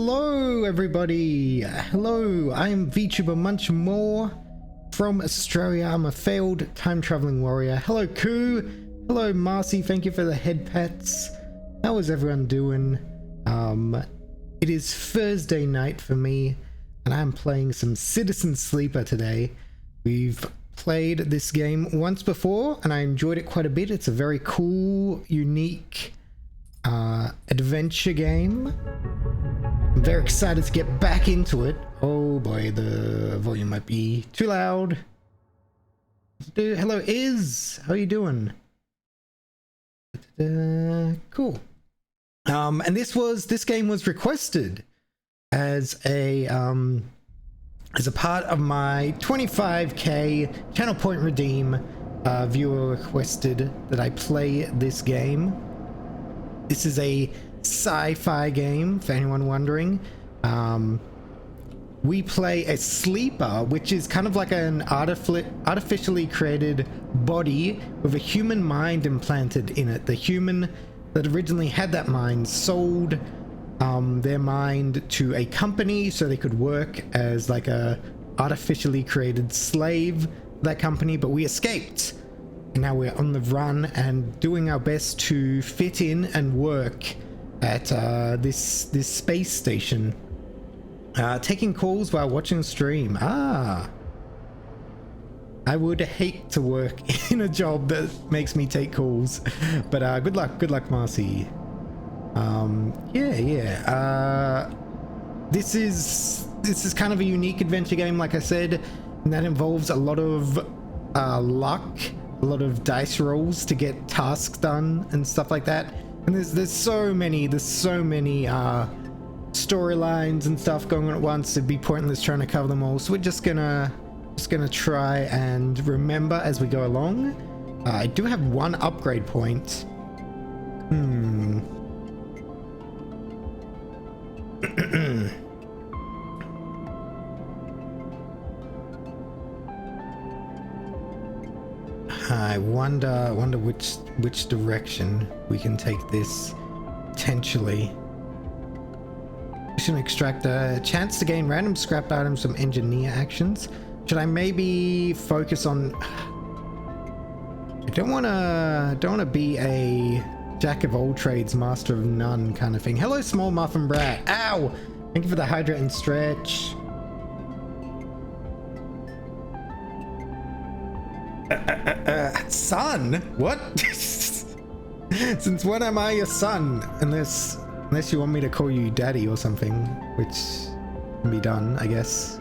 Hello everybody, hello, I am VTuber Munch More from Australia. I'm a failed time-traveling warrior. Hello Koo, hello Marcy, thank you for the head pats. How is everyone doing? It is Thursday night for me and I'm playing some Citizen Sleeper today. We've played this game once before and I enjoyed it quite a bit. It's a very cool, unique adventure game. I'm very excited to get back into it. Oh boy, the volume might be too loud. Hello Iz, how are you doing? Cool. And this game was requested as a part of my 25k channel point redeem. Viewer requested that I play this game. This is a sci-fi game, for anyone wondering. We play a sleeper, which is kind of like an artificially created body with a human mind implanted in it. The human that originally had that mind sold their mind to a company so they could work as like a artificially created slave of that company, but we escaped. And now we're on the run and doing our best to fit in and work at this space station. Taking calls while watching stream. I would hate to work in a job that makes me take calls, but good luck Marcy. This is kind of a unique adventure game, like I said, and that involves a lot of luck, a lot of dice rolls to get tasks done and stuff like that. And there's so many storylines and stuff going on at once. It'd be pointless trying to cover them all, so we're just gonna try and remember as we go along. I do have one upgrade point. I wonder which direction we can take this potentially. Mission extract a chance to gain random scrap items from engineer actions. Should I maybe focus on? I don't wanna be a jack of all trades, master of none kind of thing. Hello, small muffin brat. Ow! Thank you for the hydrate and stretch. Son? What? Since when am I your son? Unless you want me to call you daddy or something, which can be done, I guess.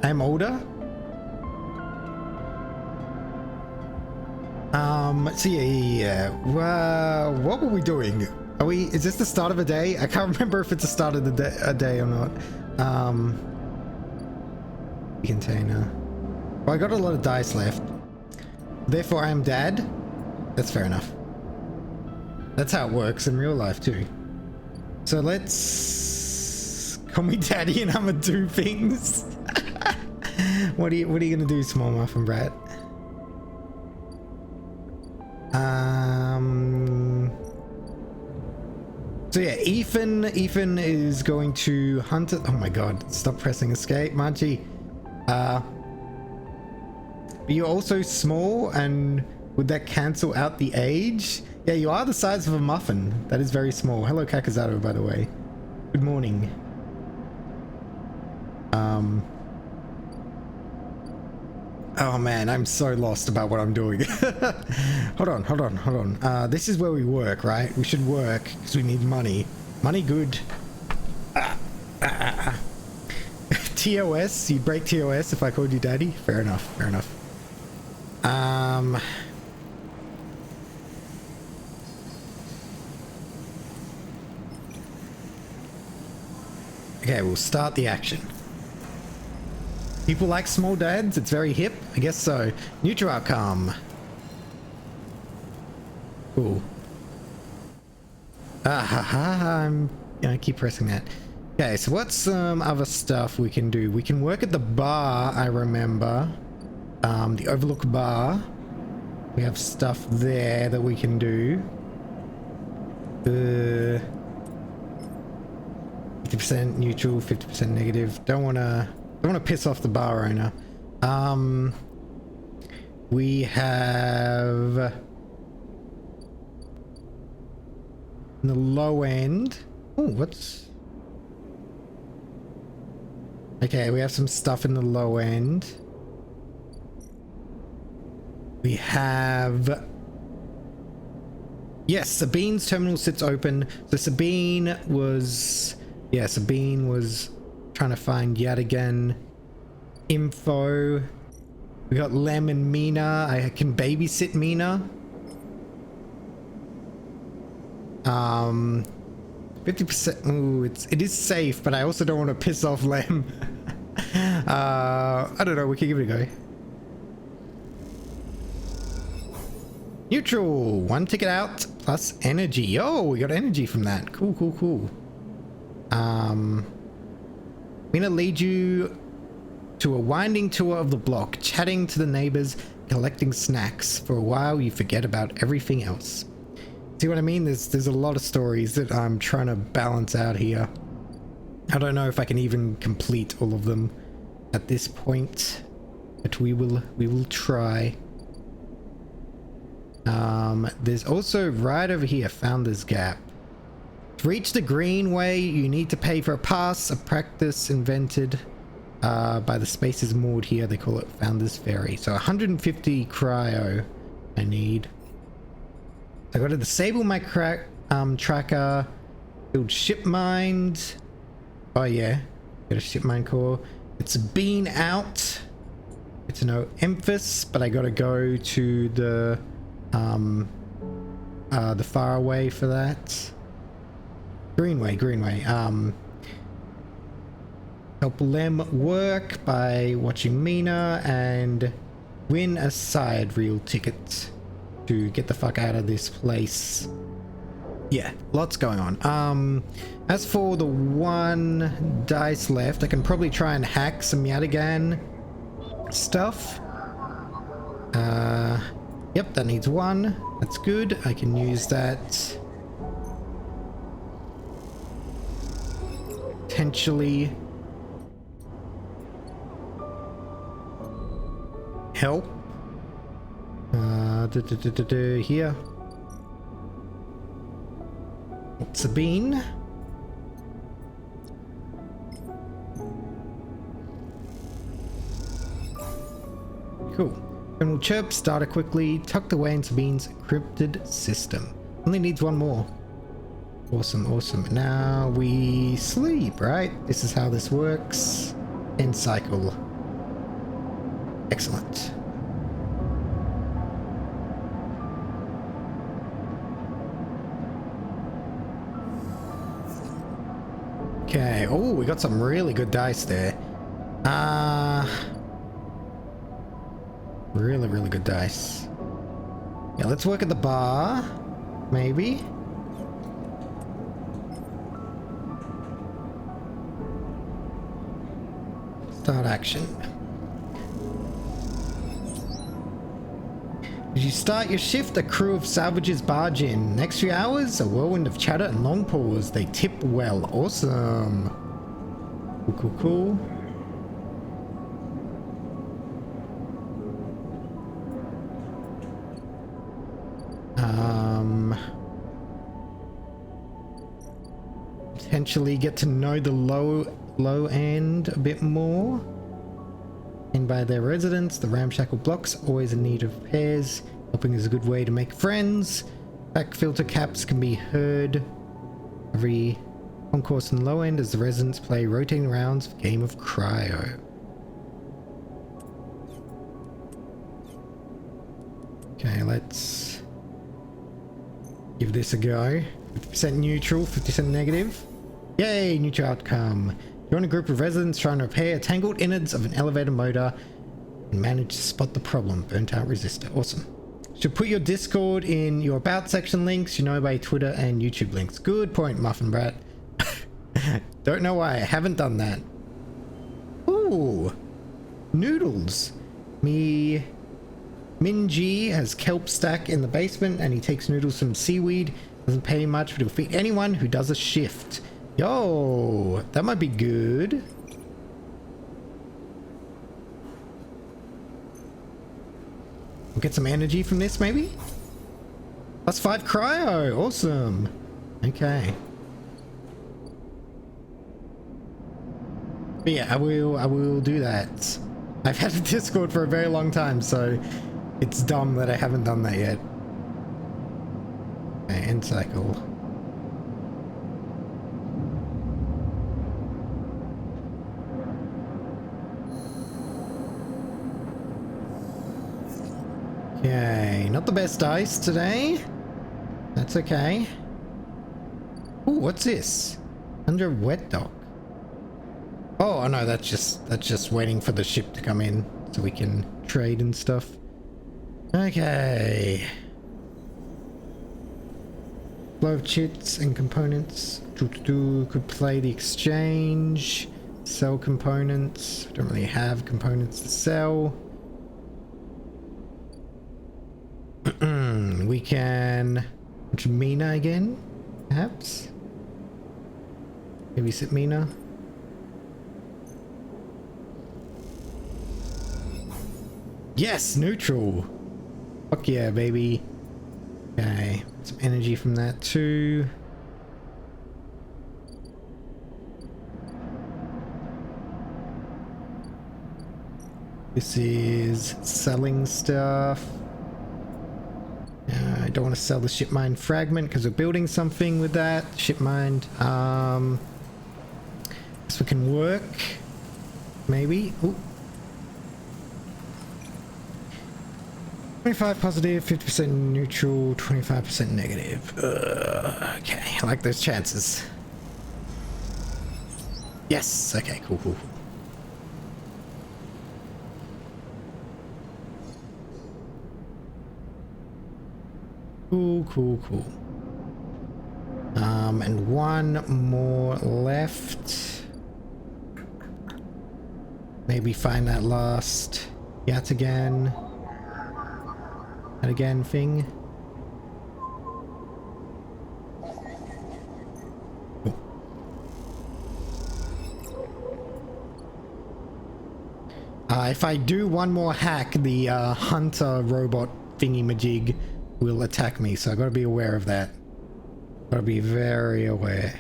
I'm older. So yeah. What were we doing? Is this the start of a day? I can't remember if it's the start of a day or not. Container. Well, I got a lot of dice left. Therefore, I am dad. That's fair enough. That's how it works in real life too. So let's call me daddy and I'm gonna do things. What are you gonna do, small muffin brat? So yeah, Ethan is going to hunt it. Oh my god, stop pressing escape, Munchie. But you're also small, and would that cancel out the age? Yeah, you are the size of a muffin. That is very small. Hello, Kakazato, by the way. Good morning. Oh man, I'm so lost about what I'm doing. Hold on. This is where we work, right? We should work because we need money. Money good. TOS? You'd break TOS if I called you daddy? Fair enough. Okay, we'll start the action. People like small dads? It's very hip? I guess so. Neutral outcome. Cool. I keep pressing that. Okay, so what's some other stuff we can do? We can work at the bar, I remember. The Overlook bar. We have stuff there that we can do. 50% neutral, 50% negative. Don't wanna piss off the bar owner. We have the low end. Oh, what's... Okay, we have some stuff in the low end. We have... Yes, Sabine's terminal sits open. So Sabine was... Yeah, Sabine was trying to find yet again info. We got Lem and Mina. I can babysit Mina. 50%. Ooh, it is safe, but I also don't want to piss off Lem. I don't know. We can give it a go. Neutral. 1 ticket out plus energy. Oh, we got energy from that. Cool, cool, cool. I'm gonna lead you to a winding tour of the block, chatting to the neighbors, collecting snacks. For a while, you forget about everything else. See what I mean? There's a lot of stories that I'm trying to balance out here. I don't know if I can even complete all of them at this point, but we will try. There's also right over here, Founder's Gap. To reach the Greenway, you need to pay for a pass, a practice invented by the spaces moored here. They call it Founder's Ferry. So 150 cryo I need. I got to disable my tracker, build ship mind. Oh yeah, got a ship mind core. It's been out. It's no Memphis, but I got to go to the far away for that. Greenway. Help Lem work by watching Mina and win a side reel ticket to get the fuck out of this place. Yeah, lots going on. As for the 1 dice left, I can probably try and hack some Yadigan stuff. Yep, that needs 1. That's good. I can use that. Potentially help. Here. Sabine. Cool. Terminal chirp, starter quickly, tucked away in Sabine's encrypted system. Only needs 1 more. Awesome, awesome. Now we sleep, right? This is how this works. End cycle. Excellent. Okay. Oh, we got some really good dice there. Really, really good dice. Yeah, let's work at the bar. Maybe. Start action. As you start your shift, a crew of salvages barge in. Next few hours, a whirlwind of chatter and long pause. They tip well. Awesome. Cool, cool, cool. Potentially get to know the low end a bit more. And by their residents, the ramshackle blocks always in need of repairs. Helping is a good way to make friends. Back filter caps can be heard every concourse and low end as the residents play rotating rounds of a game of cryo. Okay, let's give this a go. 50% neutral, 50% negative. Yay, neutral outcome. Join a group of residents trying to repair tangled innards of an elevator motor and manage to spot the problem. Burnt out resistor. Awesome. Should put your Discord in your about section links, you know, by Twitter and YouTube links. Good point, Muffin Brat. Don't know why I haven't done that. Ooh, noodles. Minji has kelp stack in the basement and he takes noodles from seaweed. Doesn't pay much, but he'll feed anyone who does a shift. Yo, that might be good. We'll get some energy from this, maybe? +5 cryo, awesome. Okay. But yeah, I will do that. I've had a Discord for a very long time, so it's dumb that I haven't done that yet. Okay, end cycle. Okay, not the best ice today. That's okay. Ooh, what's this? Under wet dock. Oh no, that's just waiting for the ship to come in so we can trade and stuff. Okay. Flow of chits and components. Could play the exchange. Sell components. Don't really have components to sell. We can Mina again, perhaps. Maybe sit Mina. Yes, neutral. Fuck yeah, baby. Okay, some energy from that too. This is selling stuff. I don't want to sell the ship mind fragment because we're building something with that. Ship mind. This we can work. Maybe. Ooh. 25 positive, 50% neutral, 25% negative. Okay, I like those chances. Yes. Okay. Cool. Cool. Cool. And one more left. Maybe find that last yet again thing. Cool. If I do one more hack, the hunter robot thingy majig will attack me, so I gotta be aware of that. Gotta be very aware.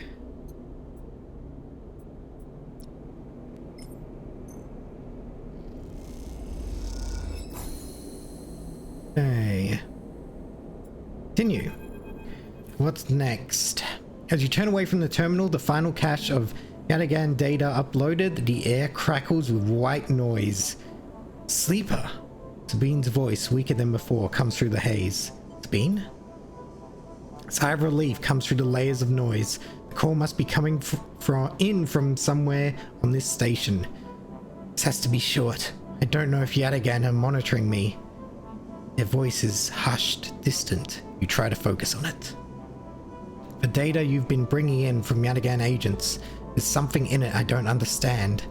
Okay. Continue. What's next? As you turn away from the terminal, the final cache of Yatagan data uploaded, the air crackles with white noise. Sleeper. Sabine's voice, weaker than before, comes through the haze. Sabine? A sigh of relief comes through the layers of noise. The call must be coming from somewhere on this station. This has to be short. I don't know if Yatagan are monitoring me. Their voice is hushed, distant. You try to focus on it. The data you've been bringing in from Yatagan agents, there's something in it I don't understand.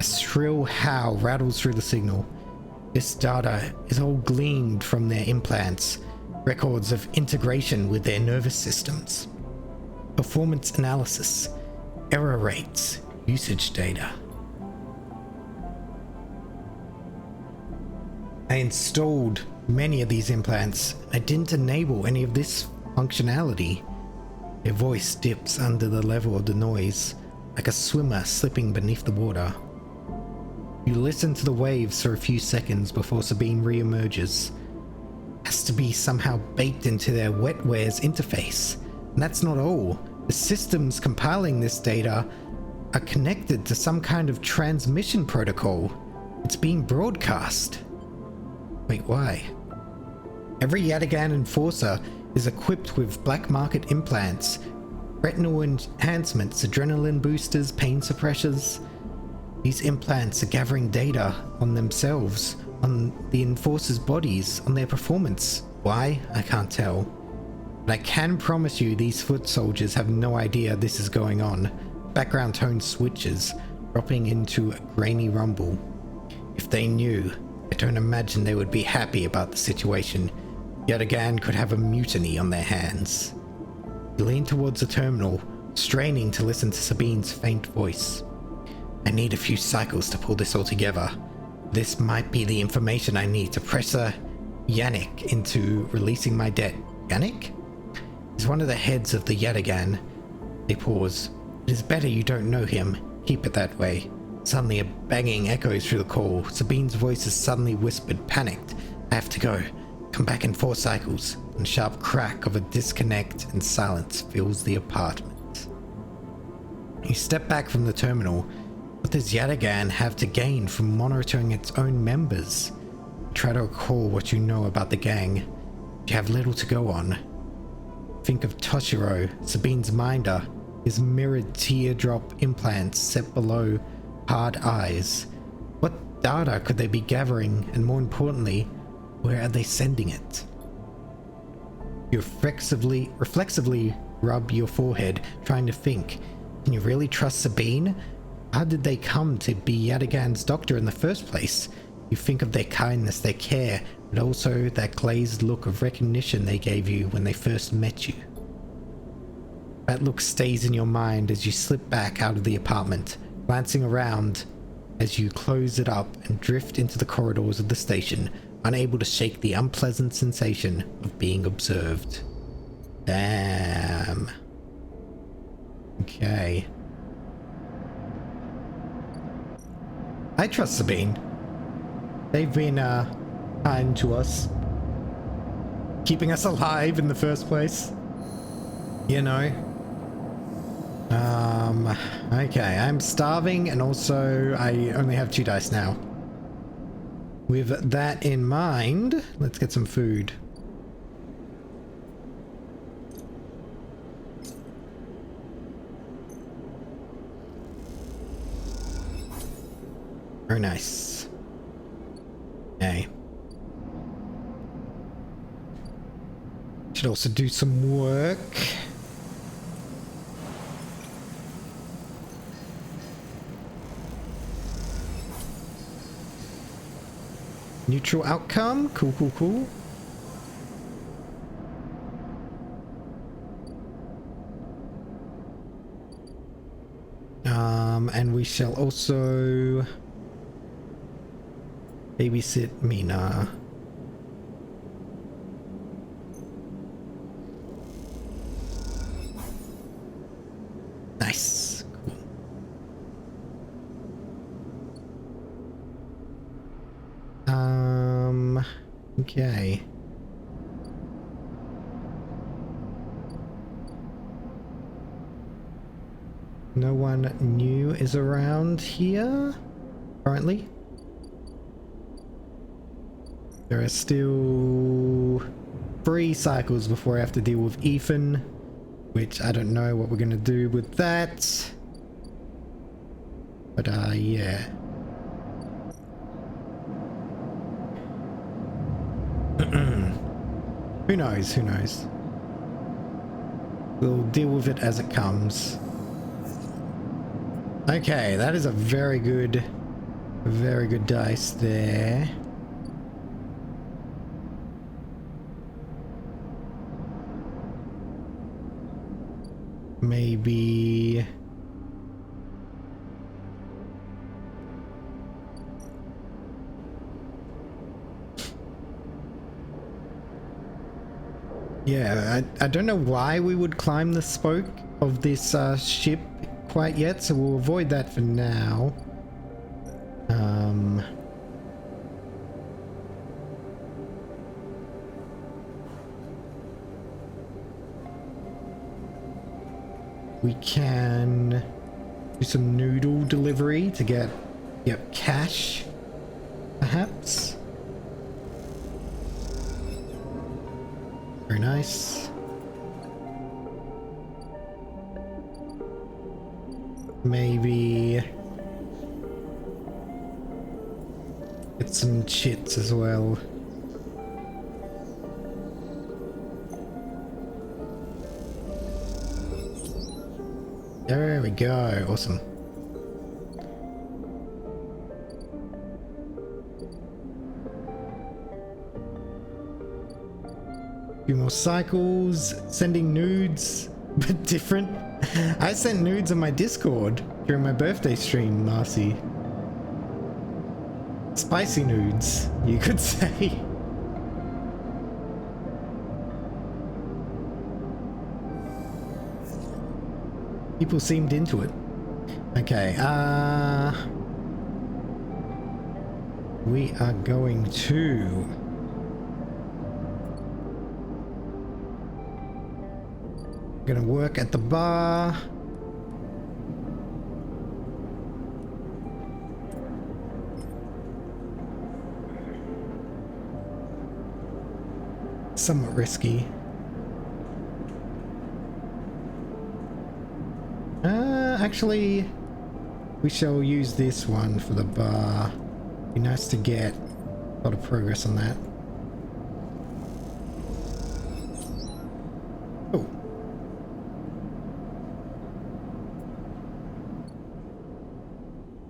A shrill howl rattles through the signal. This data is all gleaned from their implants, records of integration with their nervous systems, performance analysis, error rates, usage data. I installed many of these implants. I didn't enable any of this functionality. Their voice dips under the level of the noise, like a swimmer slipping beneath the water. You listen to the waves for a few seconds before Sabine re-emerges. Has to be somehow baked into their wetwares interface. And that's not all. The systems compiling this data are connected to some kind of transmission protocol. It's being broadcast. Wait, why? Every Yatagan enforcer is equipped with black market implants, retinal enhancements, adrenaline boosters, pain suppressors. These implants are gathering data on themselves, on the enforcers' bodies, on their performance. Why? I can't tell. But I can promise you these foot soldiers have no idea this is going on. Background tone switches, dropping into a grainy rumble. If they knew, I don't imagine they would be happy about the situation. Yatagan could have a mutiny on their hands. You lean towards the terminal, straining to listen to Sabine's faint voice. I need a few cycles to pull this all together. This might be the information I need to pressure Yannick into releasing my debt. Yannick? He's one of the heads of the Yatagan. They pause. It is better you don't know him. Keep it that way. Suddenly a banging echoes through the call. Sabine's voice is suddenly whispered, panicked. I have to go. Come back in 4 cycles. And sharp crack of a disconnect and silence fills the apartment. You step back from the terminal. What does Yatagan have to gain from monitoring its own members? Try to recall what you know about the gang. You have little to go on. Think of Toshiro, Sabine's minder, his mirrored teardrop implants set below hard eyes. What data could they be gathering, and more importantly, where are they sending it? You reflexively rub your forehead, trying to think. Can you really trust Sabine? How did they come to be Yatagan's doctor in the first place? You think of their kindness, their care, but also that glazed look of recognition they gave you when they first met you. That look stays in your mind as you slip back out of the apartment, glancing around as you close it up and drift into the corridors of the station, unable to shake the unpleasant sensation of being observed. Damn. Okay. I trust Sabine. They've been kind to us, keeping us alive in the first place, you know. Okay, I'm starving, and also I only have 2 dice now. With that in mind, let's get some food. Very nice. Okay. Should also do some work. Neutral outcome. Cool, cool, cool. And we shall also babysit Mina. Nice. Cool. Okay. No one new is around here currently. There are still 3 cycles before I have to deal with Ethan, which I don't know what we're gonna do with that. But yeah. Who knows, who knows. We'll deal with it as it comes. Okay, that is a very good dice there. Maybe... yeah, I don't know why we would climb the spoke of this ship quite yet, so we'll avoid that for now. We can do some noodle delivery to get cash, perhaps. Very nice. Maybe get some chits as well. There we go. Awesome. Few more cycles. Sending nudes. but different. I sent nudes on my Discord during my birthday stream, Marcy. Spicy nudes, you could say. People seemed into it. Okay, we are going to gonna work at the bar. Somewhat risky. Actually, we shall use this one for the bar. Be nice to get a lot of progress on that. Oh.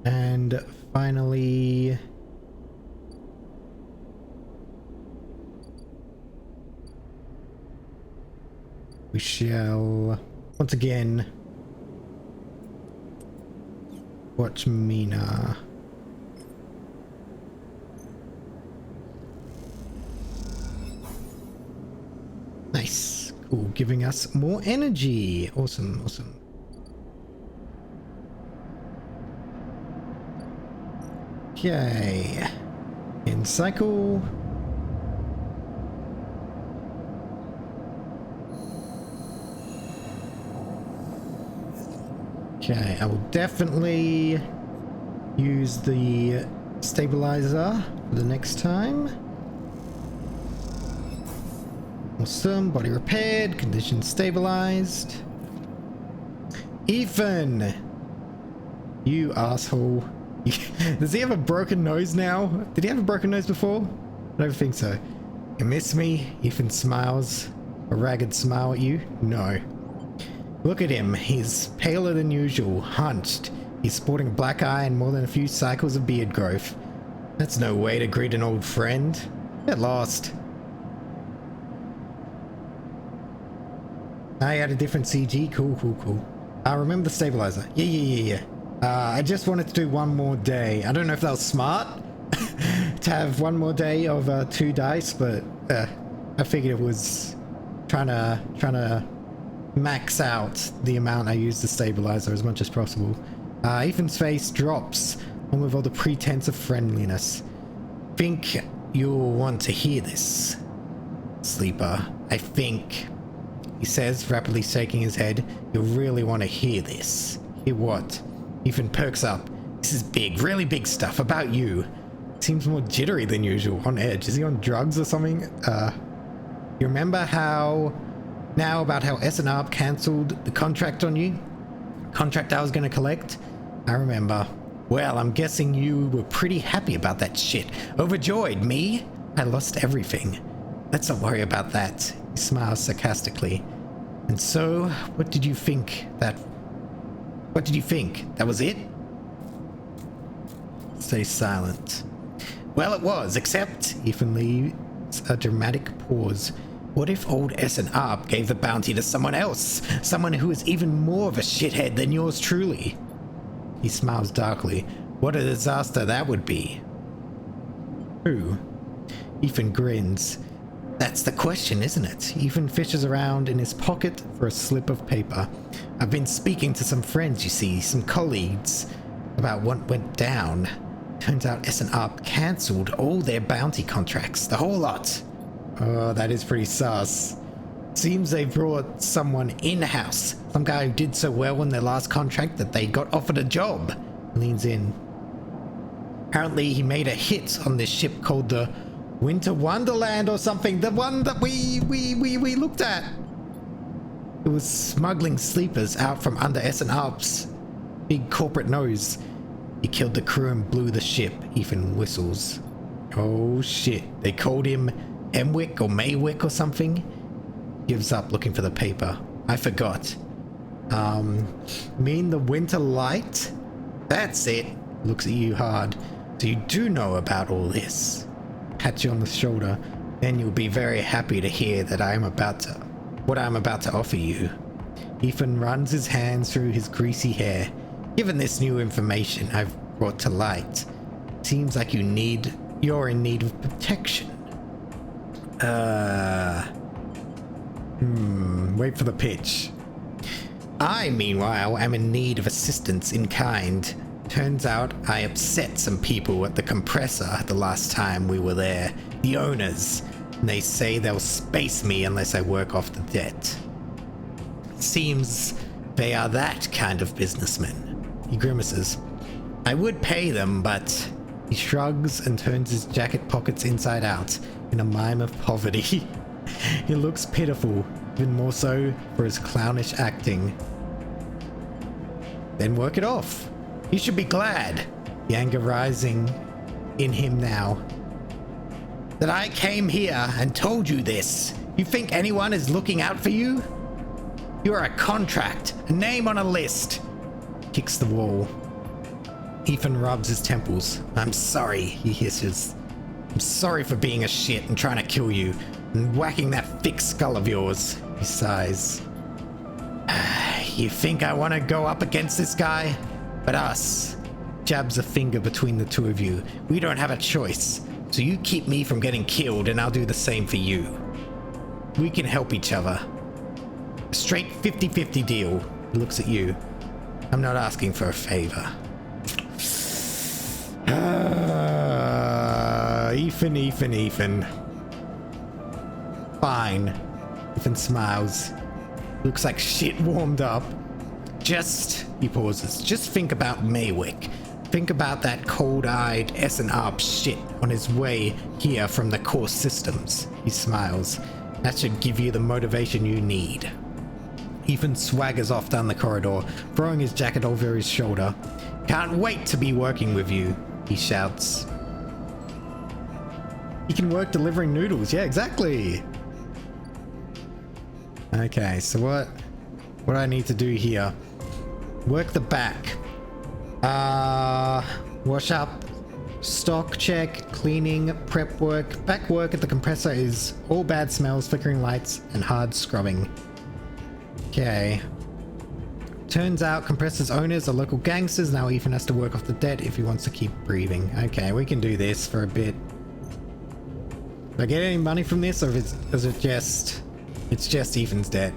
And finally, we shall once again watch Mina. Nice. Cool. Giving us more energy. Awesome. Awesome. Okay. In cycle. Okay, I will definitely use the stabilizer for the next time. Awesome, body repaired, condition stabilized. Ethan! You asshole. Does he have a broken nose now? Did he have a broken nose before? I don't think so. You miss me? Ethan smiles. A ragged smile at you? No. Look at him, he's paler than usual, hunched. He's sporting a black eye and more than a few cycles of beard growth. That's no way to greet an old friend. Get lost. I had a different CG, cool. Remember the stabilizer. Yeah. I just wanted to do one more day. I don't know if that was smart, to have one more day of 2 dice, but I figured it was trying to max out the amount I use the stabilizer as much as possible. Ethan's face drops, on with all the pretense of friendliness. Think you'll want to hear this, Sleeper. I think, he says, rapidly shaking his head. You'll really want to hear this. Hear what? Ethan perks up. This is big, really big stuff about you. Seems more jittery than usual, on edge. Is he on drugs or something? You remember about how S&R cancelled the contract on you? Contract I was going to collect? I remember. Well, I'm guessing you were pretty happy about that shit. Overjoyed. Me? I lost everything. Let's not worry about that. He smiles sarcastically. And so, what did you think? That was it? Stay silent. Well, it was, except Ethan leaves a dramatic pause. What if old S&R gave the bounty to someone else? Someone who is even more of a shithead than yours truly? He smiles darkly. What a disaster that would be. Who? Ethan grins. That's the question, isn't it? Ethan fishes around in his pocket for a slip of paper. I've been speaking to some friends, you see, some colleagues, about what went down. Turns out S&R cancelled all their bounty contracts, the whole lot. Oh, that is pretty sus. Seems they brought someone in-house. Some guy who did so well in their last contract that they got offered a job. Leans in. Apparently he made a hit on this ship called the Winter Wonderland or something. The one that we looked at. It was smuggling sleepers out from under S&R's big corporate nose. He killed the crew and blew the ship. Ethan whistles. Oh shit. They called him Emwick or Maywick or something? Gives up looking for the paper. I forgot. Mean the Winter Light? That's it. Looks at you hard. So you do know about all this. Pat you on the shoulder. Then you'll be very happy to hear that what I'm about to offer you. Ethan runs his hands through his greasy hair. Given this new information I've brought to light, seems like you're in need of protection. Wait for the pitch. I, meanwhile, am in need of assistance in kind. Turns out I upset some people at the compressor the last time we were there. The owners. And they say they'll space me unless I work off the debt. Seems they are that kind of businessman. He grimaces. I would pay them, but... He shrugs and turns his jacket pockets inside out in a mime of poverty. He looks pitiful, even more so for his clownish acting. Then work it off. You should be glad, the anger rising in him now, that I came here and told you this. You think anyone is looking out for you? You are a contract, a name on a list. Kicks the wall. Ethan rubs his temples. I'm sorry, he hisses. I'm sorry for being a shit and trying to kill you, and whacking that thick skull of yours. He sighs. You think I want to go up against this guy? But us. Jabs a finger between the two of you. We don't have a choice. So you keep me from getting killed and I'll do the same for you. We can help each other. A straight 50-50 deal. He looks at you. I'm not asking for a favor. Ethan. Fine. Ethan smiles. Looks like shit warmed up. He pauses. Just think about Maywick. Think about that cold-eyed S&R shit on his way here from the core systems. He smiles. That should give you the motivation you need. Ethan swaggers off down the corridor, throwing his jacket over his shoulder. Can't wait to be working with you, he shouts. He can work delivering noodles. Yeah, exactly. Okay, so what do I need to do here? Work the back. Wash up, stock check, cleaning, prep work. Back work at the compressor is all bad smells, flickering lights, and hard scrubbing. Okay. Turns out compressor's owners are local gangsters. Now Ethan has to work off the debt if he wants to keep breathing. Okay, we can do this for a bit. Do I get any money from this, or is it just... It's just Ethan's debt.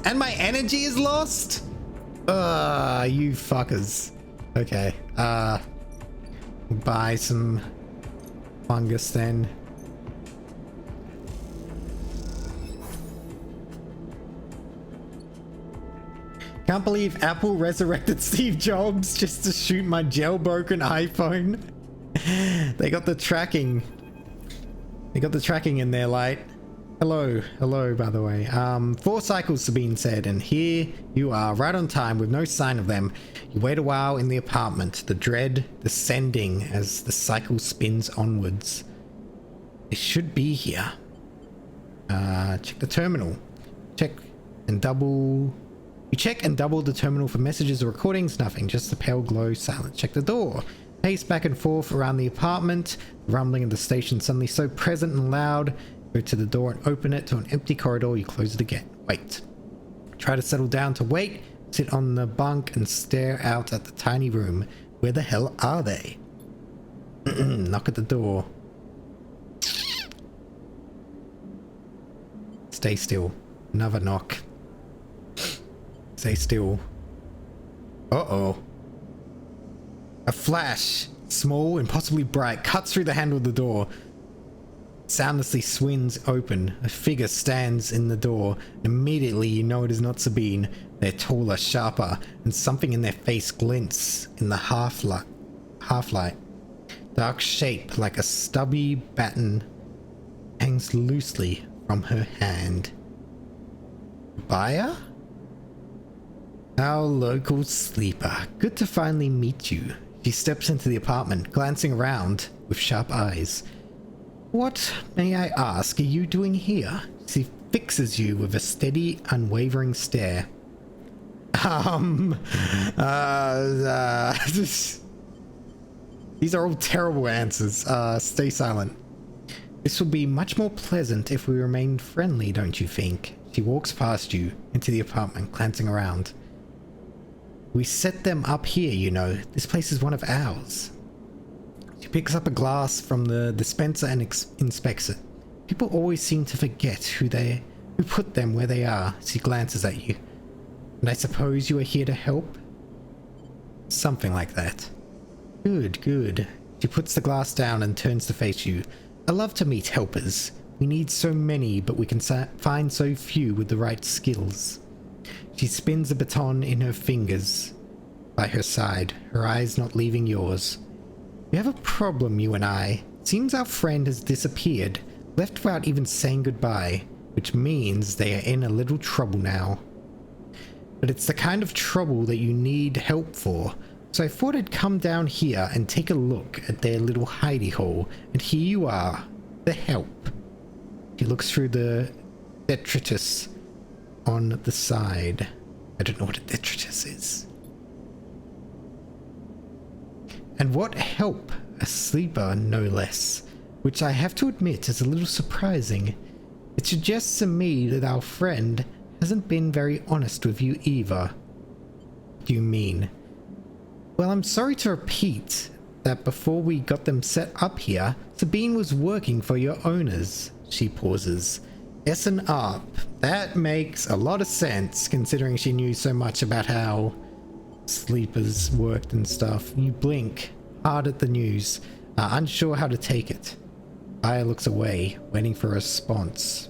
And my energy is lost? You fuckers. Okay. Buy some fungus then. Can't believe Apple resurrected Steve Jobs just to shoot my jailbroken iPhone. They got the tracking. They got the tracking in there, light. Hello, by the way. 4 cycles have been said, and here you are, right on time with no sign of them. You wait a while in the apartment, the dread descending as the cycle spins onwards. They should be here. Check the terminal. You check and double the terminal for messages or recordings. Nothing, just the pale glow, silent. Check the door. Pace back and forth around the apartment. The rumbling of the station suddenly so present and loud. Go to the door and open it to an empty corridor. You close it again. Wait. Try to settle down to wait. Sit on the bunk and stare out at the tiny room. Where the hell are they? Knock at the door. Stay still. Another knock. Stay still. Uh-oh. A flash, small and possibly bright, cuts through the handle of the door. Soundlessly swings open. A figure stands in the door. Immediately you know it is not Sabine. They're taller, sharper, and something in their face glints in the half-light. Dark shape like a stubby baton hangs loosely from her hand. Baya? Our local sleeper. Good to finally meet you. She steps into the apartment, glancing around with sharp eyes. What, may I ask, are you doing here? She fixes you with a steady, unwavering stare. These are all terrible answers. Stay silent. This will be much more pleasant if we remain friendly, don't you think? She walks past you into the apartment, glancing around. We set them up here, you know. This place is one of ours. She picks up a glass from the dispenser and inspects it. People always seem to forget who put them where they are. She glances at you. And I suppose you are here to help? Something like that. Good, good. She puts the glass down and turns to face you. I love to meet helpers. We need so many, but we can find so few with the right skills. She spins the baton in her fingers by her side, her eyes not leaving yours. We have a problem, you and I. Seems our friend has disappeared, left without even saying goodbye, which means they are in a little trouble now. But it's the kind of trouble that you need help for, so I thought I'd come down here and take a look at their little hidey hole, and here you are, the help. She looks through the detritus on the side. I don't know what a detritus is. And what help? A sleeper, no less. Which I have to admit is a little surprising. It suggests to me that our friend hasn't been very honest with you either. What do you mean? Well, I'm sorry to repeat that before we got them set up here, Sabine was working for your owners. She pauses. S&R. That makes a lot of sense, considering she knew so much about how sleepers worked and stuff. You blink hard at the news, unsure how to take it. Aya looks away, waiting for a response.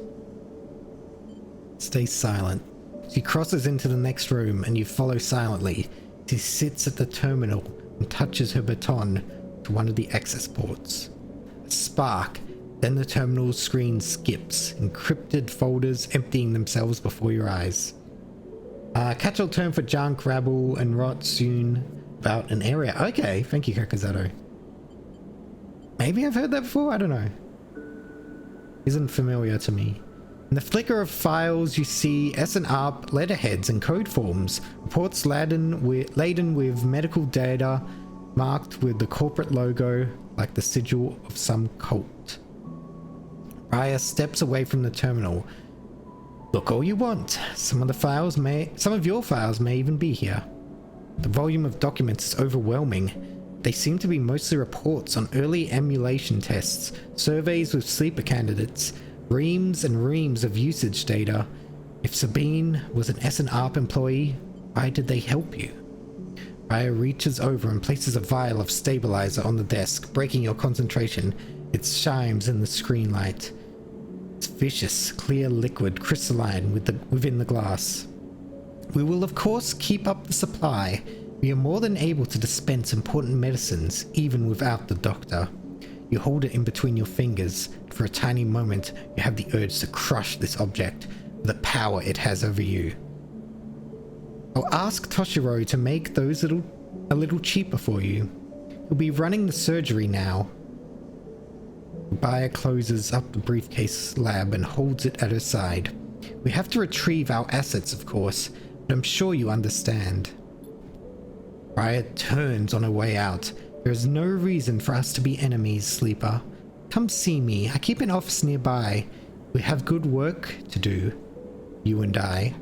Stay silent. She crosses into the next room, and you follow silently. She sits at the terminal and touches her baton to one of the access ports. A spark. Then the terminal screen skips, encrypted folders emptying themselves before your eyes. Catch-all term for junk, rabble, and rot soon about an area. Okay, thank you, Kakazato. Maybe I've heard that before? I don't know. Isn't familiar to me. In the flicker of files, you see S&R letterheads and code forms, reports laden with medical data marked with the corporate logo like the sigil of some cult. Raya steps away from the terminal. Look all you want. Some of your files may even be here. The volume of documents is overwhelming. They seem to be mostly reports on early emulation tests, surveys with sleeper candidates, reams and reams of usage data. If Sabine was an S&R employee, why did they help you? Raya reaches over and places a vial of stabilizer on the desk, breaking your concentration. It shines in the screen light. It's vicious, clear liquid, crystalline within the glass. We will of course keep up the supply. We are more than able to dispense important medicines, even without the doctor. You hold it in between your fingers. For a tiny moment, you have the urge to crush this object for the power it has over you. I'll ask Toshiro to make those a little cheaper for you. He'll be running the surgery now. Baya closes up the briefcase lab and holds it at her side. We have to retrieve our assets, of course, but I'm sure you understand. Baya turns on her way out. There is no reason for us to be enemies, Sleeper. Come see me. I keep an office nearby. We have good work to do, you and I.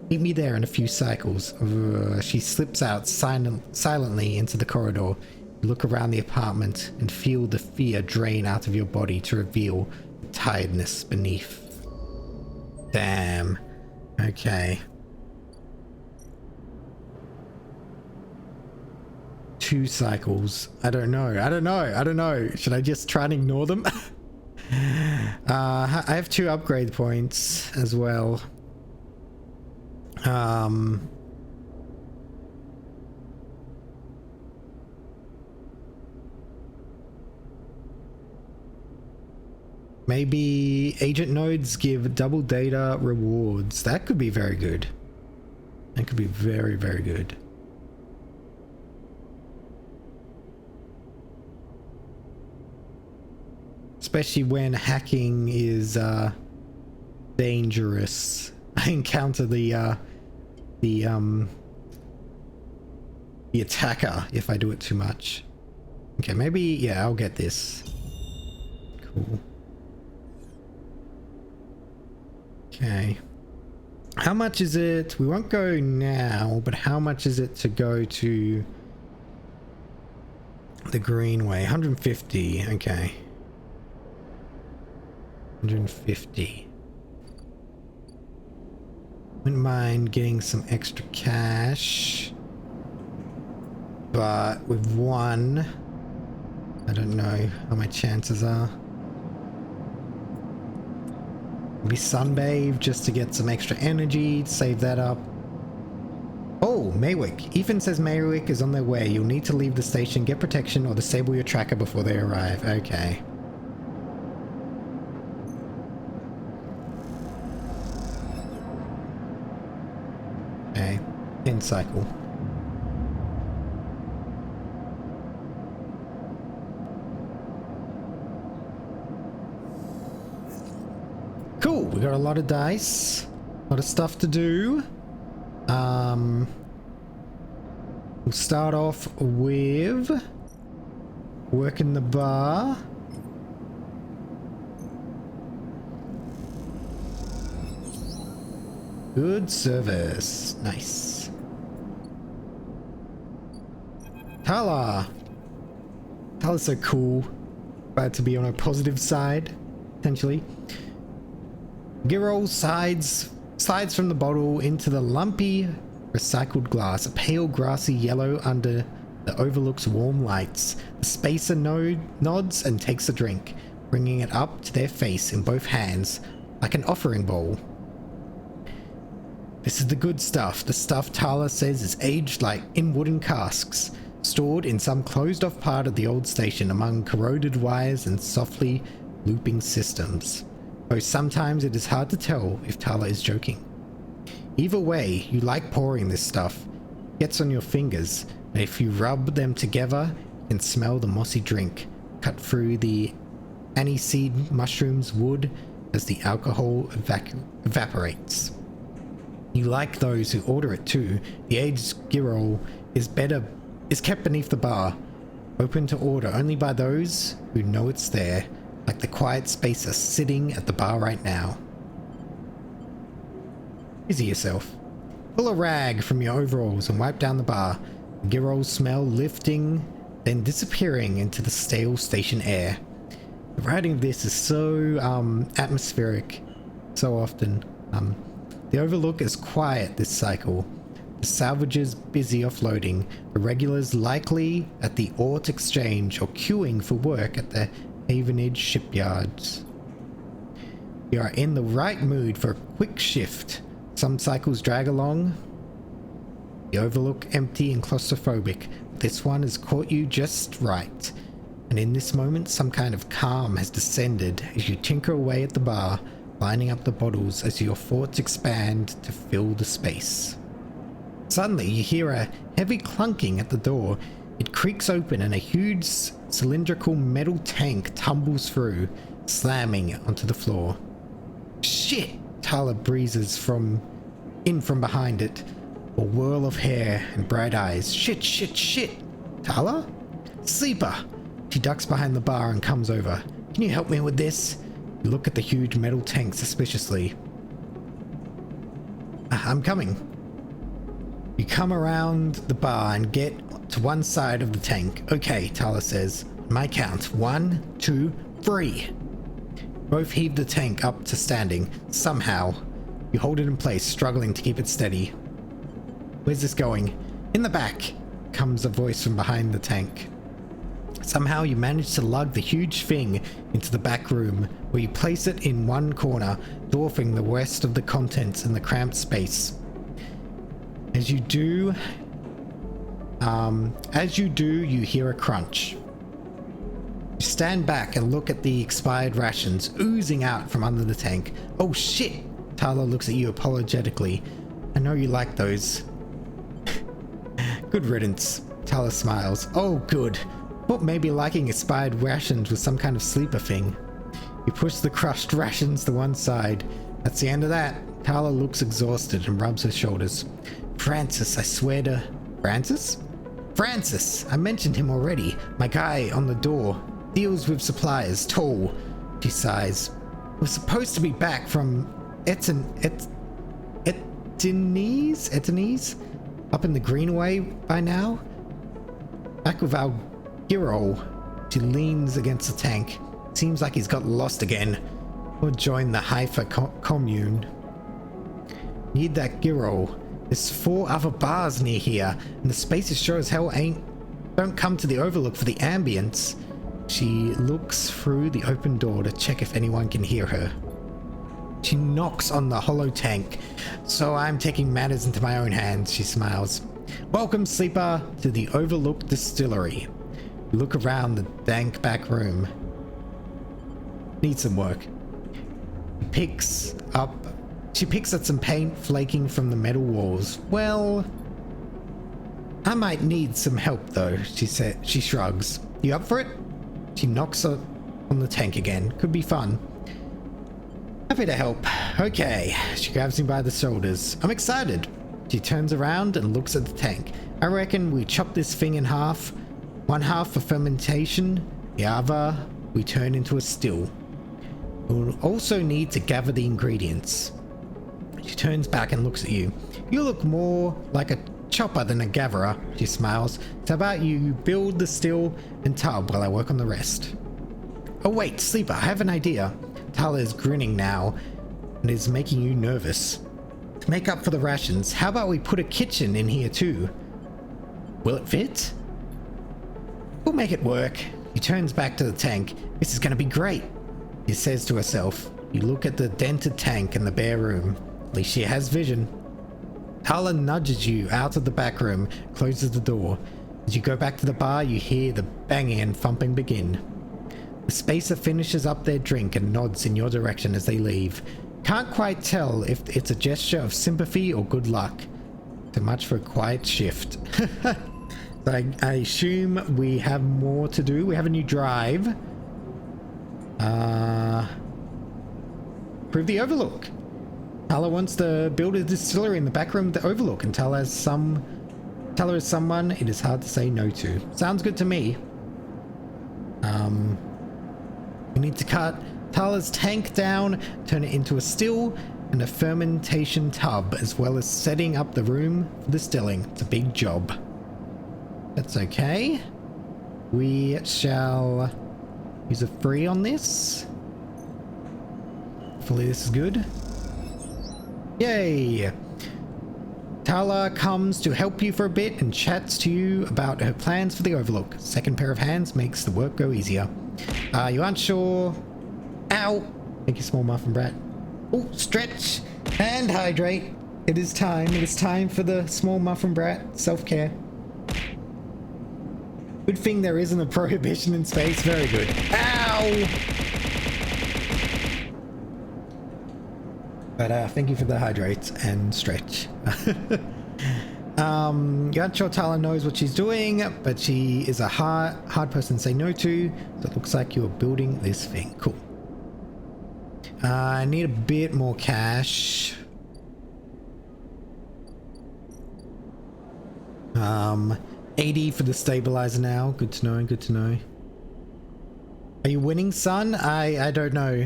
Meet me there in a few cycles. She slips out silently into the corridor. You look around the apartment and feel the fear drain out of your body to reveal the tiredness beneath. Damn. Okay. 2 cycles. I don't know. Should I just try and ignore them? I have 2 upgrade points as well. Maybe agent nodes give double data rewards. That could be very good. That could be very, very good. Especially when hacking is dangerous. I encounter the attacker if I do it too much. Okay, maybe, yeah, I'll get this. Cool. Okay. How much is it? We won't go now, but how much is it to go to the Greenway? 150. Okay. 150. Wouldn't mind getting some extra cash. But with one, I don't know how my chances are. Maybe sunbathe just to get some extra energy, save that up. Oh, Maywick. Ethan says Maywick is on their way. You'll need to leave the station, get protection, or disable your tracker before they arrive. Okay. Okay. End cycle. Cool, we got a lot of dice, a lot of stuff to do. We'll start off with working the bar. Good service, nice. Tala! Tala's so cool. Glad to be on a positive side, potentially. Girol slides from the bottle into the lumpy recycled glass, a pale grassy yellow under the overlook's warm lights. The spacer nods and takes a drink, bringing it up to their face in both hands, like an offering bowl. This is the good stuff, the stuff Tala says is aged like in wooden casks, stored in some closed-off part of the old station among corroded wires and softly looping systems. Though sometimes it is hard to tell if Tala is joking. Either way, you like pouring this stuff. It gets on your fingers, and if you rub them together, you can smell the mossy drink cut through the aniseed mushrooms wood as the alcohol evaporates. You like those who order it too. The aged Girol is kept beneath the bar, open to order only by those who know it's there. Like the quiet spacer sitting at the bar right now. Busy yourself. Pull a rag from your overalls and wipe down the bar. The Girol's smell lifting, then disappearing into the stale station air. The writing of this is so atmospheric, so often. The overlook is quiet this cycle. The salvagers busy offloading. The regulars likely at the Ort Exchange or queuing for work at the Havenage shipyards. You are in the right mood for a quick shift. Some cycles drag along. The overlook empty and claustrophobic. This one has caught you just right. And in this moment, some kind of calm has descended as you tinker away at the bar, lining up the bottles as your thoughts expand to fill the space. Suddenly, you hear a heavy clunking at the door. It creaks open and a huge cylindrical metal tank tumbles through, slamming onto the floor. Shit! Tala breezes in from behind it, a whirl of hair and bright eyes. Shit, shit, shit! Tala? Sleeper! She ducks behind the bar and comes over. Can you help me with this? You look at the huge metal tank suspiciously. I'm coming. You come around the bar and get to one side of the tank. Okay, Tala says. My count. 1, 2, 3. Both heave the tank up to standing. Somehow. You hold it in place, struggling to keep it steady. Where's this going? In the back, comes a voice from behind the tank. Somehow you manage to lug the huge thing into the back room, where you place it in one corner, dwarfing the rest of the contents in the cramped space. As you do, you hear a crunch. You stand back and look at the expired rations oozing out from under the tank. Oh shit! Tala looks at you apologetically. I know you like those. Good riddance. Tala smiles. Oh good. Thought maybe liking expired rations was some kind of sleeper thing. You push the crushed rations to one side. That's the end of that. Tala looks exhausted and rubs her shoulders. Francis, I swear to... Francis? Francis! I mentioned him already. My guy on the door. Deals with suppliers. Tall. She sighs. We're supposed to be back from Etenese? Up in the Greenaway by now? Back with our Giro. She leans against the tank. Seems like he's got lost again. Or joined the Haifa commune. Need that Giro. There's 4 other bars near here, and the spaces sure as hell don't come to the Overlook for the ambience. She looks through the open door to check if anyone can hear her. She knocks on the hollow tank. So I'm taking matters into my own hands, she smiles. Welcome, sleeper, to the Overlook Distillery. You look around the dank back room. Needs some work. She picks at some paint flaking from the metal walls. Well, I might need some help though, she shrugs. You up for it? She knocks on the tank again. Could be fun. Happy to help. Okay. She grabs me by the shoulders. I'm excited. She turns around and looks at the tank. I reckon we chop this thing in half. One half for fermentation, the other we turn into a still. We'll also need to gather the ingredients. She turns back and looks at you. You look more like a chopper than a gatherer, she smiles. So how about you build the still and tub while I work on the rest? Oh wait, sleeper, I have an idea. Tala is grinning now and is making you nervous. To make up for the rations, how about we put a kitchen in here too? Will it fit? We'll make it work. He turns back to the tank. This is gonna be great, she says to herself. You look at the dented tank in the bare room. At least she has vision. Tala nudges you out of the back room, closes the door. As you go back to the bar, you hear the banging and thumping begin. The spacer finishes up their drink and nods in your direction as they leave. Can't quite tell if it's a gesture of sympathy or good luck. Too much for a quiet shift. So I assume we have more to do. We have a new drive. Prove the Overlook. Tala wants to build a distillery in the back room of the Overlook, and Tala is someone it is hard to say no to. Sounds good to me. We need to cut Tala's tank down, turn it into a still and a fermentation tub, as well as setting up the room for distilling. It's a big job. That's okay. We shall use a free on this. Hopefully this is good. Yay! Tala comes to help you for a bit and chats to you about her plans for the Overlook. Second pair of hands makes the work go easier. You aren't sure... Ow! Thank you, small muffin brat. Oh, stretch and hydrate. It is time. It is time for the small muffin brat self-care. Good thing there isn't a prohibition in space. Very good. Ow! But thank you for the hydrate and stretch. You aren't sure Tala knows what she's doing, but she is a hard person to say no to. So it looks like you're building this thing. Cool. I need a bit more cash. 80 for the stabilizer now. Good to know, good to know. Are you winning, son? I don't know.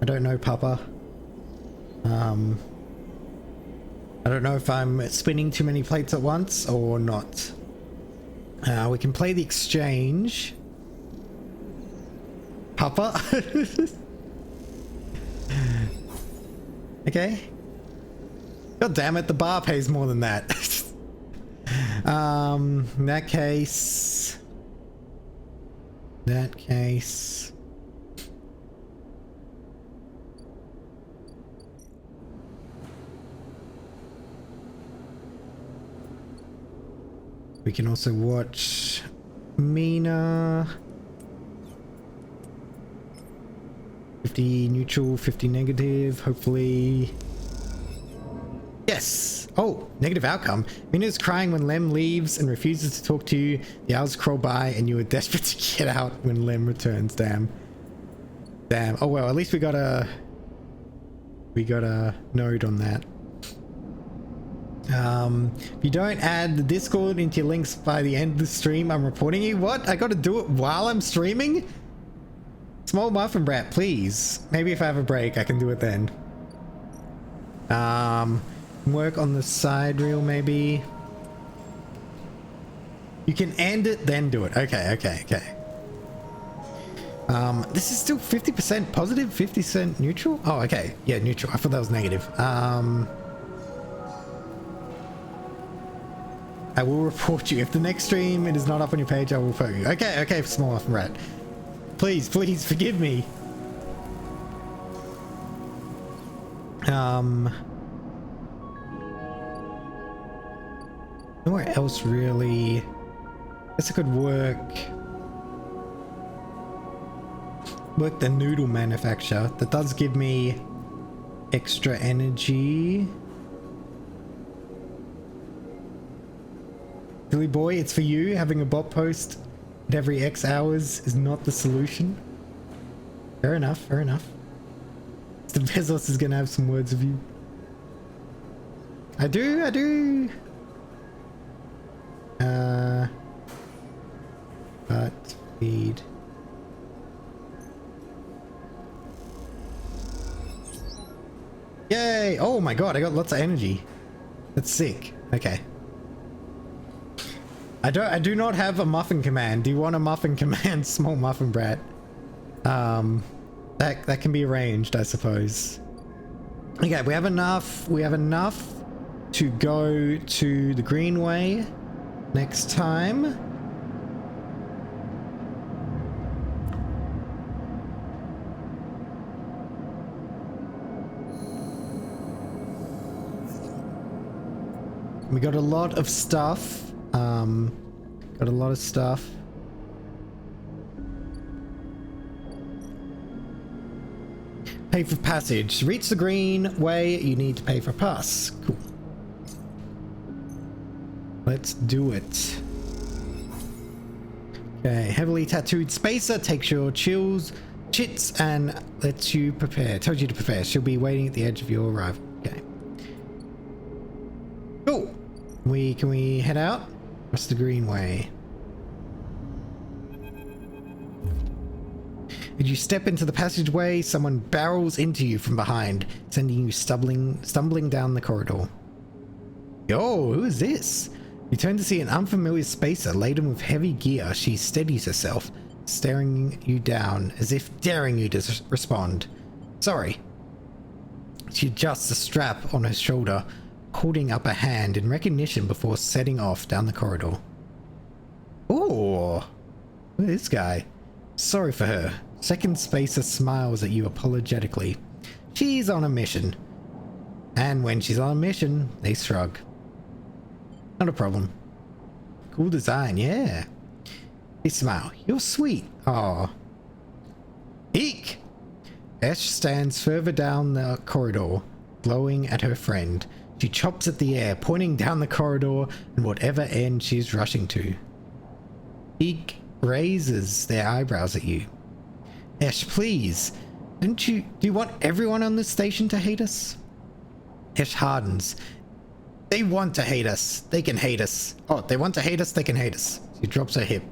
I don't know, Papa. I don't know if I'm spinning too many plates at once or not. We can play the exchange. Papa? Okay. God damn it, the bar pays more than that. In that case... we can also watch Mina. 50 neutral, 50 negative, hopefully. Yes! Oh, negative outcome. Mina's crying when Lem leaves and refuses to talk to you. The hours crawl by and you are desperate to get out when Lem returns. Damn. Damn. Oh well, at least we got a node on that. If you don't add the Discord into your links by the end of the stream, I'm reporting you. What? I gotta do it while I'm streaming? Small muffin brat, please. Maybe if I have a break, I can do it then. Work on the side reel, maybe. You can end it, then do it. Okay, okay, okay. This is still 50% positive, 50% neutral? Oh, okay. Yeah, neutral. I thought that was negative. I will report you. If the next stream it is not up on your page, I will report you. Okay, okay, small muffin rat. Please, please forgive me. Nowhere else really. Guess I could work the noodle manufacturer. That does give me extra energy. Billy boy, it's for you. Having a bot post at every X hours is not the solution. Fair enough, fair enough. Mr. Bezos is gonna have some words of you. I do. But feed. Yay! Oh my god, I got lots of energy. That's sick. Okay. I do not have a muffin command. Do you want a muffin command, small muffin brat? That can be arranged, I suppose. Okay, we have enough. We have enough to go to the Greenway next time. We got a lot of stuff. Got a lot of stuff. Pay for passage. Reach the Greenway, you need to pay for a pass. Cool. Let's do it. Okay, heavily tattooed spacer takes your chits and lets you prepare. Tells you to prepare. She'll be waiting at the edge of your arrival. Okay. Cool. Can we head out? What's the Greenway? As you step into the passageway, someone barrels into you from behind, sending you stumbling down the corridor. Yo, who is this? You turn to see an unfamiliar spacer laden with heavy gear. She steadies herself, staring you down as if daring you to respond. Sorry. She adjusts a strap on her shoulder, holding up a hand in recognition before setting off down the corridor. Oh, look at this guy. Sorry for her. Second spacer smiles at you apologetically. She's on a mission. And when she's on a mission, they shrug. Not a problem. Cool design, yeah. They smile. You're sweet. Aw. Eek! Ash stands further down the corridor, glowing at her friend. She chops at the air, pointing down the corridor and whatever end she's rushing to. Eek raises their eyebrows at you. Ash, please. Do you want everyone on this station to hate us? Ash hardens. They want to hate us. They can hate us. Oh, they want to hate us, they can hate us. She drops her hip.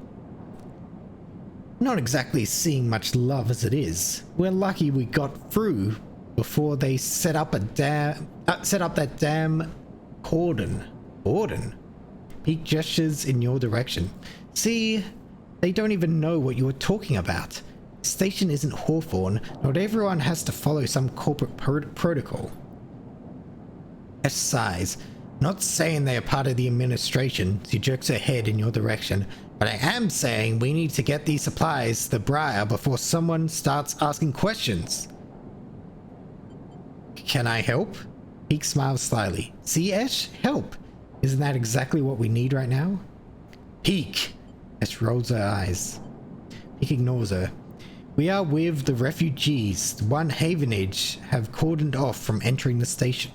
Not exactly seeing much love as it is. We're lucky we got through before they set up that damn cordon. Cordon? He gestures in your direction. See, they don't even know what you were talking about. The station isn't Hawthorne. Not everyone has to follow some corporate protocol. Ash sighs. Not saying they are part of the administration. She jerks her head in your direction. But I am saying we need to get these supplies to the Briar before someone starts asking questions. Can I help? Peak smiles slyly. See, Ash? Help! Isn't that exactly what we need right now? Peak! Ash rolls her eyes. Peak ignores her. We are with the refugees. One Havenage have cordoned off from entering the station.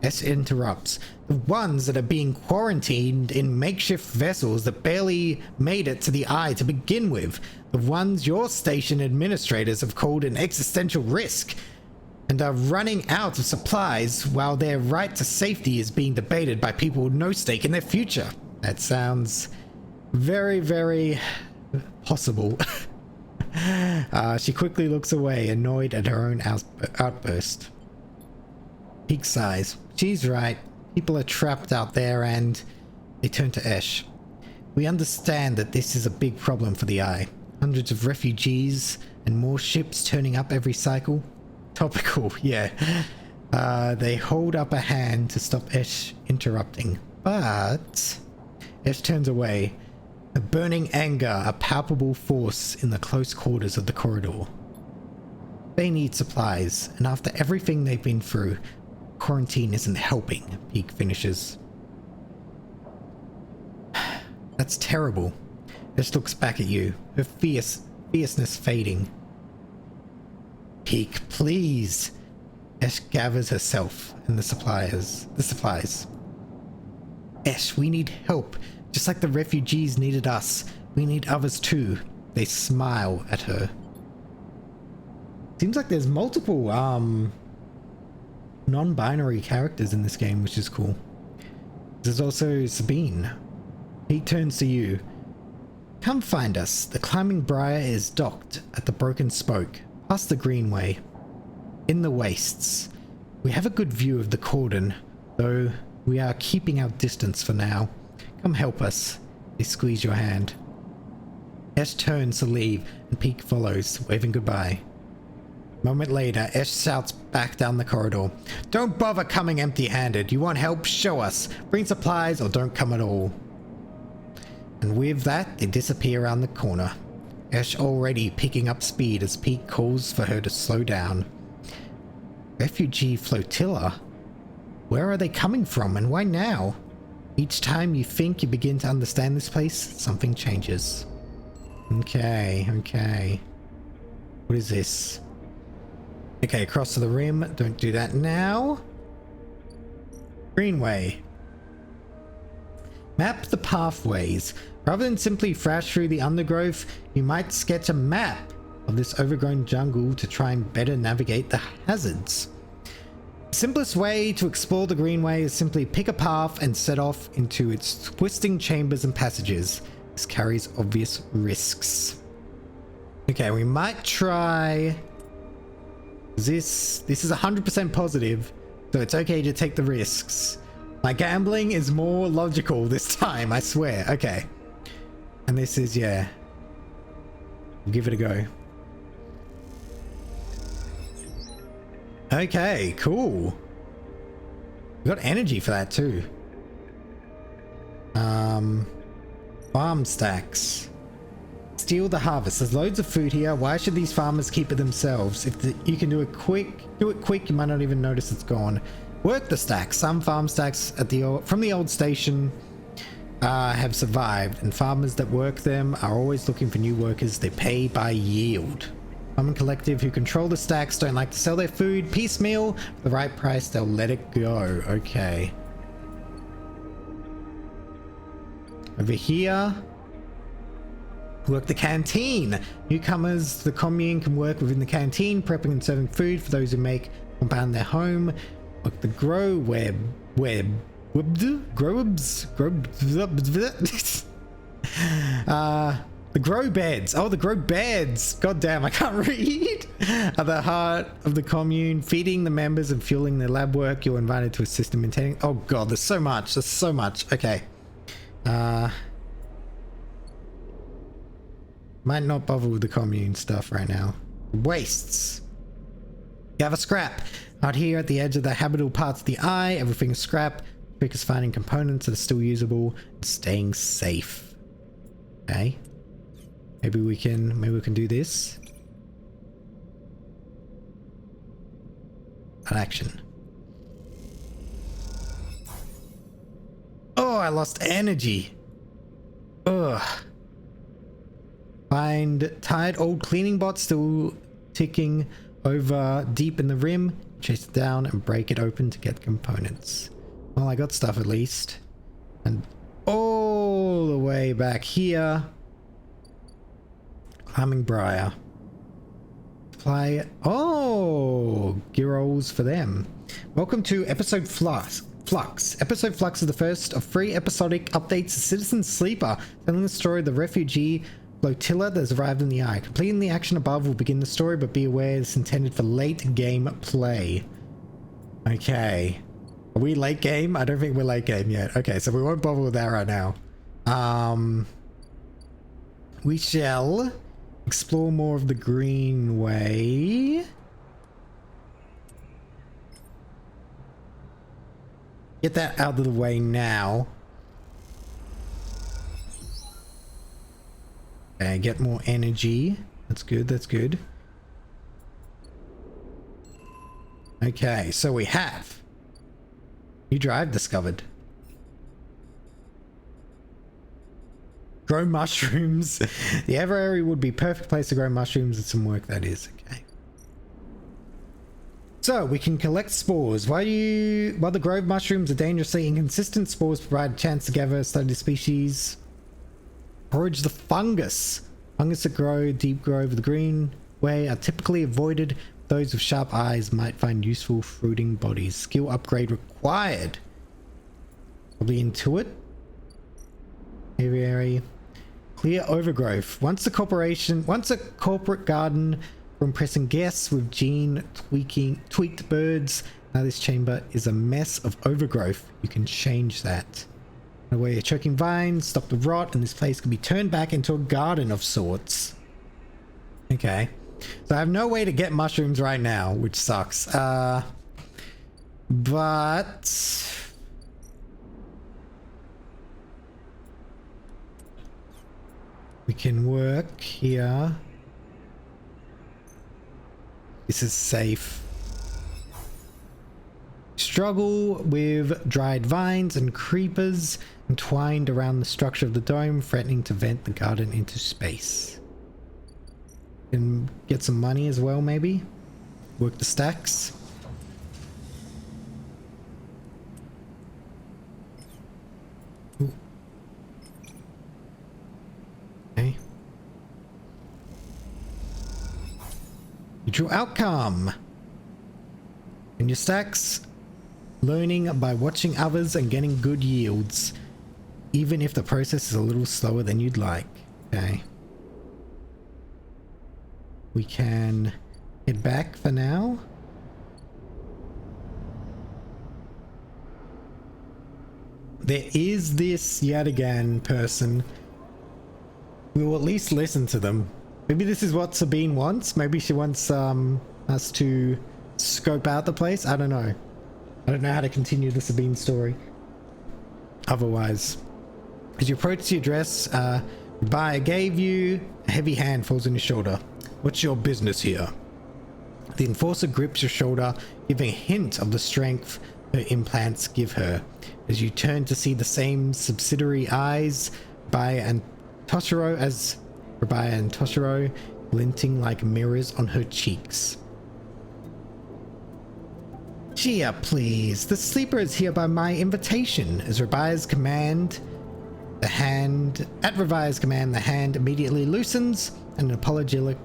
Ash interrupts. The ones that are being quarantined in makeshift vessels that barely made it to the eye to begin with. The ones your station administrators have called an existential risk and are running out of supplies while their right to safety is being debated by people with no stake in their future. That sounds very, very possible. She quickly looks away, annoyed at her own outburst. Peak sighs. She's right. People are trapped out there and they turn to Esh. We understand that this is a big problem for the Eye. Hundreds of refugees and more ships turning up every cycle. Topical, yeah. They hold up a hand to stop Esh interrupting. But Esh turns away. A burning anger, a palpable force in the close quarters of the corridor. They need supplies, and after everything they've been through, quarantine isn't helping, Peak finishes. That's terrible. Esh looks back at you, her fierceness fading. Peak, please. Esh gathers herself and the supplies. Esh, we need help. Just like the refugees needed us, we need others too. They smile at her. Seems like there's multiple non-binary characters in this game, which is cool. There's also Sabine. He turns to you. Come find us. The climbing briar is docked at the broken spoke, past the greenway. In the wastes. We have a good view of the cordon, though we are keeping our distance for now. Come help us. They squeeze your hand. Esh turns to leave and Peak follows, waving goodbye. A moment later, Esh shouts back down the corridor. Don't bother coming empty-handed. You want help? Show us. Bring supplies or don't come at all. And with that, they disappear around the corner. Esh already picking up speed as Peak calls for her to slow down. Refugee flotilla? Where are they coming from and why now? Each time you think you begin to understand this place, something changes. Okay. What is this? Okay, across to the rim. Don't do that now. Greenway. Map the pathways. Rather than simply thrash through the undergrowth, you might sketch a map of this overgrown jungle to try and better navigate the hazards. The simplest way to explore the Greenway is simply pick a path and set off into its twisting chambers and passages. This carries obvious risks. Okay, we might try this. This is 100% positive, so it's okay to take the risks. My gambling is more logical this time, I swear. Okay. And this is, yeah. Give it a go. Okay, cool. We got energy for that too. Farm stacks. Steal the harvest. There's loads of food here. Why should these farmers keep it themselves? If you can do it quick, you might not even notice it's gone. Work the stacks. Some farm stacks at from the old station have survived, and farmers that work them are always looking for new workers. They pay by yield. Farming collective who control the stacks don't like to sell their food piecemeal. For the right price, they'll let it go. Okay. Over here. Work the canteen. Newcomers, the commune can work within the canteen, prepping and serving food for those who make compound their home. Work the grow web. The grow beds. Oh, the grow beds. God damn, I can't read. At the heart of the commune, feeding the members and fueling their lab work. You're invited to assist in maintaining. Oh god, there's so much. There's so much. Okay. Might not bother with the commune stuff right now. Wastes. Gather scrap. Out here at the edge of the habitable parts of the eye, everything is scrap. Trick is finding components that are still usable and staying safe. Okay. Maybe we can do this. An action. Oh, I lost energy. Ugh. Find tired old cleaning bot still ticking over deep in the rim. Chase it down and break it open to get components. Well, I got stuff at least. And all the way back here. Climbing briar. Apply. Oh, Girol's for them. Welcome to Episode Flux. Episode Flux is the first of 3 episodic updates to Citizen Sleeper, telling the story of the refugee flotilla that has arrived in the Eye. Completing the action above will begin the story, but be aware it's intended for late game play. Okay. Are we late game? I don't think we're late game yet. Okay, so we won't bother with that right now. We shall explore more of the greenway. Get that out of the way now. Okay, get more energy. That's good, that's good. Okay, so we have new drive discovered. Grow mushrooms. The Ever area would be perfect place to grow mushrooms and some work, that is. Okay. So we can collect spores. While the grove mushrooms are dangerously inconsistent, spores provide a chance to gather study the species. Forage the fungus. Fungus that grow over the greenway are typically avoided. Those with sharp eyes might find useful fruiting bodies. Skill upgrade required. Probably intuit. Aviary. Clear overgrowth. Once a corporate garden for impressing guests with tweaked birds. Now this chamber is a mess of overgrowth. You can change that. Away your choking vines, stop the rot, and this place can be turned back into a garden of sorts. Okay. So I have no way to get mushrooms right now, which sucks. But we can work here. This is safe. Struggle with dried vines and creepers entwined around the structure of the dome, threatening to vent the garden into space. And get some money as well, maybe. Work the stacks. Ooh. Okay. Neutral outcome. In your stacks, learning by watching others and getting good yields, even if the process is a little slower than you'd like. Okay. We can head back for now. There is this yet again person. We will at least listen to them. Maybe this is what Sabine wants. Maybe she wants us to scope out the place. I don't know. I don't know how to continue the Sabine story otherwise. As you approach the address, buyer gave you, a heavy hand falls on your shoulder. What's your business here? The enforcer grips your shoulder, giving a hint of the strength her implants give her. As you turn to see the same subsidiary eyes, Rabaya and Toshiro, glinting like mirrors on her cheeks. Cheer, please. The sleeper is here by my invitation. As Rabaya's command, the hand immediately loosens, and an apologetic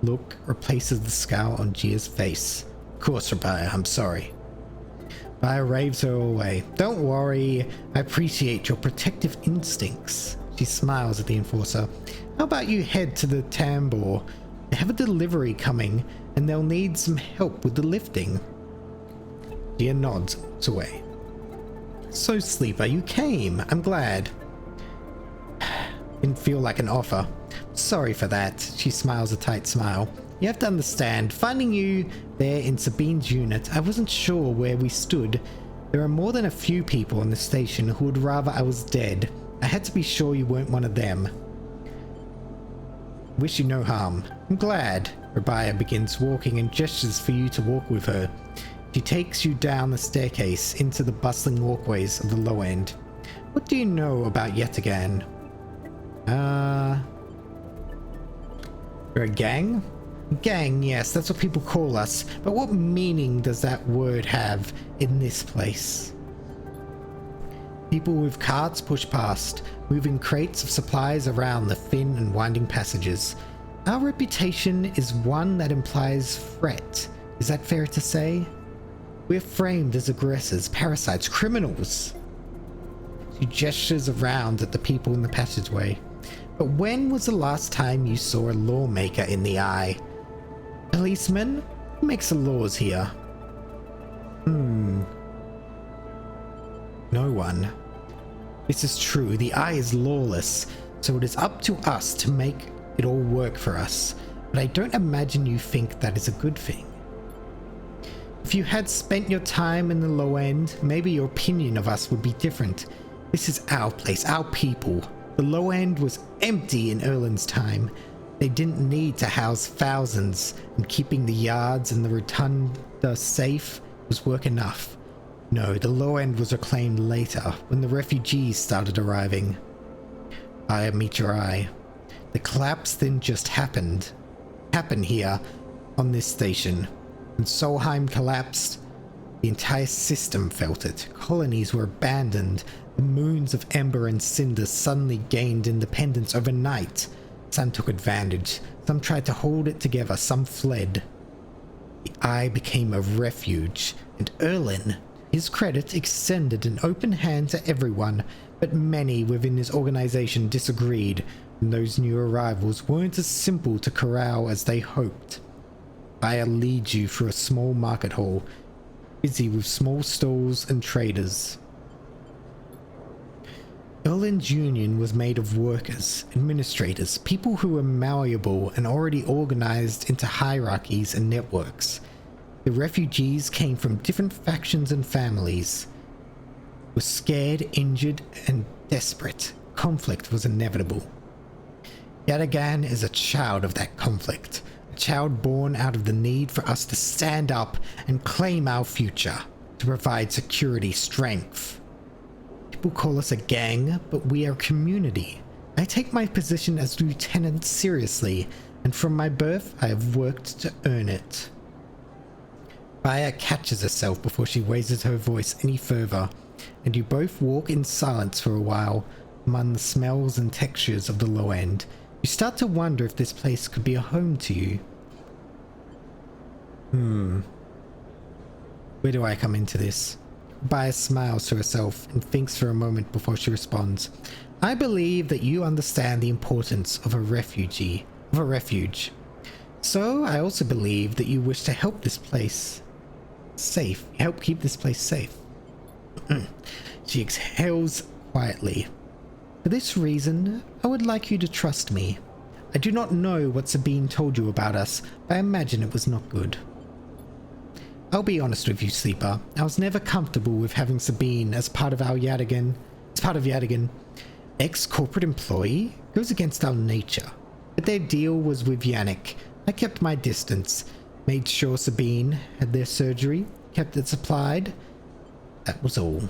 look replaces the scowl on Gia's face. Of course, Rabaya, I'm sorry. Rabaya raves her away. Don't worry, I appreciate your protective instincts. She smiles at the enforcer. How about you head to the tambour? They have a delivery coming, and they'll need some help with the lifting. Gia nods away. So, sleeper, you came. I'm glad. Didn't feel like an offer. Sorry for that. She smiles a tight smile. You have to understand, finding you there in Sabine's unit, I wasn't sure where we stood. There are more than a few people on the station who would rather I was dead. I had to be sure you weren't one of them. Wish you no harm. I'm glad. Rabaya begins walking and gestures for you to walk with her. She takes you down the staircase into the bustling walkways of the low end. What do you know about Yetaghan? We're a gang? Gang, yes, that's what people call us. But what meaning does that word have in this place? People with carts push past, moving crates of supplies around the thin and winding passages. Our reputation is one that implies threat. Is that fair to say? We're framed as aggressors, parasites, criminals. She gestures around at the people in the passageway. But when was the last time you saw a lawmaker in the eye? Policeman? Who makes the laws here? No one. This is true. The Eye is lawless, so it is up to us to make it all work for us. But I don't imagine you think that is a good thing. If you had spent your time in the low end, maybe your opinion of us would be different. This is our place, our people. The low end was empty in Erlin's time. They didn't need to house thousands, and keeping the yards and the rotunda safe was work enough. No, the low end was reclaimed later, when the refugees started arriving. I meet your eye. The collapse then just happened here on this station. When Solheim collapsed, the entire system felt it. Colonies were abandoned. The moons of Ember and Cinder suddenly gained independence overnight. Some took advantage. Some tried to hold it together. Some fled. The Eye became a refuge, and Erlin, his credit, extended an open hand to everyone, but many within his organization disagreed, and those new arrivals weren't as simple to corral as they hoped. Aya leads you through a small market hall, busy with small stalls and traders. Erlin's union was made of workers, administrators, people who were malleable and already organized into hierarchies and networks. The refugees came from different factions and families. Were scared, injured, and desperate. Conflict was inevitable. Yatagan is a child of that conflict. A child born out of the need for us to stand up and claim our future, to provide security, strength. People call us a gang, but we are a community. I take my position as lieutenant seriously, and from my birth I have worked to earn it. Aya catches herself before she raises her voice any further, and you both walk in silence for a while among the smells and textures of the low end. You start to wonder if this place could be a home to you. Where do I come into this? Aya smiles to herself and thinks for a moment before she responds. I believe that you understand the importance of a refuge. So I also believe that you wish to help this place safe. Help keep this place safe. She exhales quietly. For this reason, I would like you to trust me. I do not know what Sabine told you about us, but I imagine it was not good. I'll be honest with you, Sleeper. I was never comfortable with having Sabine as part of Yatagan. Ex-corporate employee goes against our nature. But their deal was with Yannick. I kept my distance, made sure Sabine had their surgery, kept it supplied. That was all.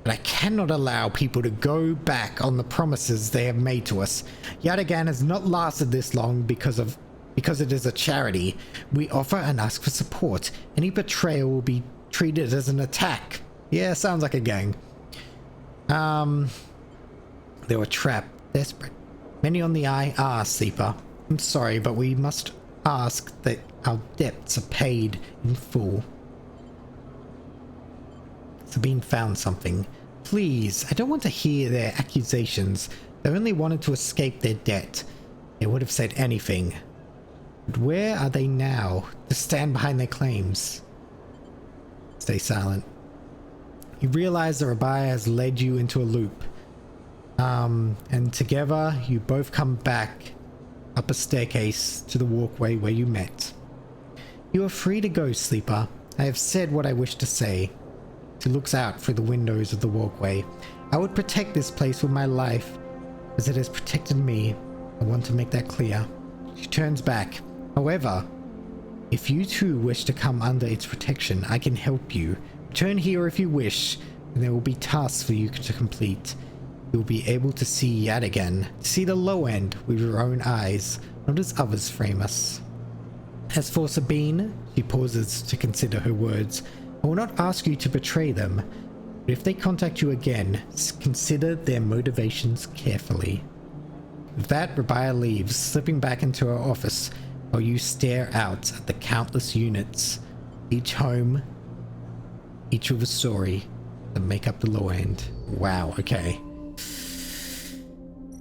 But I cannot allow people to go back on the promises they have made to us. Yatagan has not lasted this long because it is a charity. We offer and ask for support. Any betrayal will be treated as an attack. Yeah, sounds like a gang. They were trapped, desperate. Many on the Eye are, Sleeper. I'm sorry, but we must ask that our debts are paid in full. Sabine found something. Please, I don't want to hear their accusations. They only wanted to escape their debt. They would have said anything. But where are they now to stand behind their claims? Stay silent. You realize that Rabia has led you into a loop. And together you both come back up a staircase to the walkway where you met. You are free to go, Sleeper. I have said what I wish to say. She looks out through the windows of the walkway. I would protect this place with my life, as it has protected me. I want to make that clear. She turns back. However, if you too wish to come under its protection, I can help you. Return here if you wish, and there will be tasks for you to complete. You will be able to see yet again, to see the low end with your own eyes, not as others frame us. As for Sabine, she pauses to consider her words. I will not ask you to betray them, but if they contact you again, consider their motivations carefully. With that, Rabia leaves, slipping back into her office, while you stare out at the countless units, each home, each with a story, that make up the low end. Wow, okay.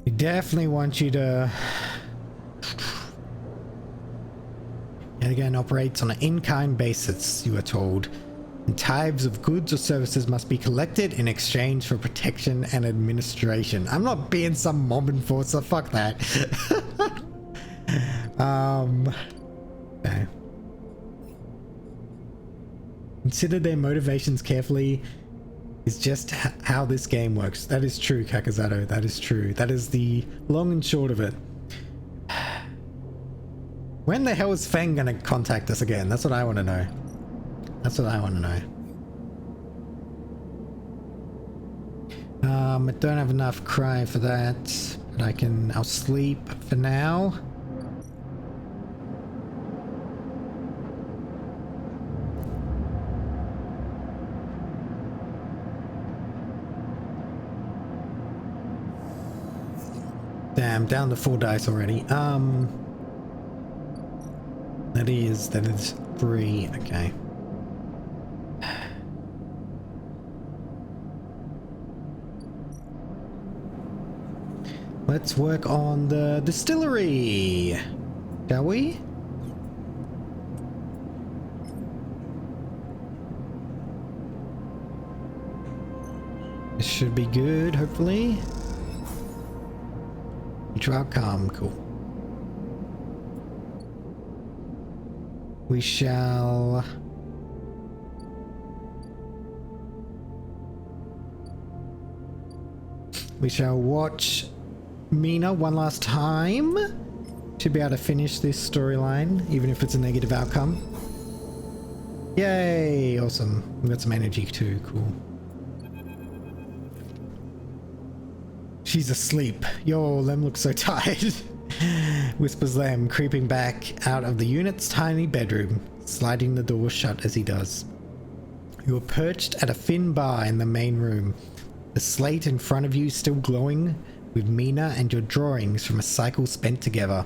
We definitely want you to... Yet again, operates on an in-kind basis, you are told. And types of goods or services must be collected in exchange for protection and administration. I'm not being some mob enforcer, fuck that. Okay. Consider their motivations carefully is just how this game works. That is true, Kakazato. That is true. That is the long and short of it. When the hell is Feng gonna contact us again? That's what I want to know. That's what I want to know. I don't have enough cry for that, but I'll sleep for now. Damn, down to 4 dice already. That is 3, okay. Let's work on the distillery, shall we? This should be good, hopefully. Future outcome, cool. We shall... watch Mina one last time. Should be able to finish this storyline, even if it's a negative outcome. Yay! Awesome. We got some energy too, cool. She's asleep. Yo, Lem looks so tired. Whispers Lem, creeping back out of the unit's tiny bedroom, sliding the door shut as he does. You are perched at a thin bar in the main room, the slate in front of you still glowing with Mina and your drawings from a cycle spent together.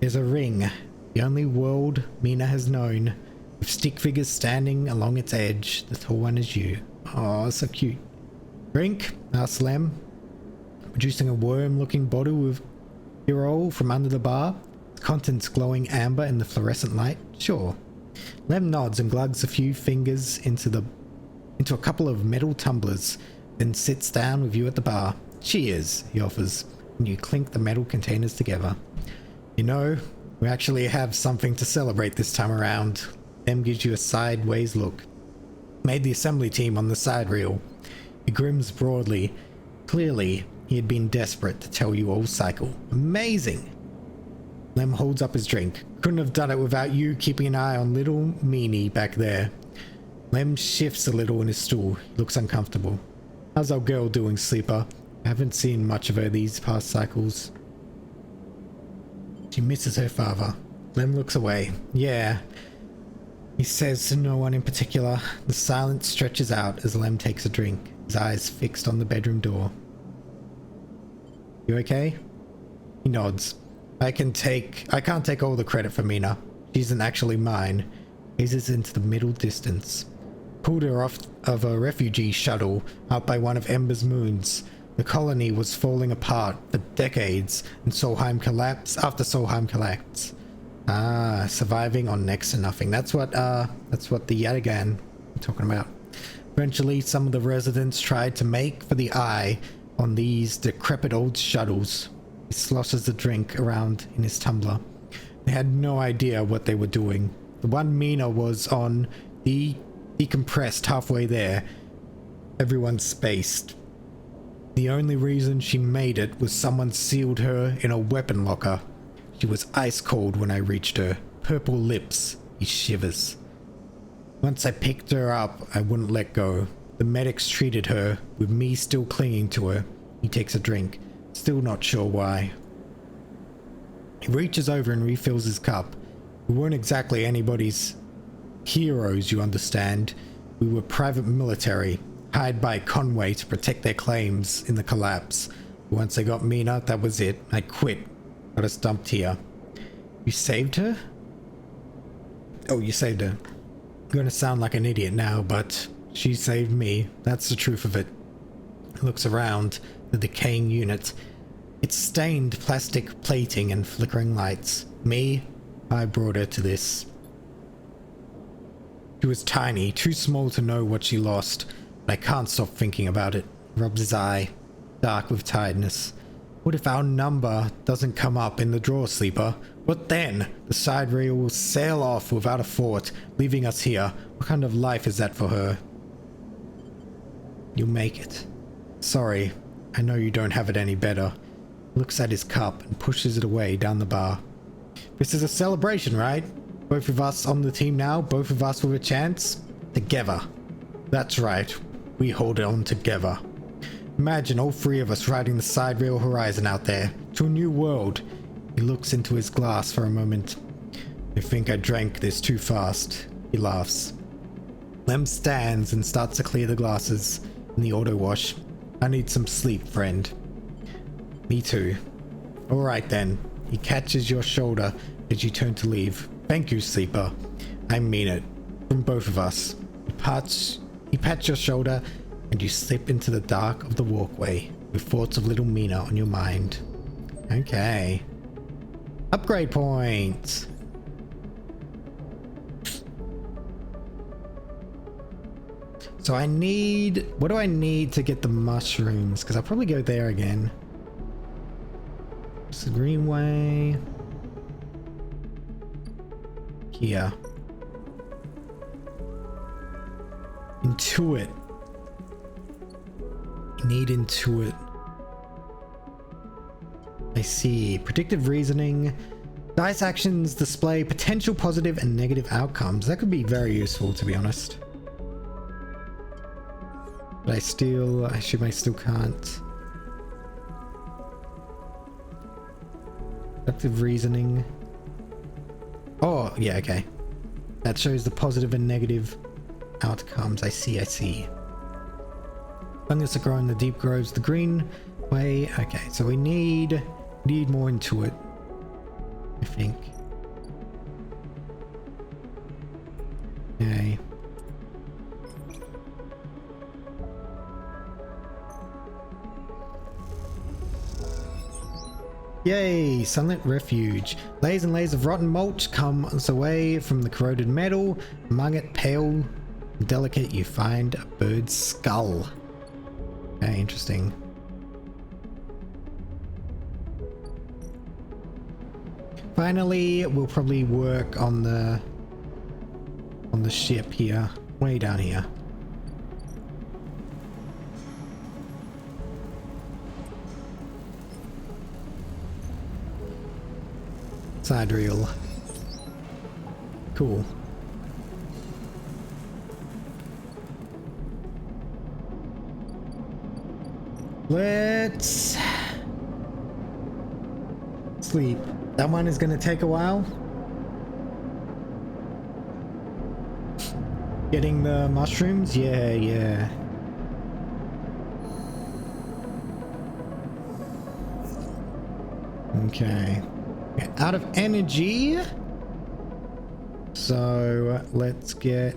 There's a ring, the only world Mina has known, with stick figures standing along its edge. The tall one is you. Oh, so cute. Drink? Asked Lem, producing a worm-looking bottle with Pirol from under the bar, its contents glowing amber in the fluorescent light. Sure. Lem nods and glugs a few fingers into a couple of metal tumblers, then sits down with you at the bar. Cheers, he offers, and you clink the metal containers together. You know, we actually have something to celebrate this time around. Lem gives you a sideways look. Made the assembly team on the side reel. He grins broadly. Clearly, he had been desperate to tell you all cycle. Amazing! Lem holds up his drink. Couldn't have done it without you keeping an eye on little meanie back there. Lem shifts a little in his stool. He looks uncomfortable. How's our girl doing, sleeper? I haven't seen much of her these past cycles. She misses her father. Lem looks away. Yeah. He says to no one in particular. The silence stretches out as Lem takes a drink, his eyes fixed on the bedroom door. You okay? He nods. I can't take all the credit for Mina. She isn't actually mine. Gazes into the middle distance. Pulled her off of a refugee shuttle out by one of Ember's moons. The colony was falling apart for decades, and after Solheim collapsed. Ah, surviving on next to nothing. That's what the Yatagan I'm talking about. Eventually, some of the residents tried to make for the eye on these decrepit old shuttles. He sloshes the drink around in his tumbler. They had no idea what they were doing. The one Mina was on decompressed halfway there. Everyone spaced. The only reason she made it was someone sealed her in a weapon locker. She was ice cold when I reached her. Purple lips. He shivers. Once I picked her up, I wouldn't let go. The medics treated her, with me still clinging to her. He takes a drink, still not sure why. He reaches over and refills his cup. We weren't exactly anybody's heroes, you understand. We were private military, hired by Conway to protect their claims in the collapse. Once I got Mina, that was it. I quit. Got us dumped here. You saved her? Oh, you saved her. I'm gonna sound like an idiot now, but she saved me. That's the truth of it. He looks around the decaying unit. It's stained plastic plating and flickering lights. Me, I brought her to this. She was tiny, too small to know what she lost, but I can't stop thinking about it. Rubs his eye, dark with tiredness. What if our number doesn't come up in the draw, Sleeper? What then? The side rail will sail off without a thought, leaving us here. What kind of life is that for her? You'll make it. Sorry, I know you don't have it any better. He looks at his cup and pushes it away down the bar. This is a celebration, right? Both of us on the team now, both of us with a chance. Together. That's right. We hold it on together. Imagine all three of us riding the side rail horizon out there, to a new world. He looks into his glass for a moment. I think I drank this too fast. He laughs. Lem stands and starts to clear the glasses in the auto wash. I need some sleep, friend. Me too. Alright then. He catches your shoulder as you turn to leave. Thank you, Sleeper. I mean it. From both of us. He pats your shoulder and you slip into the dark of the walkway with thoughts of little Mina on your mind. Okay. Upgrade points. So I need... What do I need to get the mushrooms? Because I'll probably go there again. It's the Greenway. Here. Intuit. Need Intuit. I see. Predictive reasoning. Dice actions display potential positive and negative outcomes. That could be very useful, to be honest. But I assume I still can't. Deductive reasoning. Oh, yeah, okay. That shows the positive and negative outcomes. I see. Fungus that grow in the deep grows the green way. Okay, so we need more into it, I think. Okay. Yay! Sunlit Refuge. Layers and layers of rotten mulch comes away from the corroded metal. Among it, pale and delicate, you find a bird's skull. Okay, interesting. Finally, we'll probably work on the ship here, way down here. Side reel. Cool. Let's sleep. That one is going to take a while. Getting the mushrooms? Yeah. Okay. Out of energy. So let's get...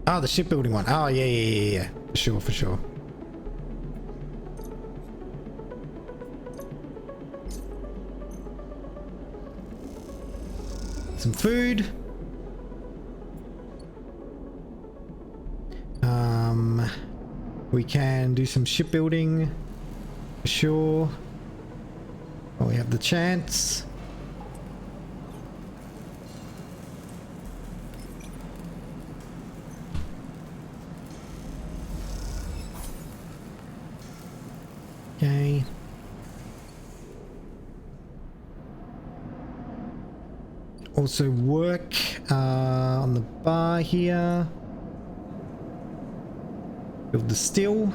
Oh, the shipbuilding one. Oh, yeah. For sure. Some food. We can do some shipbuilding for sure. Oh, we have the chance. Okay. Also work on the bar here. Build the steel.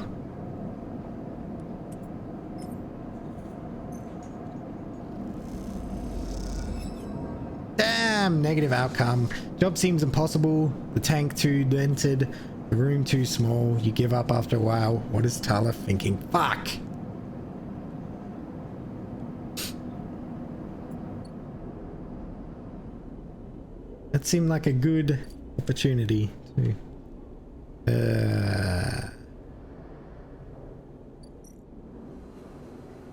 Damn, negative outcome. Job seems impossible. The tank too dented. The room too small. You give up after a while. What is Tala thinking? Fuck! That seemed like a good opportunity to...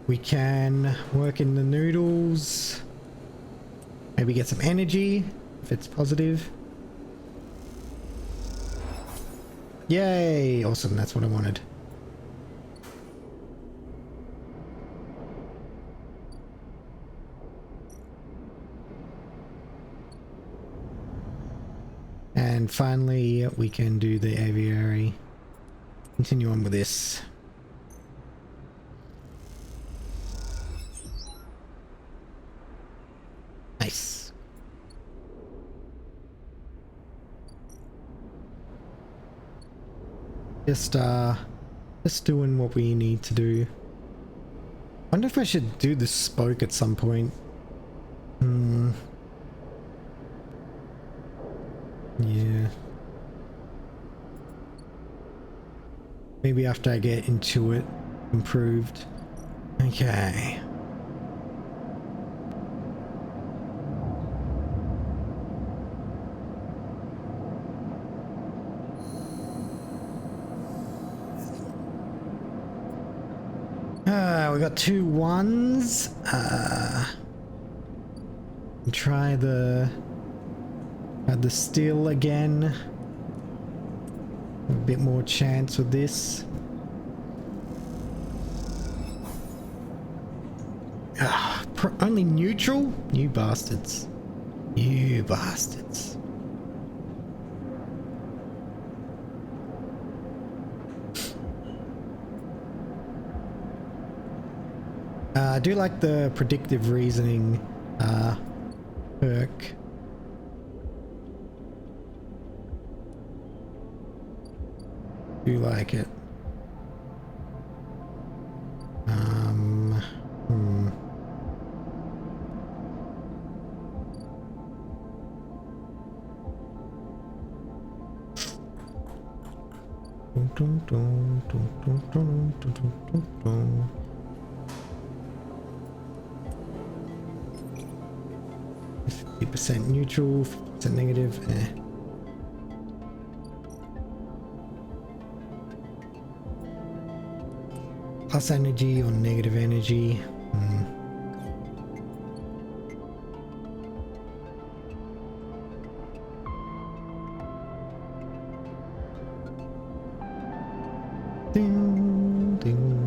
we can work in the noodles. Maybe get some energy if it's positive. Yay! Awesome, that's what I wanted. And finally, we can do the aviary. Continue on with this. Nice. Just doing what we need to do. I wonder if I should do the spoke at some point. Yeah. Maybe after I get into it, improved. Okay. We got 2 1s. Try the steel again. A bit more chance with this. Only neutral? You bastards. You bastards. I do like the predictive reasoning perk. Do like it. Dun, dun, dun, dun, dun, dun, dun, dun. 50% neutral, 50% negative. Plus energy or negative energy. Ding, ding.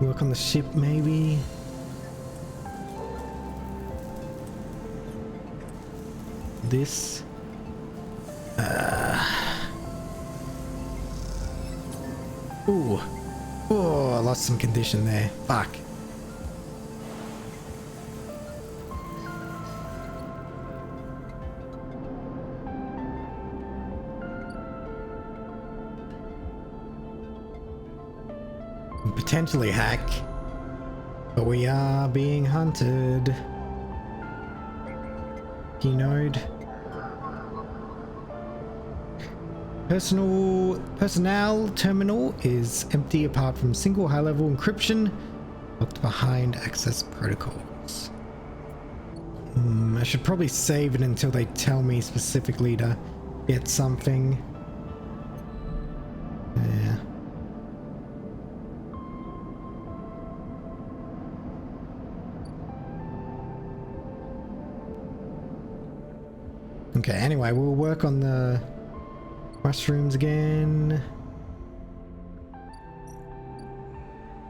Work on the ship, maybe. This. Ooh. Oh, I lost some condition there. Fuck. Potentially hack, but we are being hunted. Keynode. Personnel terminal is empty apart from single high-level encryption locked behind access protocols. I should probably save it until they tell me specifically to get something. Yeah. Okay, anyway, we'll work on the mushrooms again.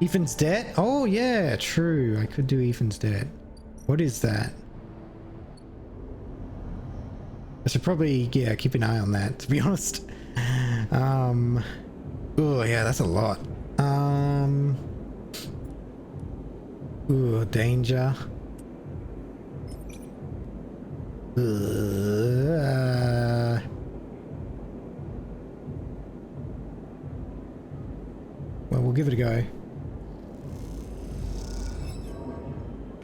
Ethan's debt? Oh yeah, true. I could do Ethan's debt. What is that? I should probably, yeah, keep an eye on that, to be honest. Oh yeah, that's a lot. Ooh, danger. Well, we'll give it a go.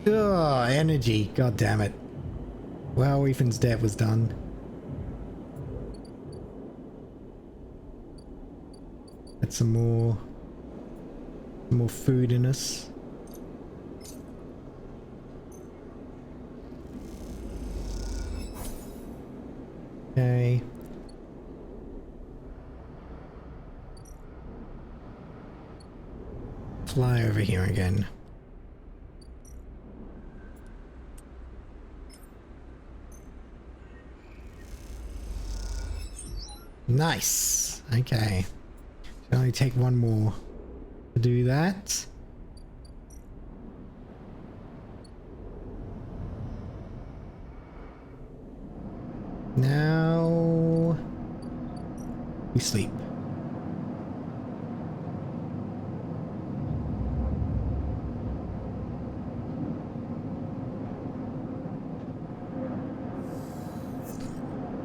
Oh, energy. God damn it. Well, Ethan's debt was done. Get some more food in us. Okay. fly over here again. Nice. Okay. Should only take one more to do that. Now we sleep.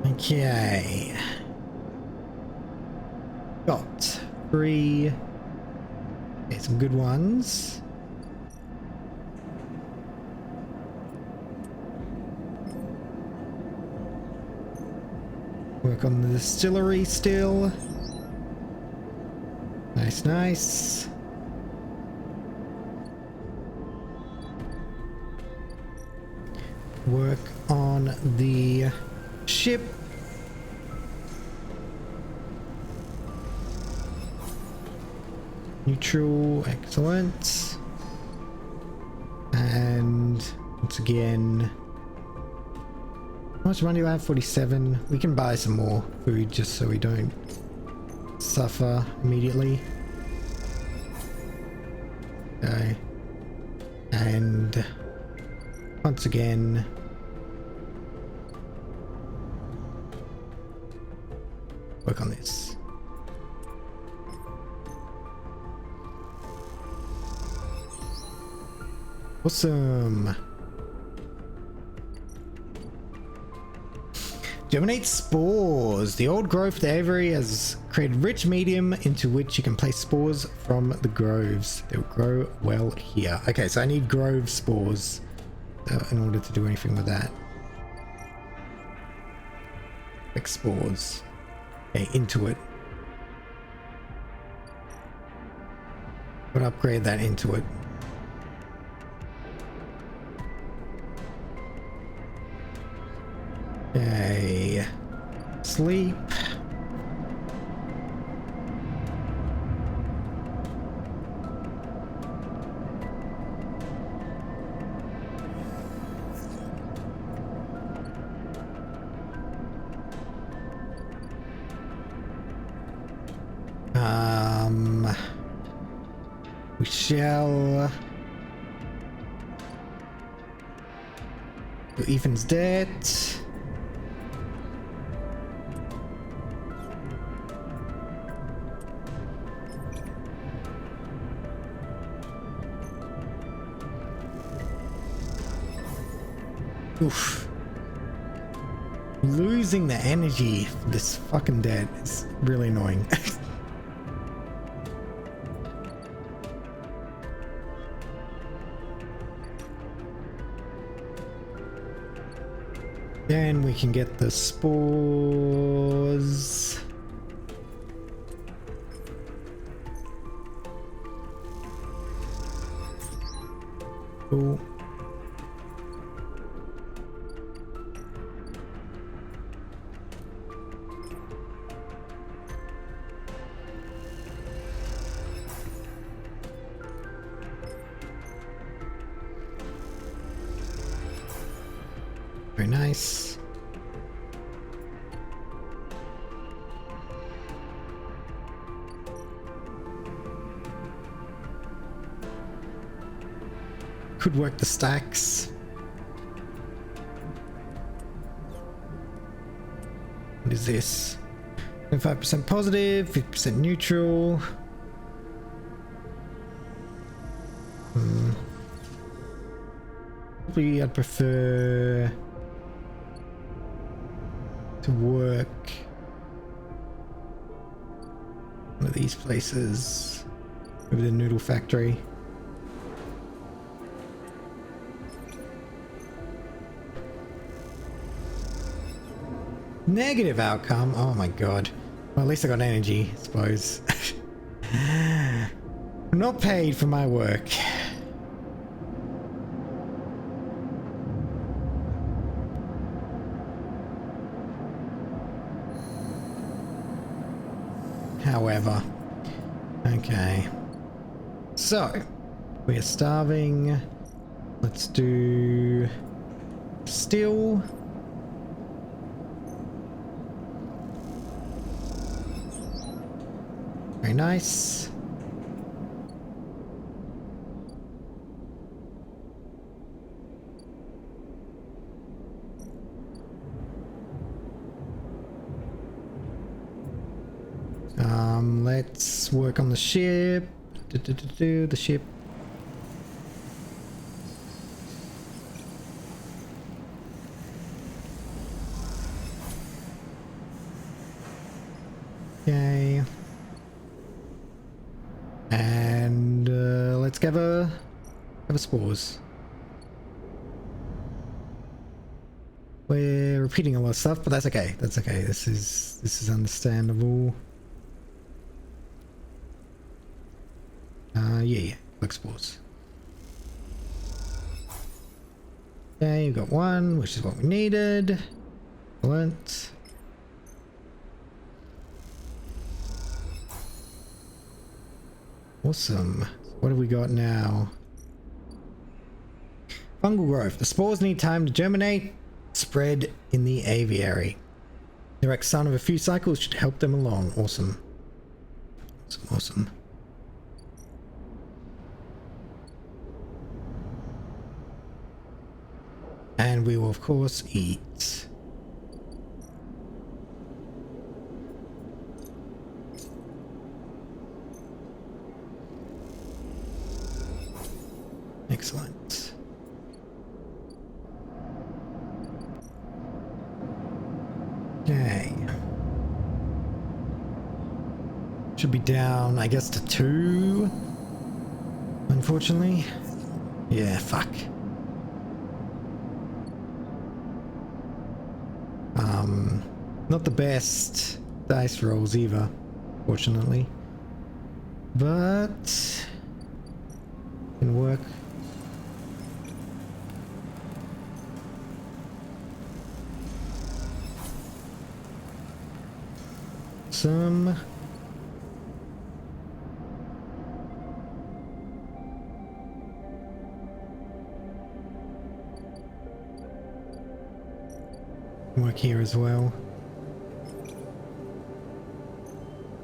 Okay. Got 3. Okay, some good ones. Work on the distillery still. Nice, nice. Work on the ship. Neutral, excellent. And once again, how much money do I have? 47. We can buy some more food just so we don't suffer immediately. Okay. And once again, work on this. Awesome. Germinate spores. The old growth of the aviary has created rich medium into which you can place spores from the groves. They'll grow well here. Okay, so I need grove spores in order to do anything with that. Like spores. Okay, into it. But upgrade that into it. Okay. Sleep. We shall do Ethan's debt. Oof. Losing the energy for this fucking debt is really annoying. Then we can get the spores. Cool. Very nice. Could work the stacks. What is this? 25% positive, 50% neutral. Probably I'd prefer to work one of these places over the noodle factory. Negative outcome. Oh my god. Well, at least I got energy, I suppose. I'm not paid for my work. However, okay. So, we are starving. Let's do steel. Very nice. Let's work on the ship. The ship. Okay. And let's gather spores. We're repeating a lot of stuff, but that's okay. That's okay. This is understandable. Yeah, like spores. Okay, you got one, which is what we needed. Excellent. Awesome. What have we got now? Fungal growth. The spores need time to germinate, spread in the aviary. The direct sun of a few cycles should help them along. Awesome. Awesome, awesome. And we will, of course, eat. Excellent. Okay. Should be down, I guess, to 2. Unfortunately. Yeah, fuck. Not the best dice rolls either, fortunately. But can work. Some work here as well.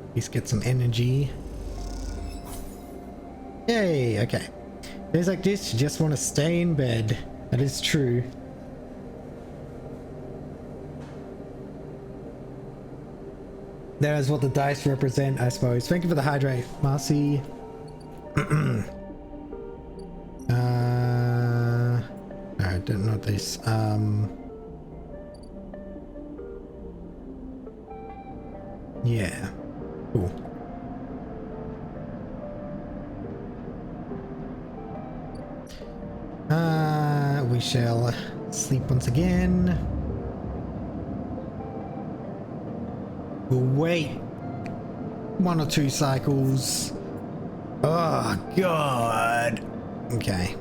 At least get some energy. Yay, okay. Days like this, you just want to stay in bed. That is true. That is what the dice represent, I suppose. Thank you for the hydrate, Marcy. I don't know this. Yeah. Cool. We shall sleep once again. We'll wait 1 or 2 cycles. Oh god. Okay.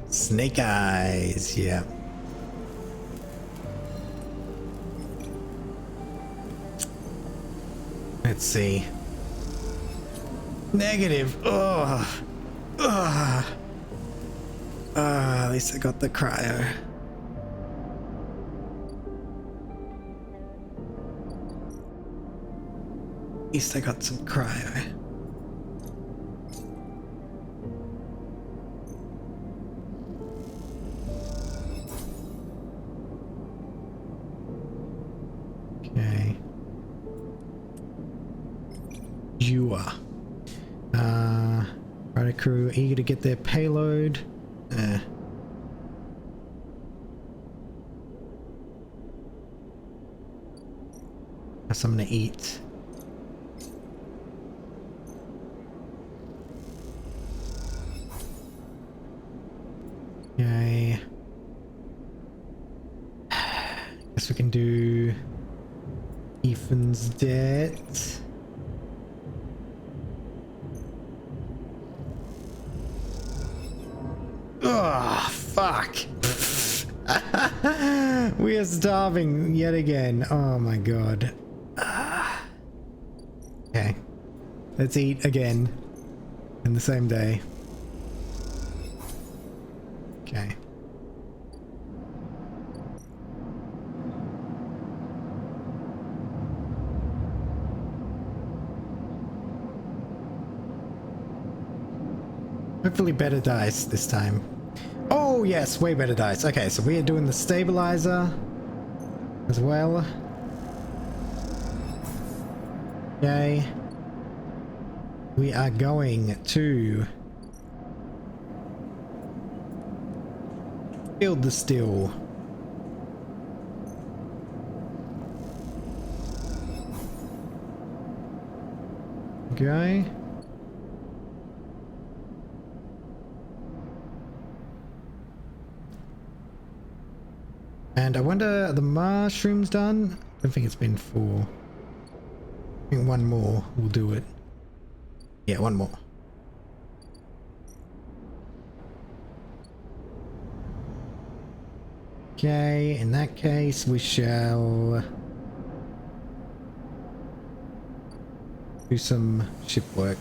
Snake eyes, yeah. Let's see. Negative. Ugh. Ugh. At least I got the cryo. At least I got some cryo. Okay. You are. Rider crew eager to get their payload. Have something to eat. Okay. Guess we can do Ethan's debt. Oh, fuck. We are starving yet again. Oh my god. Okay. Let's eat again. In the same day. Okay. Hopefully better dice this time. Oh yes, way better dice. Okay, so we are doing the stabilizer as well. Okay. We are going to build the steel. Okay. And I wonder, are the mushrooms done? I don't think it's been 4. I think one more will do it. Yeah, one more. Okay, in that case, we shall do some ship work.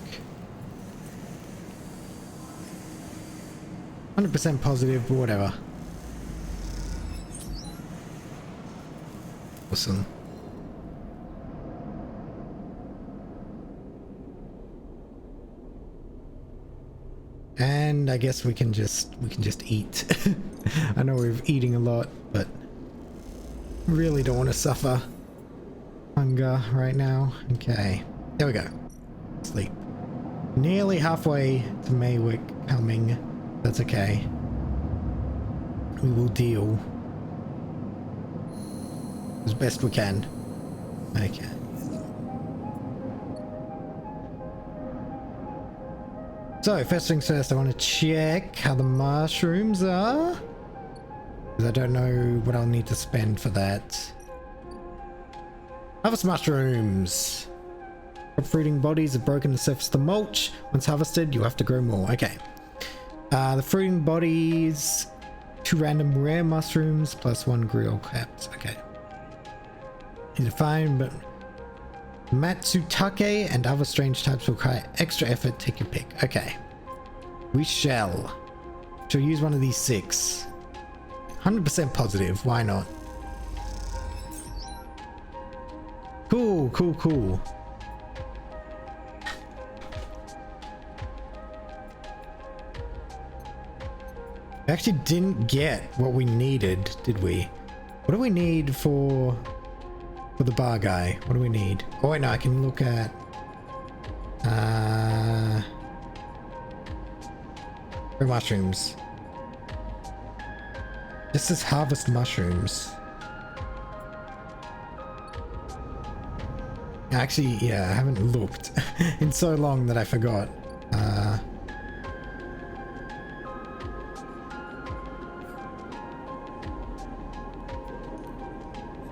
100% positive, but whatever. Awesome. And I guess we can just eat. I know we're eating a lot, but really don't want to suffer hunger right now. Okay, there we go. Sleep. Nearly halfway to Maywick coming. That's okay. We will deal as best we can. Okay. So, first things first, I want to check how the mushrooms are. Because I don't know what I'll need to spend for that. Harvest mushrooms. Crop fruiting bodies have broken the surface of the mulch. Once harvested, you have to grow more. Okay. The fruiting bodies, 2 random rare mushrooms, plus 1 grill caps. Okay. Easy to find, but Matsutake and other strange types will require extra effort. Take your pick. Okay. We shall use one of these 6. 100% positive. Why not? Cool, cool, cool. We actually didn't get what we needed, did we? What do we need for the bar guy? What do we need? Oh wait, no, I can look at mushrooms. This is harvest mushrooms. Actually, yeah, I haven't looked in so long that I forgot.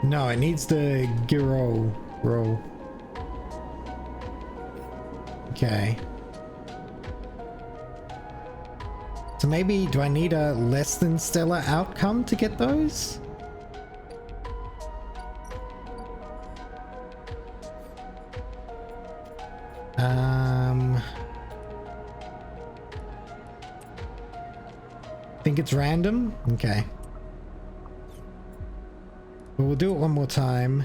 No, it needs the gyro roll. Okay. So maybe, do I need a less than stellar outcome to get those? Think it's random? Okay. But we'll do it one more time.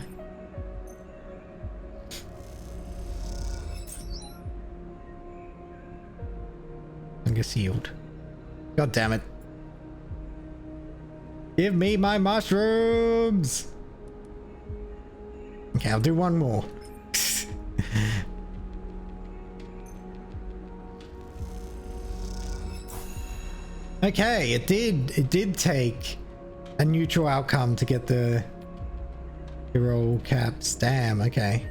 Hunger sealed. God damn it. Give me my mushrooms! Okay, I'll do one more. Okay, it did take a neutral outcome to get the hero caps. Damn, okay.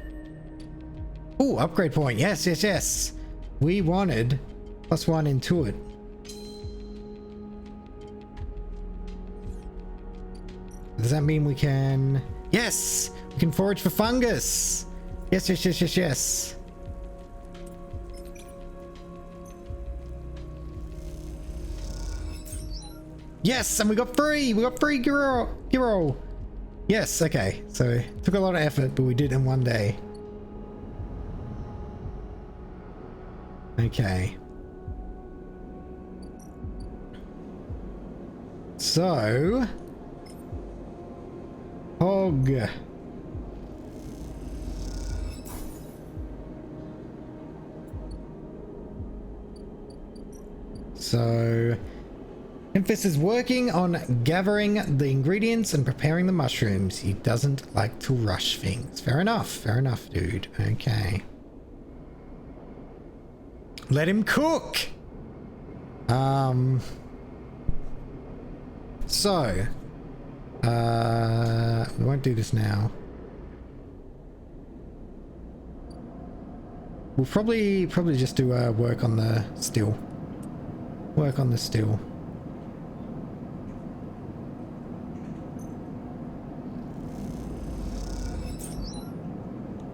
Oh, upgrade point. Yes, yes, yes. We wanted +1 into it. Does that mean we can... Yes! We can forage for fungus! Yes, yes, yes, yes, yes. Yes, and we got free Giro. Yes, okay. So it took a lot of effort, but we did it in one day. Okay. So Hog. So Memphis is working on gathering the ingredients and preparing the mushrooms. He doesn't like to rush things. Fair enough, dude. Okay. Let him cook! So, we won't do this now. We'll probably just do work on the still. Work on the still.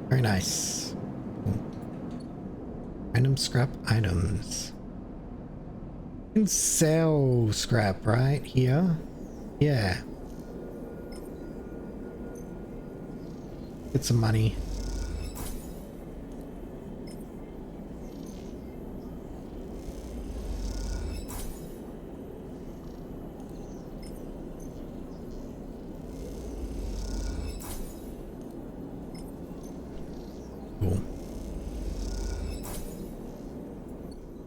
Very nice. Cool. Random scrap items. You can sell scrap right here. Yeah. Get some money. Cool.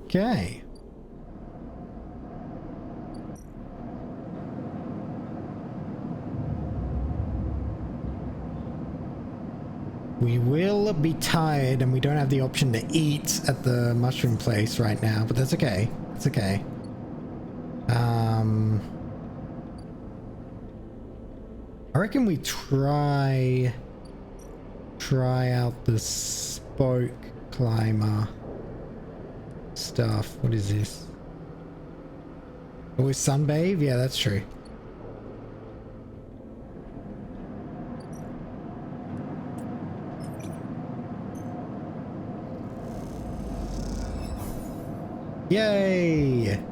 Okay. We will be tired and we don't have the option to eat at the mushroom place right now, but that's okay. It's okay. I reckon we try out the spoke climber stuff. What is this? Always sunbathe? Yeah, that's true. Yay! In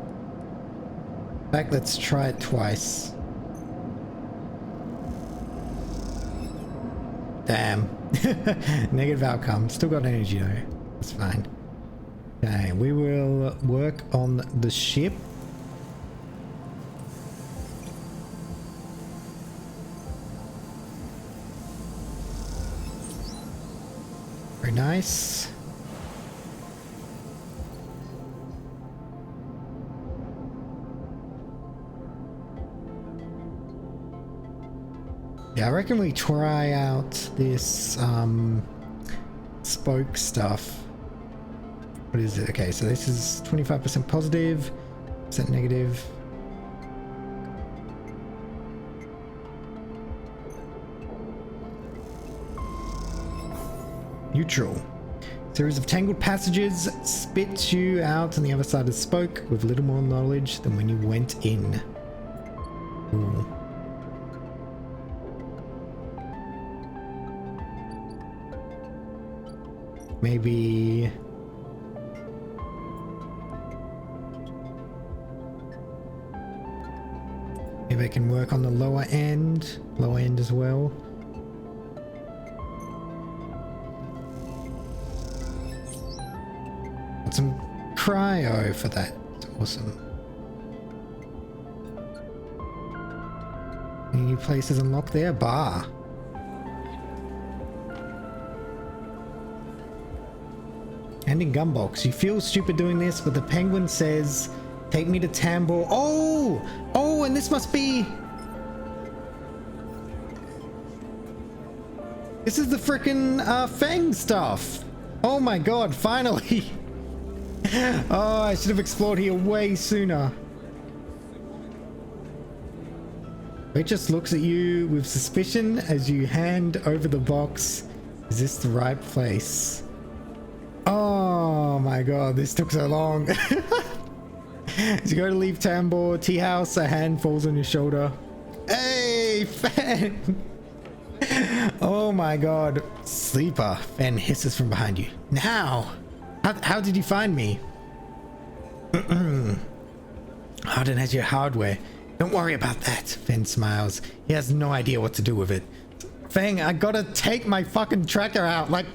fact, let's try it twice. Damn. Negative outcome. Still got energy though. That's fine. Okay, we will work on the ship. Very nice. Yeah, I reckon we try out this spoke stuff. What is it? Okay, so this is 25% positive, % negative. Neutral. Series of tangled passages spits you out on the other side of the spoke with little more knowledge than when you went in. Ooh. Maybe I can work on the lower end as well. Got some cryo for that. Awesome. Any new places unlocked there? Bar. And in Gunbox, you feel stupid doing this, but the penguin says, take me to Tambor. Oh, and this must be... This is the frickin' Fang stuff. Oh my god, finally. Oh, I should have explored here way sooner. It just looks at you with suspicion as you hand over the box. Is this the right place? Oh my god, this took so long. As you go to leave Tambor, tea house, a hand falls on your shoulder. Hey, Fan! Oh my god. Sleeper. Fan hisses from behind you. Now! How did you find me? Harden has your hardware. Don't worry about that, Fen smiles. He has no idea what to do with it. Feng, I gotta take my fucking tracker out, like...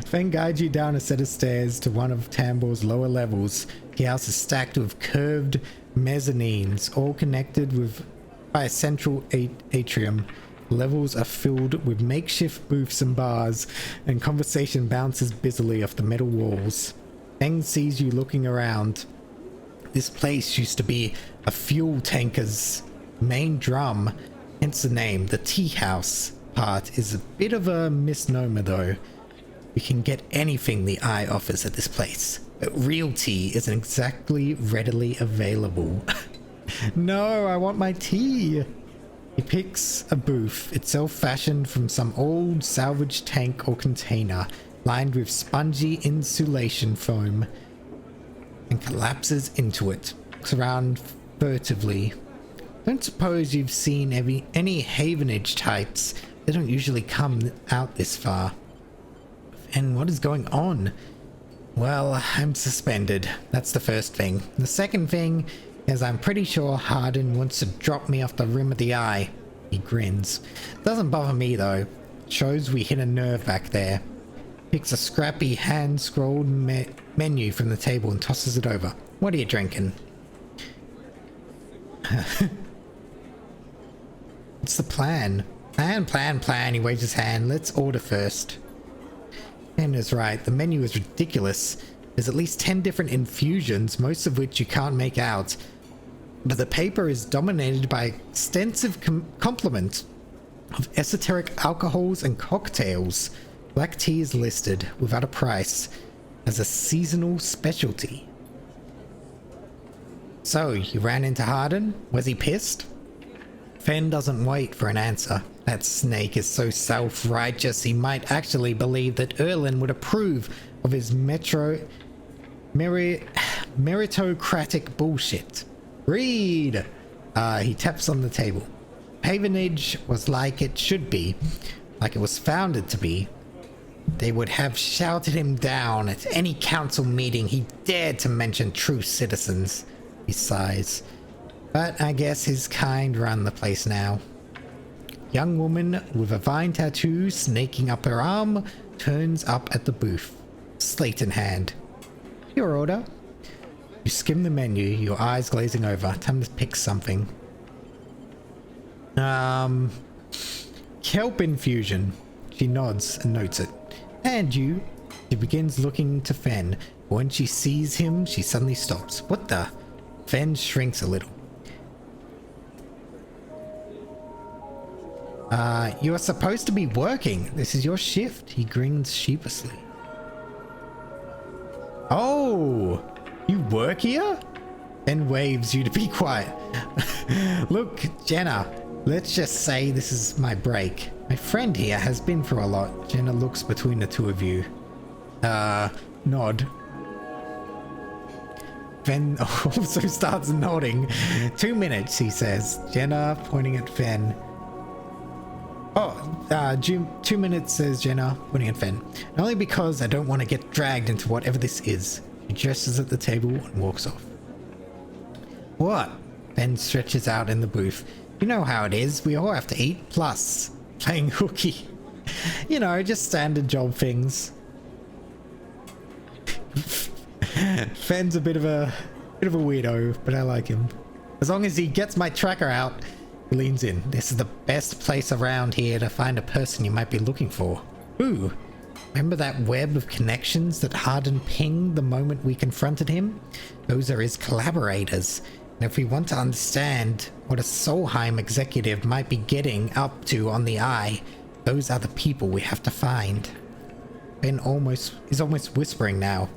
Feng guides you down a set of stairs to one of Tambor's lower levels. The house is stacked with curved mezzanines, all connected by a central atrium. Levels are filled with makeshift booths and bars, and conversation bounces busily off the metal walls. Feng sees you looking around. This place used to be a fuel tanker's main drum, hence the name. The tea house part is a bit of a misnomer though. You can get anything the eye offers at this place, but real tea isn't exactly readily available. No, I want my tea. He picks a booth, itself fashioned from some old salvage tank or container, lined with spongy insulation foam, and collapses into it. Looks around furtively. Don't suppose you've seen any Havenage types. They don't usually come out this far. And what is going on? Well, I'm suspended. That's the first thing. The second thing is I'm pretty sure Harden wants to drop me off the rim of the eye. He grins. Doesn't bother me though. Shows we hit a nerve back there. Picks a scrappy hand-scrolled menu from the table and tosses it over. What are you drinking? What's the plan? Plan. He waves his hand. Let's order first. Ken is right. The menu is ridiculous. There's at least 10 different infusions, most of which you can't make out. But the paper is dominated by extensive complement of esoteric alcohols and cocktails. Black tea is listed, without a price, as a seasonal specialty. So, you ran into Harden? Was he pissed? Fen doesn't wait for an answer. That snake is so self-righteous he might actually believe that Erlin would approve of his meritocratic bullshit. Read! He taps on the table. Havenage was like it should be, like it was founded to be. They would have shouted him down at any council meeting he dared to mention true citizens. He sighs. But I guess his kind run the place now. Young woman with a vine tattoo snaking up her arm turns up at the booth, slate in hand. Your order. You skim the menu, your eyes glazing over. Time to pick something. Kelp infusion. She nods and notes it. And you? She begins looking to Fen. When she sees him, she suddenly stops. What the? Fen shrinks a little. You are supposed to be working. This is your shift. He grins sheepishly. Oh, you work here? Fen waves you to be quiet. Look, Jenna, let's just say this is my break. My friend here has been through a lot. Jenna looks between the two of you. Nod. Fen also starts nodding. 2 minutes, he says. Jenna pointing at Fen. 2 minutes, says Jenna, pointing at Fen. Only because I don't want to get dragged into whatever this is. He gestures at the table and walks off. What? Fen stretches out in the booth. You know how it is. We all have to eat. Plus, playing hooky. You know, just standard job things. Fen's a bit of a weirdo, but I like him. As long as he gets my tracker out. He leans in. This is the best place around here to find a person you might be looking for. Ooh. Remember that web of connections that Harden pinged the moment we confronted him? Those are his collaborators. And if we want to understand what a Solheim executive might be getting up to on the eye, those are the people we have to find. Ben is almost whispering now.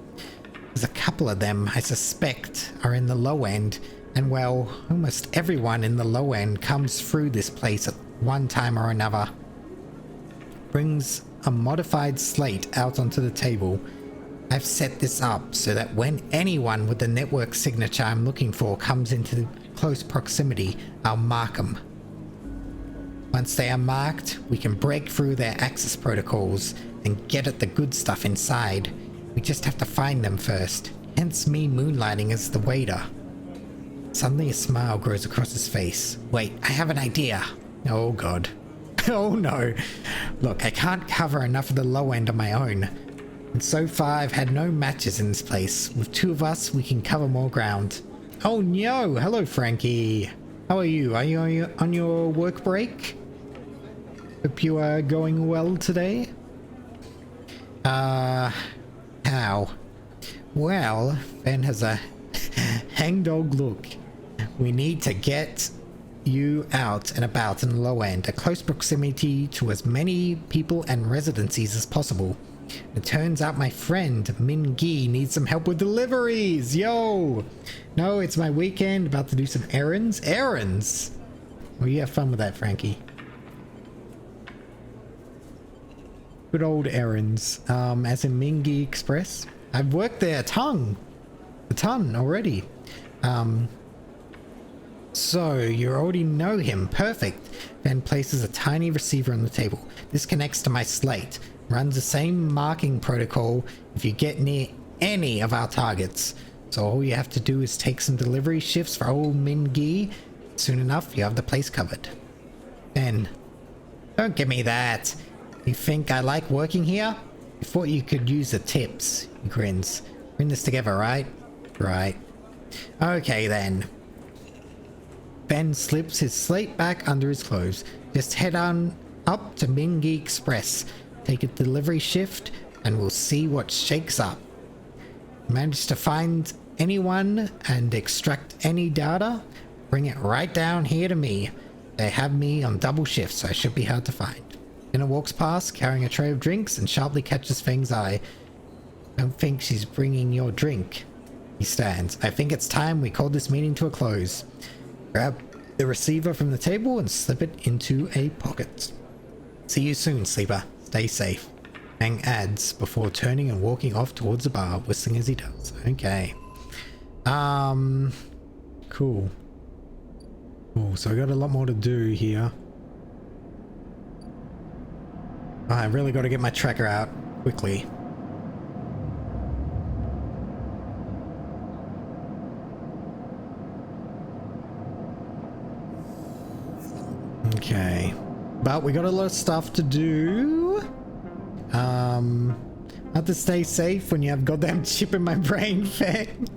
There's a couple of them, I suspect, are in the low end. And well, almost everyone in the low end comes through this place at one time or another. Brings a modified slate out onto the table. I've set this up so that when anyone with the network signature I'm looking for comes into close proximity, I'll mark them. Once they are marked, we can break through their access protocols and get at the good stuff inside. We just have to find them first. Hence me moonlighting as the waiter. Suddenly a smile grows across his face. Wait, I have an idea. Oh god. Oh no. Look, I can't cover enough of the low end on my own. And so far I've had no matches in this place. With two of us, we can cover more ground. Oh no! Hello Frankie. How are you? Are you on your work break? Hope you are going well today. How? Well, Ben has a hangdog look. We need to get you out and about in the low end, at close proximity to as many people and residencies as possible. It turns out my friend Min Gi needs some help with deliveries. Yo! No, it's my weekend, about to do some errands. Errands? Well, you have fun with that, Frankie. Good old errands. As in Min Gi Express. I've worked there a ton already. So you already know him. Perfect. Ben places a tiny receiver on the table. This connects to my slate. Runs the same marking protocol if you get near any of our targets. So all you have to do is take some delivery shifts for old Min Gi. Soon enough, you have the place covered. Ben, don't give me that. You think I like working here? You thought you could use the tips. He grins. We're in this together, right? Right. Okay then. Ben slips his slate back under his clothes. Just head on up to Min Gi Express. Take a delivery shift and we'll see what shakes up. Manage to find anyone and extract any data? Bring it right down here to me. They have me on double shift, so I should be hard to find. Dinner walks past, carrying a tray of drinks, and sharply catches Feng's eye. Don't think she's bringing your drink. He stands. I think it's time we called this meeting to a close. Grab the receiver from the table and slip it into a pocket. See you soon, sleeper. Stay safe. Feng adds before turning and walking off towards the bar, whistling as he does. Okay. Cool. Cool, so I got a lot more to do here. I really got to get my tracker out quickly. Okay. But we got a lot of stuff to do. Have to stay safe when you have goddamn chip in my brain, Feng.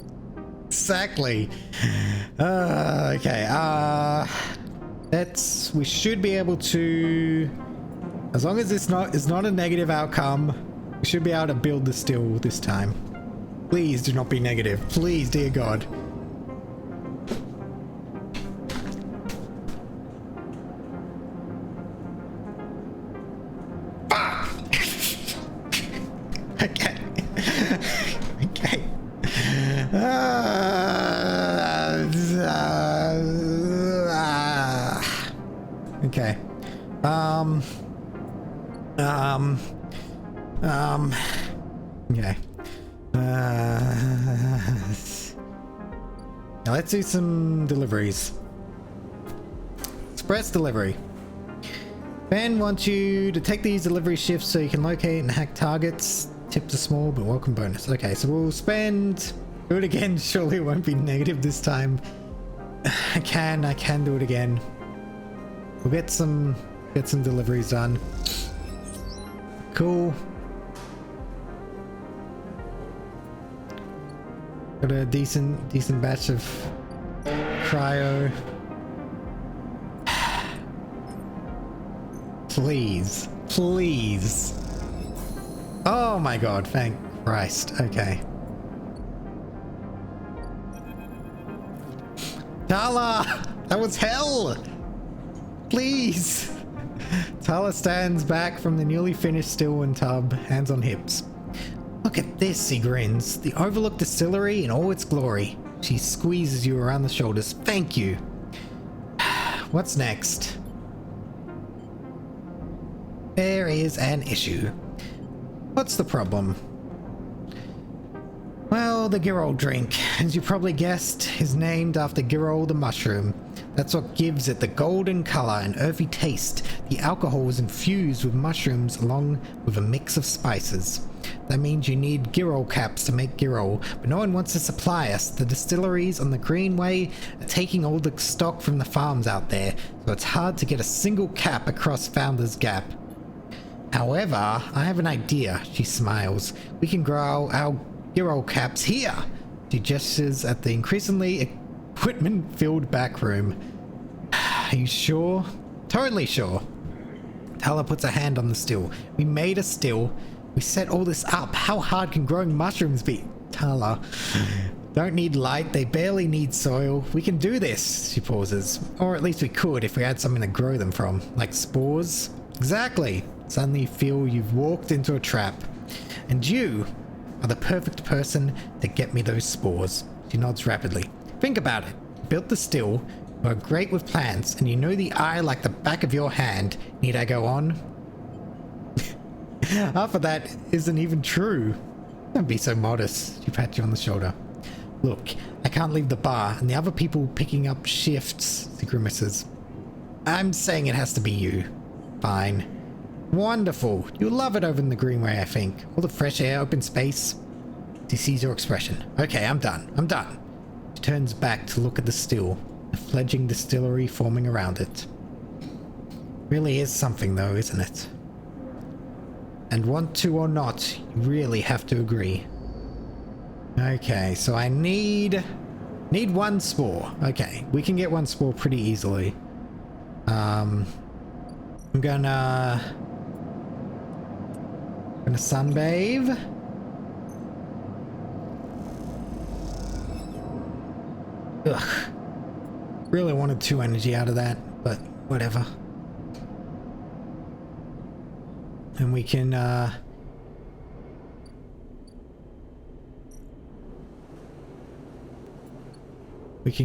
Exactly. Okay. We should be able to, as long as it's not a negative outcome, we should be able to build the still this time. Please do not be negative. Please, dear God. Okay. Okay. Okay. Okay. Now let's do some deliveries. Express delivery. Ben wants you to take these delivery shifts so you can locate and hack targets. Tips are small, but welcome bonus. Okay, so we'll spend... Do it again. Surely it won't be negative this time. I can do it again. We'll get some deliveries done. Cool. Got a decent batch of cryo. Please. Please. Oh my god, thank Christ. Okay. Tala! That was hell! Please! Tala stands back from the newly finished still and tub, hands on hips. Look at this, he grins. The Overlook Distillery in all its glory. She squeezes you around the shoulders. Thank you. What's next? There is an issue. What's the problem? Well, the Girol drink. As you probably guessed, is named after Girol the mushroom. That's what gives it the golden color and earthy taste. The alcohol is infused with mushrooms along with a mix of spices. That means you need Girol caps to make Girol, but no one wants to supply us. The distilleries on the Greenway are taking all the stock from the farms out there, so it's hard to get a single cap across Founder's Gap. However, I have an idea, she smiles. We can grow our Girol caps here. She gestures at the increasingly equipment-filled back room. Are you sure? Totally sure. Tala puts a hand on the still. We made a still. We set all this up. How hard can growing mushrooms be? Tala. Don't need light. They barely need soil. We can do this, she pauses. Or at least we could if we had something to grow them from. Like spores? Exactly. Suddenly you feel you've walked into a trap. And you are the perfect person to get me those spores. She nods rapidly. Think about it. You built the still. You are great with plants, and you know the eye like the back of your hand. Need I go on? Half of that isn't even true. Don't be so modest. She pats you on the shoulder. Look, I can't leave the bar, and the other people picking up shifts, she grimaces. I'm saying it has to be you. Fine. Wonderful. You'll love it over in the Greenway, I think. All the fresh air, open space. She sees your expression. Okay, I'm done. I'm done. She turns back to look at the still, the fledgling distillery forming around it. Really is something though, isn't it? And want to or not, you really have to agree. Okay, so I need one spore. Okay, we can get one spore pretty easily. I'm gonna sunbathe. Ugh. Really wanted 2 energy out of that, but whatever. And we can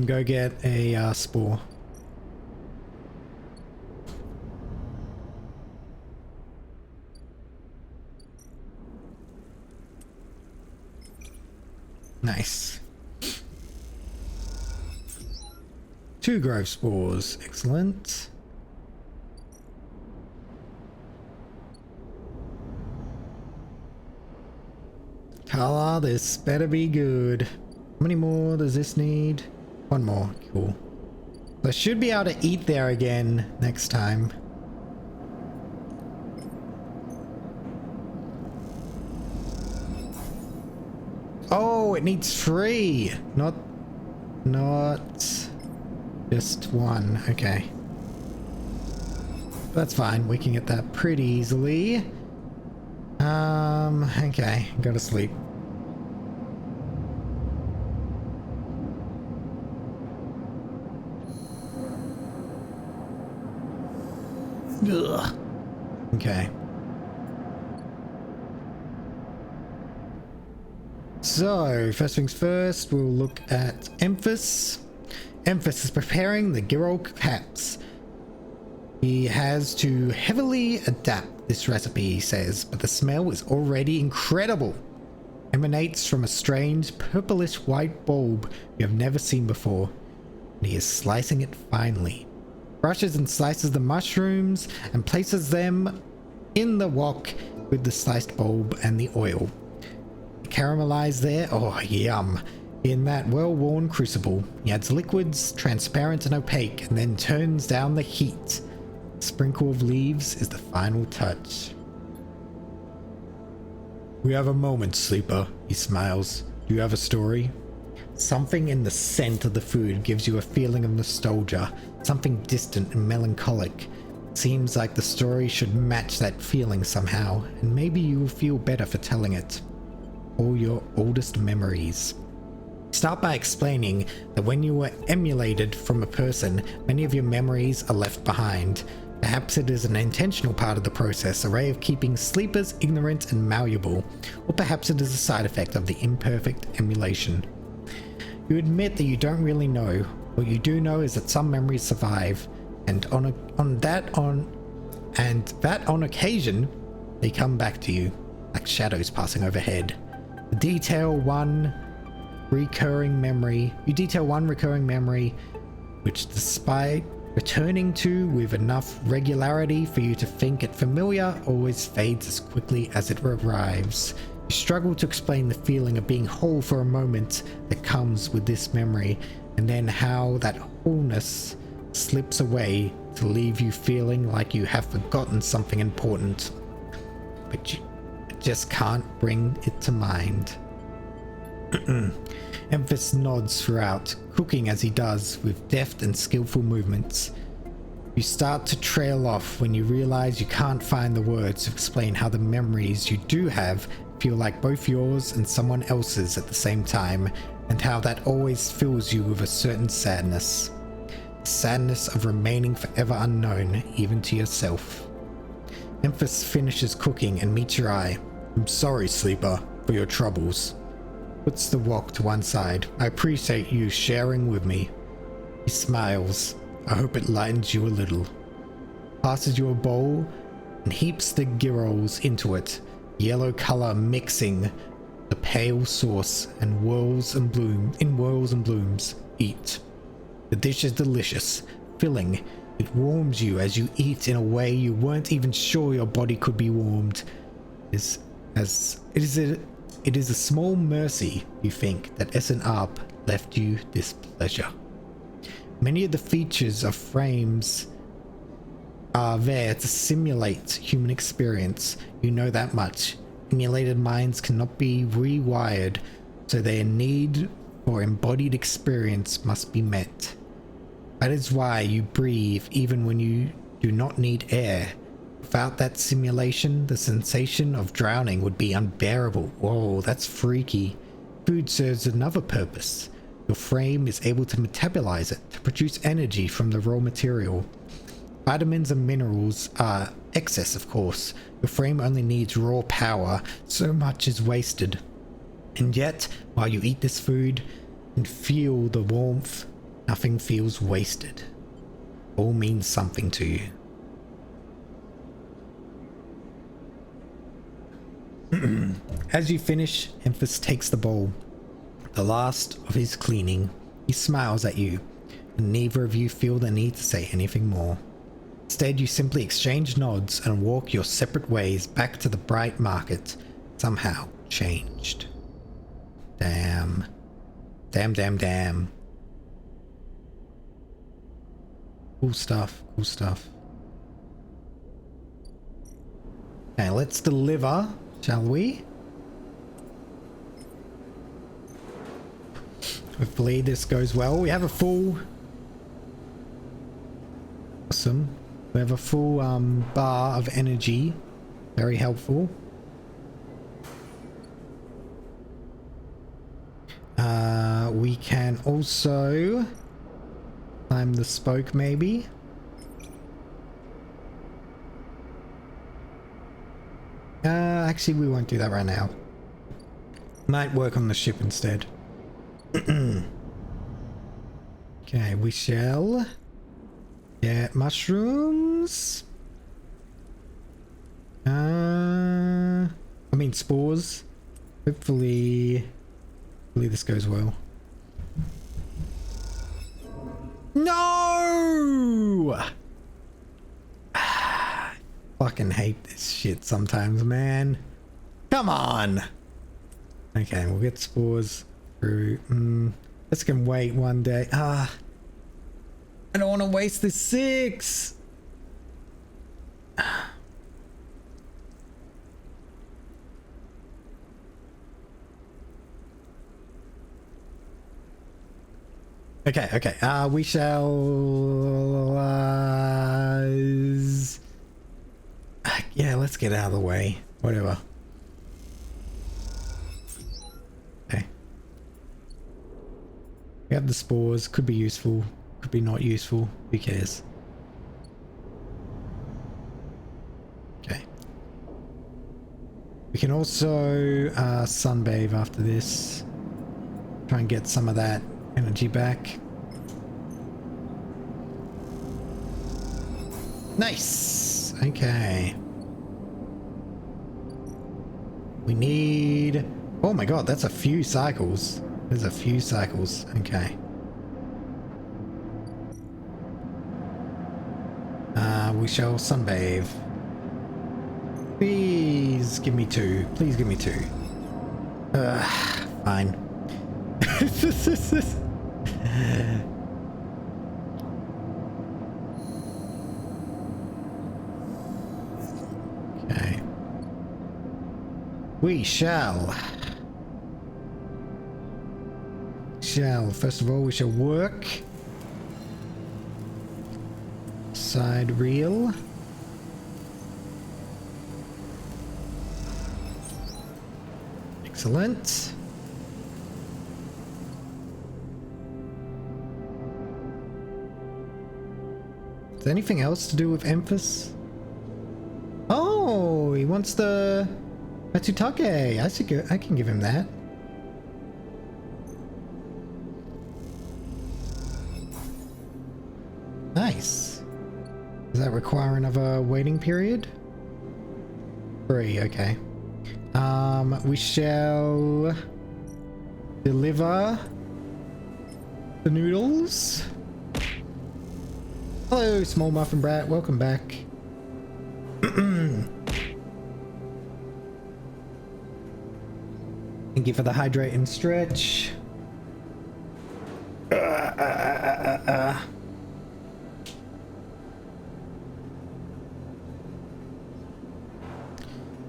go get a spore. Nice. 2 grove spores. Excellent. Color, this better be good. How many more does this need? 1 more. Cool. So I should be able to eat there again next time. Oh, it needs 3. Not just 1. Okay. That's fine. We can get that pretty easily. Okay. Go to sleep. Ugh. Okay. So, first things first, we'll look at Emphas. Emphas is preparing the Girol caps. He has to heavily adapt this recipe, he says, but the smell is already incredible. Emanates from a strange purplish white bulb you have never seen before, and he is slicing it finely. Brushes and slices the mushrooms and places them in the wok with the sliced bulb and the oil. Caramelized there, oh yum, in that well-worn crucible. He adds liquids, transparent and opaque, and then turns down the heat. A sprinkle of leaves is the final touch. We have a moment, sleeper, he smiles. Do you have a story? Something in the scent of the food gives you a feeling of nostalgia, something distant and melancholic. It seems like the story should match that feeling somehow, and maybe you will feel better for telling it. All your oldest memories. Start by explaining that when you were emulated from a person, many of your memories are left behind. Perhaps it is an intentional part of the process, a way of keeping sleepers ignorant and malleable, or perhaps it is a side effect of the imperfect emulation. You admit that you don't really know. What you do know is that some memories survive, and on occasion they come back to you like shadows passing overhead. You detail one recurring memory, which despite returning to with enough regularity for you to think it familiar, always fades as quickly as it arrives. You struggle to explain the feeling of being whole for a moment that comes with this memory, and then how that wholeness slips away to leave you feeling like you have forgotten something important, but you just can't bring it to mind. Emphas nods throughout, cooking as he does with deft and skillful movements. You start to trail off when you realize you can't find the words to explain how the memories you do have feel like both yours and someone else's at the same time, and how that always fills you with a certain sadness. The sadness of remaining forever unknown, even to yourself. Emphas finishes cooking and meets your eye. I'm sorry, sleeper, for your troubles. Puts the wok to one side. I appreciate you sharing with me. He smiles. I hope it lightens you a little. Passes you a bowl and heaps the gyros into it, yellow color mixing the pale sauce and whirls and blooms. Eat. The dish is delicious, filling. It warms you as you eat in a way you weren't even sure your body could be warmed. It is a small mercy, you think, that SNR left you this pleasure. Many of the features of frames are there to simulate human experience. You know that much. Emulated minds cannot be rewired, so their need for embodied experience must be met. That is why you breathe even when you do not need air. Without that simulation, the sensation of drowning would be unbearable. Whoa, that's freaky. Food serves another purpose. Your frame is able to metabolize it, to produce energy from the raw material. Vitamins and minerals are excess, of course. Your frame only needs raw power, so much is wasted. And yet, while you eat this food and feel the warmth, nothing feels wasted. All means something to you. As you finish, Emphas takes the bowl, the last of his cleaning. He smiles at you, and neither of you feel the need to say anything more. Instead, you simply exchange nods and walk your separate ways back to the bright market, somehow changed. Damn. Damn. Cool stuff. Okay, let's deliver. Shall we? Hopefully this goes well. We have a full... Awesome. We have a full bar of energy. Very helpful. We can also climb the spoke maybe. Actually, we won't do that right now. Might work on the ship instead. Okay, we shall get mushrooms. I mean spores. Hopefully this goes well. No! Fucking hate this shit sometimes, man. Come on. Okay, we'll get spores through. Let's can wait one day. I don't want to waste this 6. Okay. We shall. Yeah, let's get out of the way. Whatever. Okay. We have the spores. Could be useful. Could be not useful. Who cares? Okay. We can also sunbathe after this. Try and get some of that energy back. Nice. Okay. We need... Oh my god, that's a few cycles. There's a few cycles. Okay. We shall sunbathe. Please give me 2. Please give me 2. Fine. Okay. We shall. First of all, we shall work. Side reel. Excellent. Is there anything else to do with Emphas? Oh, he wants the Matsutake. I can give him that. Nice. Does that require another waiting period? 3, okay. We shall deliver the noodles. Hello, small muffin brat. Welcome back. Thank you for the hydrate and stretch.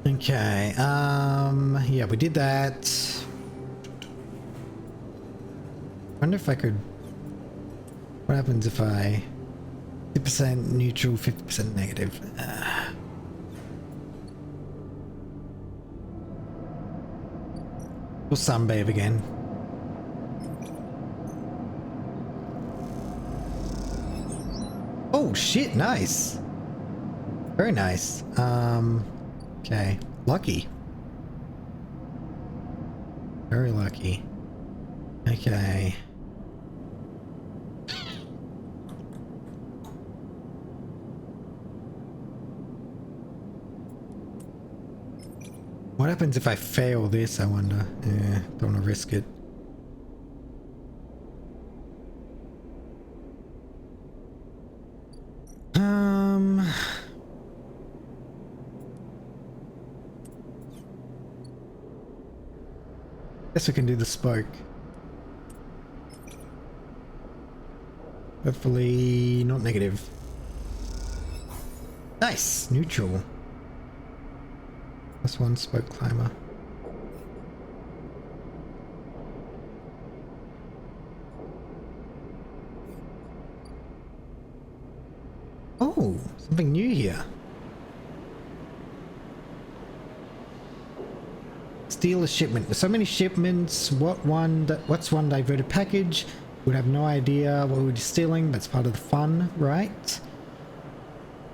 Okay, yeah, we did that. Wonder if I could... What happens if I... 50% neutral, 50% negative? We'll sunbathe again. Oh shit, nice. Very nice. Okay. Lucky. Very lucky. Okay. What happens if I fail this, I wonder? Don't want to risk it. Guess we can do the spoke. Hopefully not negative. Nice! Neutral. That's one spoke climber. Oh, something new here. Steal a shipment. With so many shipments, what's one diverted package? We'd have no idea what we're stealing, but it's part of the fun, right?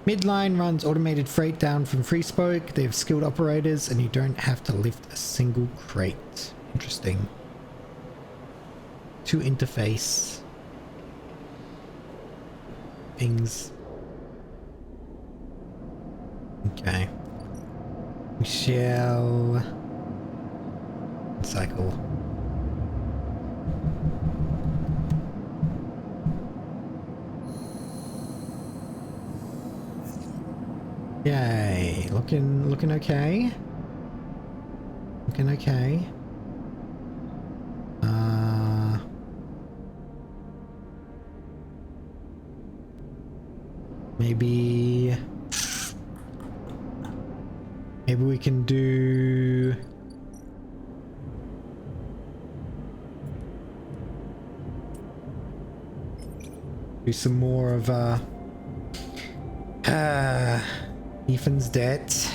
Midline runs automated freight down from Free Spoke. They have skilled operators and you don't have to lift a single crate. Interesting. To interface. Things. Okay. We shall... cycle. Yay, looking okay. Looking okay. Maybe we can do some more of Ethan's debt.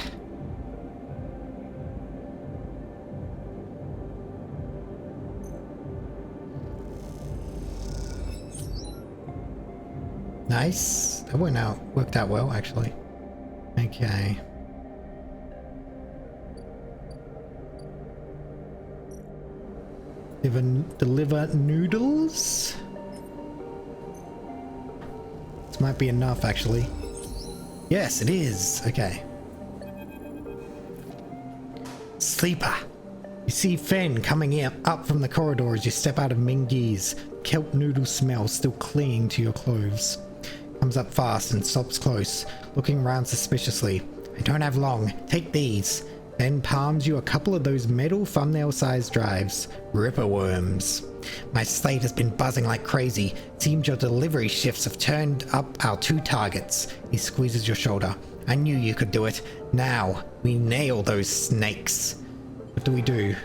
Nice. That worked out well actually. Okay. Deliver noodles. This might be enough actually. Yes, it is. Okay. Sleeper. You see Fen coming up from the corridor as you step out of Mingy's. Kelp noodle smell still clinging to your clothes. Comes up fast and stops close, looking around suspiciously. I don't have long. Take these. Ben palms you a couple of those metal thumbnail-sized drives. Ripper worms. My slate has been buzzing like crazy. Seems your delivery shifts have turned up our 2 targets. He squeezes your shoulder. I knew you could do it. Now, we nail those snakes. What do we do?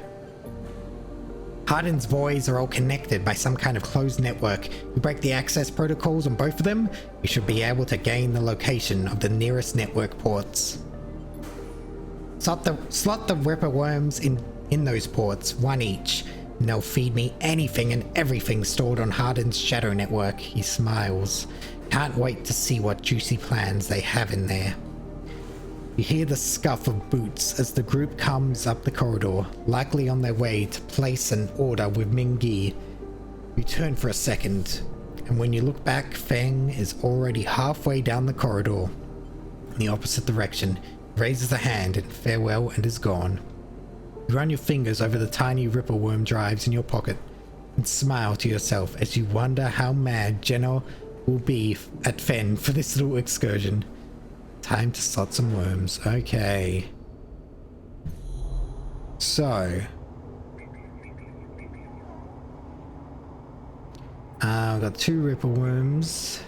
Hardin's voids are all connected by some kind of closed network. We break the access protocols on both of them. We should be able to gain the location of the nearest network ports. Slot the Ripper worms in those ports, 1 each. And they'll feed me anything and everything stored on Hardin's shadow network. He smiles. Can't wait to see what juicy plans they have in there. You hear the scuff of boots as the group comes up the corridor, likely on their way to place an order with Ming-Gi. You turn for a second, and when you look back, Feng is already halfway down the corridor in the opposite direction. He raises a hand in farewell and is gone. You run your fingers over the tiny Ripper worm drives in your pocket and smile to yourself as you wonder how mad Jenna will be at Fen for this little excursion. Time to slot some worms. Okay. So. I've got 2 Ripper worms.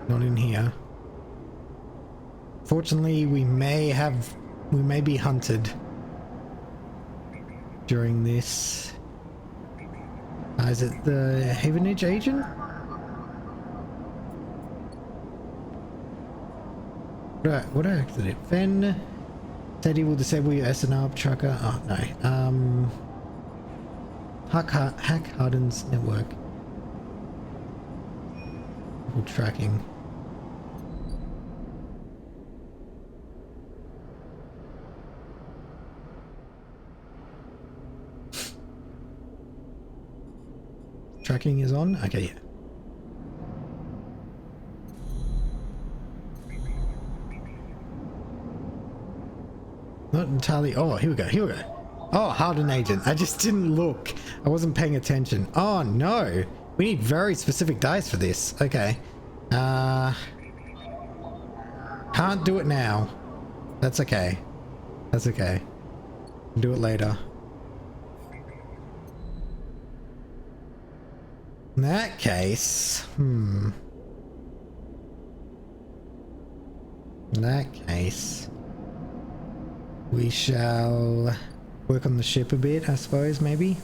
Not in here. Fortunately, we may be hunted during this. Is it the Havenage agent? What did it? Fen said he will disable your SNR tracker. Oh no. Hack Hardin's network. Tracking. Tracking is on? Okay, yeah. Not entirely. Oh, here we go. Here we go. Oh, Hardin agent. I just didn't look. I wasn't paying attention. Oh, no. We need very specific dice for this. Okay. Can't do it now. That's okay. That's okay. Do it later. In that case, in that case, we shall work on the ship a bit, I suppose, maybe.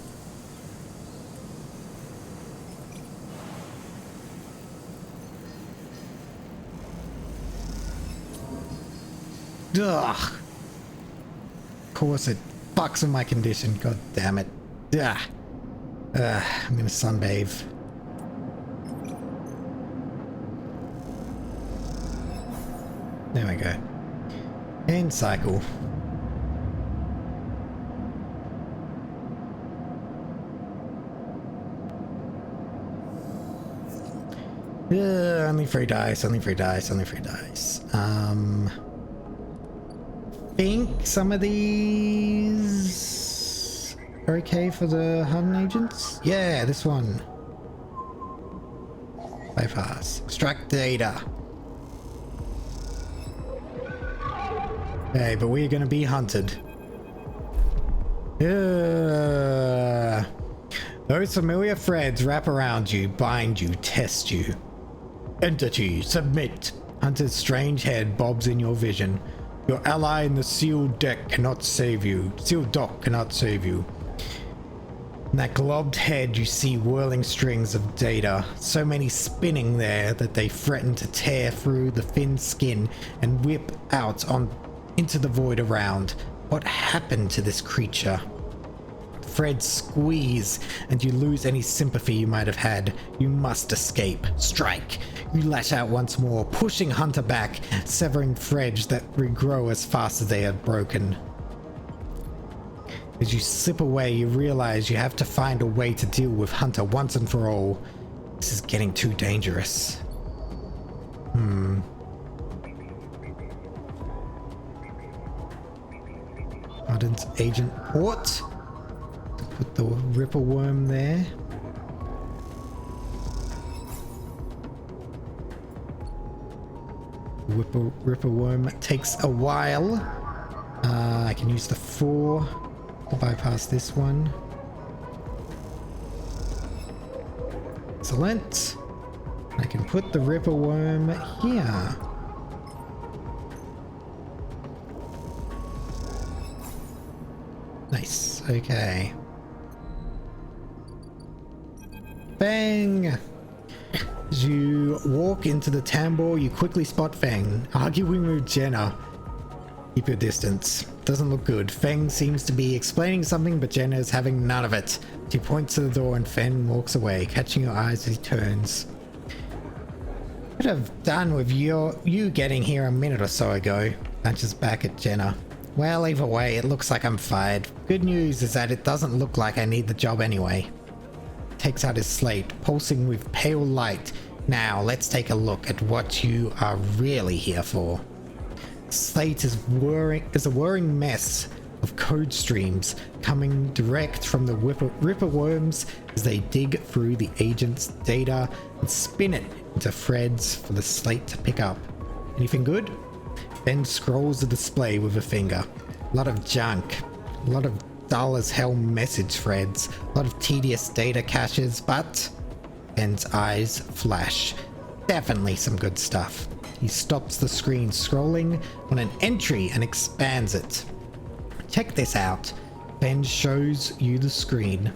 Ugh. Of course it fucks with my condition. God damn it. Ugh. I'm gonna sunbathe. There we go. And cycle. Only 3 dice, only 3 dice, only 3 dice. Think some of these are okay for the Hardin agents? Yeah, this one. Bypass. Extract data. Okay, but we're gonna be hunted. Those familiar threads wrap around you, bind you, test you. Entity, submit. Hunter's strange head bobs in your vision. Your ally in the sealed deck cannot save you. Sealed dock cannot save you. In that globed head, you see whirling strings of data, so many spinning there that they threaten to tear through the thin skin and whip out into the void around. What happened to this creature? Threads squeeze, and you lose any sympathy you might have had. You must escape. Strike. You lash out once more, pushing Hunter back, severing threads that regrow as fast as they are broken. As you slip away, you realize you have to find a way to deal with Hunter once and for all. This is getting too dangerous. Hardin's agent port. Put the Ripper worm there. Ripper worm takes a while. I can use the 4 to bypass this one. Excellent. I can put the Ripper worm here. Nice. Okay. Bang! As you walk into the tambour, you quickly spot Feng, arguing with Jenna. Keep your distance. Doesn't look good. Feng seems to be explaining something, but Jenna is having none of it. She points to the door and Feng walks away, catching your eyes as he turns. Could have done with you getting here a minute or so ago. Punches back at Jenna. Well, either way, it looks like I'm fired. Good news is that it doesn't look like I need the job anyway. Takes out his slate, pulsing with pale light. Now, let's take a look at what you are really here for. Slate is a whirring mess of code streams coming direct from the Ripper worms as they dig through the agent's data and spin it into threads for the slate to pick up. Anything good? Ben scrolls the display with a finger. A lot of junk. A lot of dull as hell message threads. A lot of tedious data caches, but Ben's eyes flash. Definitely some good stuff. He stops the screen scrolling on an entry and expands it. Check this out. Ben shows you the screen.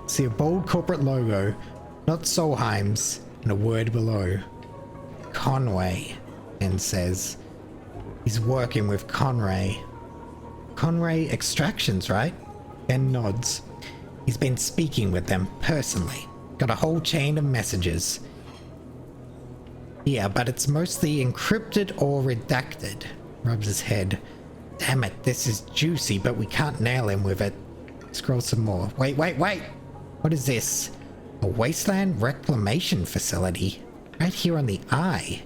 See a bold corporate logo, not Solheim's, and a word below. Conway, Ben says. He's working with Conway. Conway Extractions, right? Ben nods. He's been speaking with them personally. Got a whole chain of messages. Yeah, but it's mostly encrypted or redacted. Rubs his head. Damn it, this is juicy, but we can't nail him with it. Scroll some more. Wait! What is this? A wasteland reclamation facility? Right here on the eye.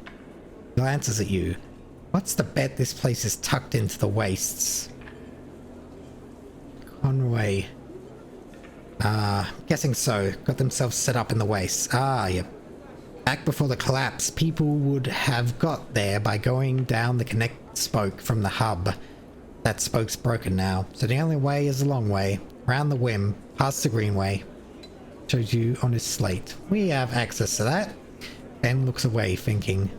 Glances at you. What's the bet this place is tucked into the wastes? Conway. Guessing so. Got themselves set up in the wastes. Yep. Back before the collapse, people would have got there by going down the connect spoke from the hub. That spoke's broken now, so the only way is a long way. Round the whim, past the greenway. Shows you on his slate. We have access to that. Ben looks away, thinking.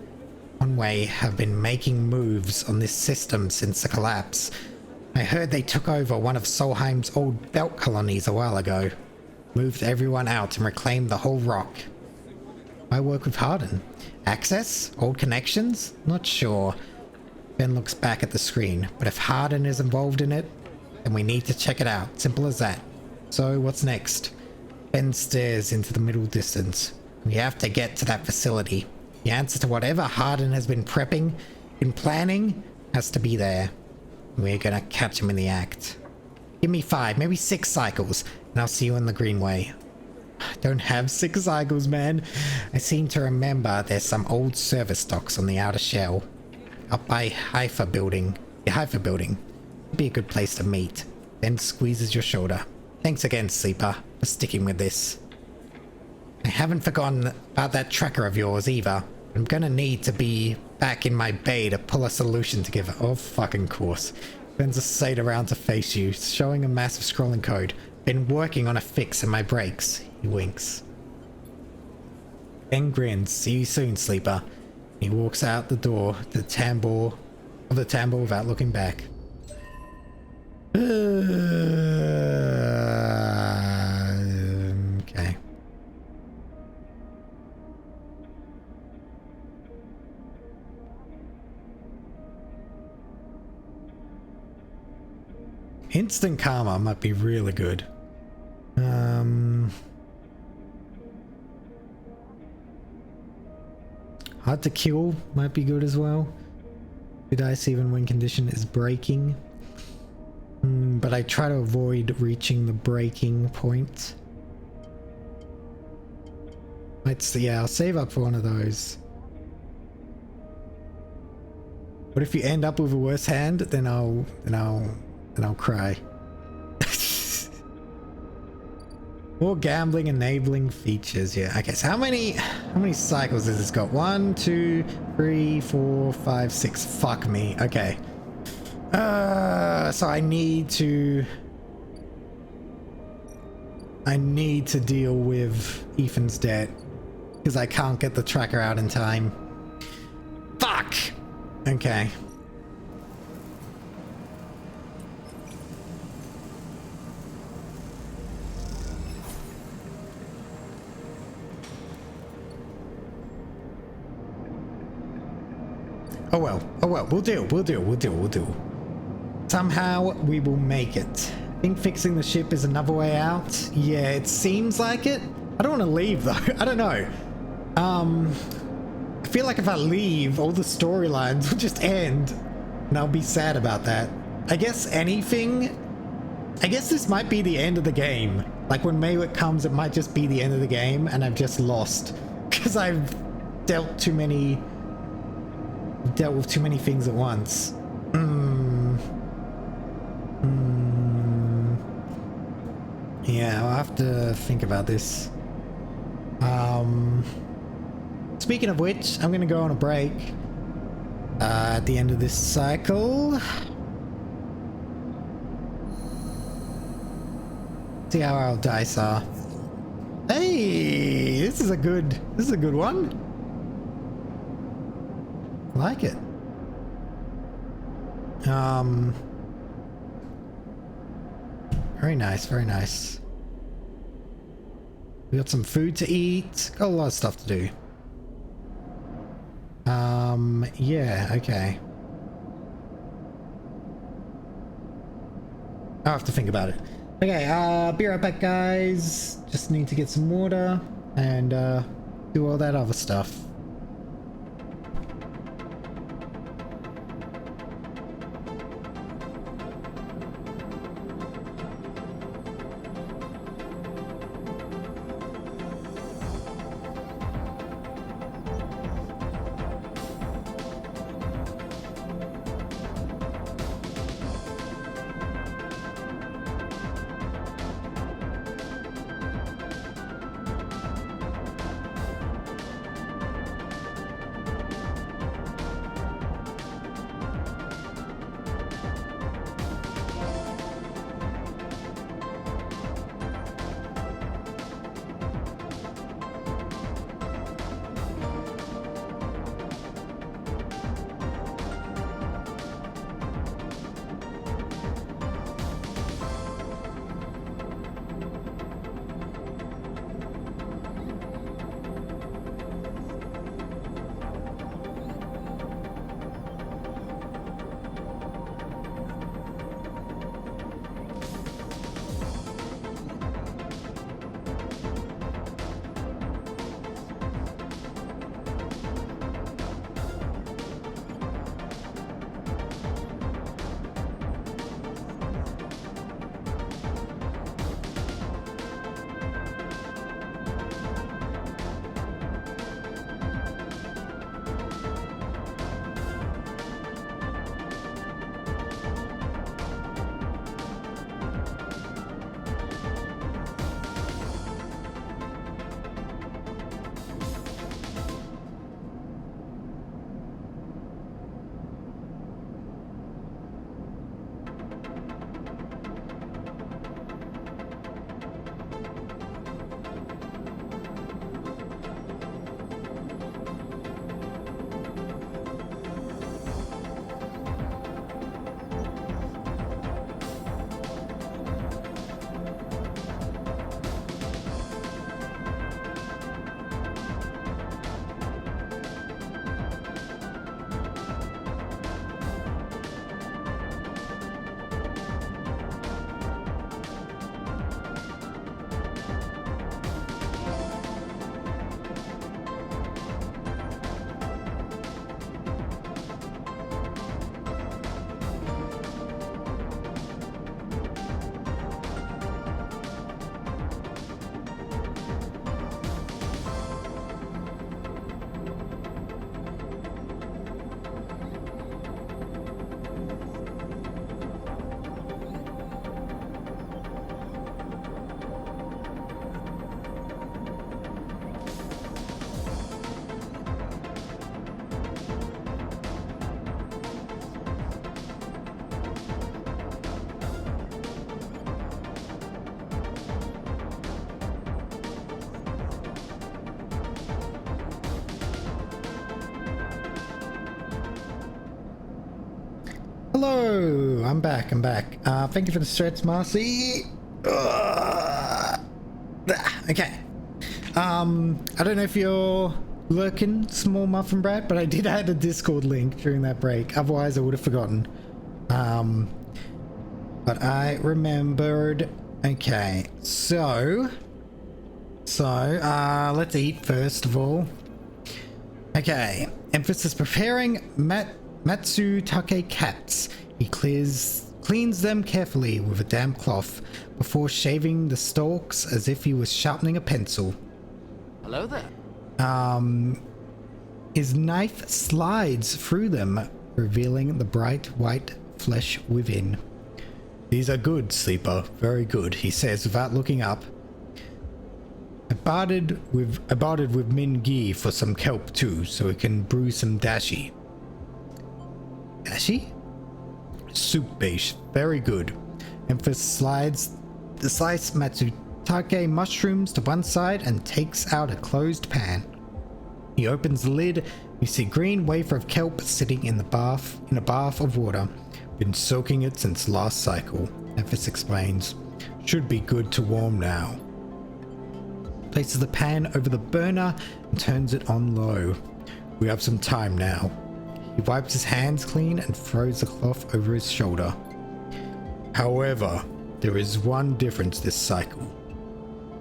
Conway have been making moves on this system since the collapse. I heard they took over one of Solheim's old belt colonies a while ago. Moved everyone out and reclaimed the whole rock. I work with Harden. Access? Old connections? Not sure. Ben looks back at the screen, but if Harden is involved in it, then we need to check it out. Simple as that. So what's next? Ben stares into the middle distance. We have to get to that facility. The answer to whatever Harden has been prepping, been planning, has to be there. We're gonna catch him in the act. Give me 5, maybe 6 cycles, and I'll see you on the greenway. I don't have 6 cycles, man. I seem to remember there's some old service docks on the outer shell. Up by Haifa building. The Haifa building. Would be a good place to meet. Ben squeezes your shoulder. Thanks again, Sleeper, for sticking with this. I haven't forgotten about that tracker of yours either. I'm gonna need to be back in my bay to pull a solution together. Oh, fucking course. Bends a slate around to face you, showing a massive scrolling code. Been working on a fix in my brakes. He winks. Ben grins. See you soon, Sleeper. He walks out the door to the tambour without looking back. Okay. Instant karma might be really good. Hard to kill might be good as well. Good dice even when condition is breaking. But I try to avoid reaching the breaking point. I'll save up for one of those. What if you end up with a worse hand? Then I'll cry. More gambling enabling features. Yeah. Okay. So how many cycles has this got? 1, 2, 3, 4, 5, 6. Fuck me. Okay. So I need to deal with Ethan's debt because I can't get the tracker out in time. Fuck. Okay. Oh well, we'll deal. Somehow we will make it. I think fixing the ship is another way out. Yeah, it seems like it. I don't want to leave though. I don't know. I feel like if I leave, all the storylines will just end and I'll be sad about that. I guess this might be the end of the game. Like when Maywick comes, it might just be the end of the game and I've just lost because I've dealt with too many things at once. Yeah, I'll have to think about this. Speaking of which, I'm gonna go on a break at the end of this cycle. See how our dice are. Hey, this is a good one. I like it. Very nice, very nice. We got some food to eat. Got a lot of stuff to do. Yeah, okay. I'll have to think about it. Okay, be right back, guys. Just need to get some water and do all that other stuff. Hello, I'm back. Thank you for the stress, Marcy. Okay. I don't know if you're lurking, small muffin brat, but I did add a Discord link during that break. Otherwise, I would have forgotten. But I remembered. Okay, so let's eat first of all. Okay, emphasis preparing Matsutake cats. He cleans them carefully with a damp cloth before shaving the stalks as if he was sharpening a pencil. Hello there. His knife slides through them, revealing the bright white flesh within. These are good, sleeper. Very good, he says without looking up. I bartered with Min Gi for some kelp too, so we can brew some dashi. Dashi? Soup base. Very good. Emphas slides the sliced Matsutake mushrooms to one side and takes out a closed pan. He opens the lid. You see green wafer of kelp sitting in a bath of water. Been soaking it since last cycle. Emphas explains. Should be good to warm now. Places the pan over the burner and turns it on low. We have some time now. He wipes his hands clean and throws the cloth over his shoulder. However, there is one difference this cycle.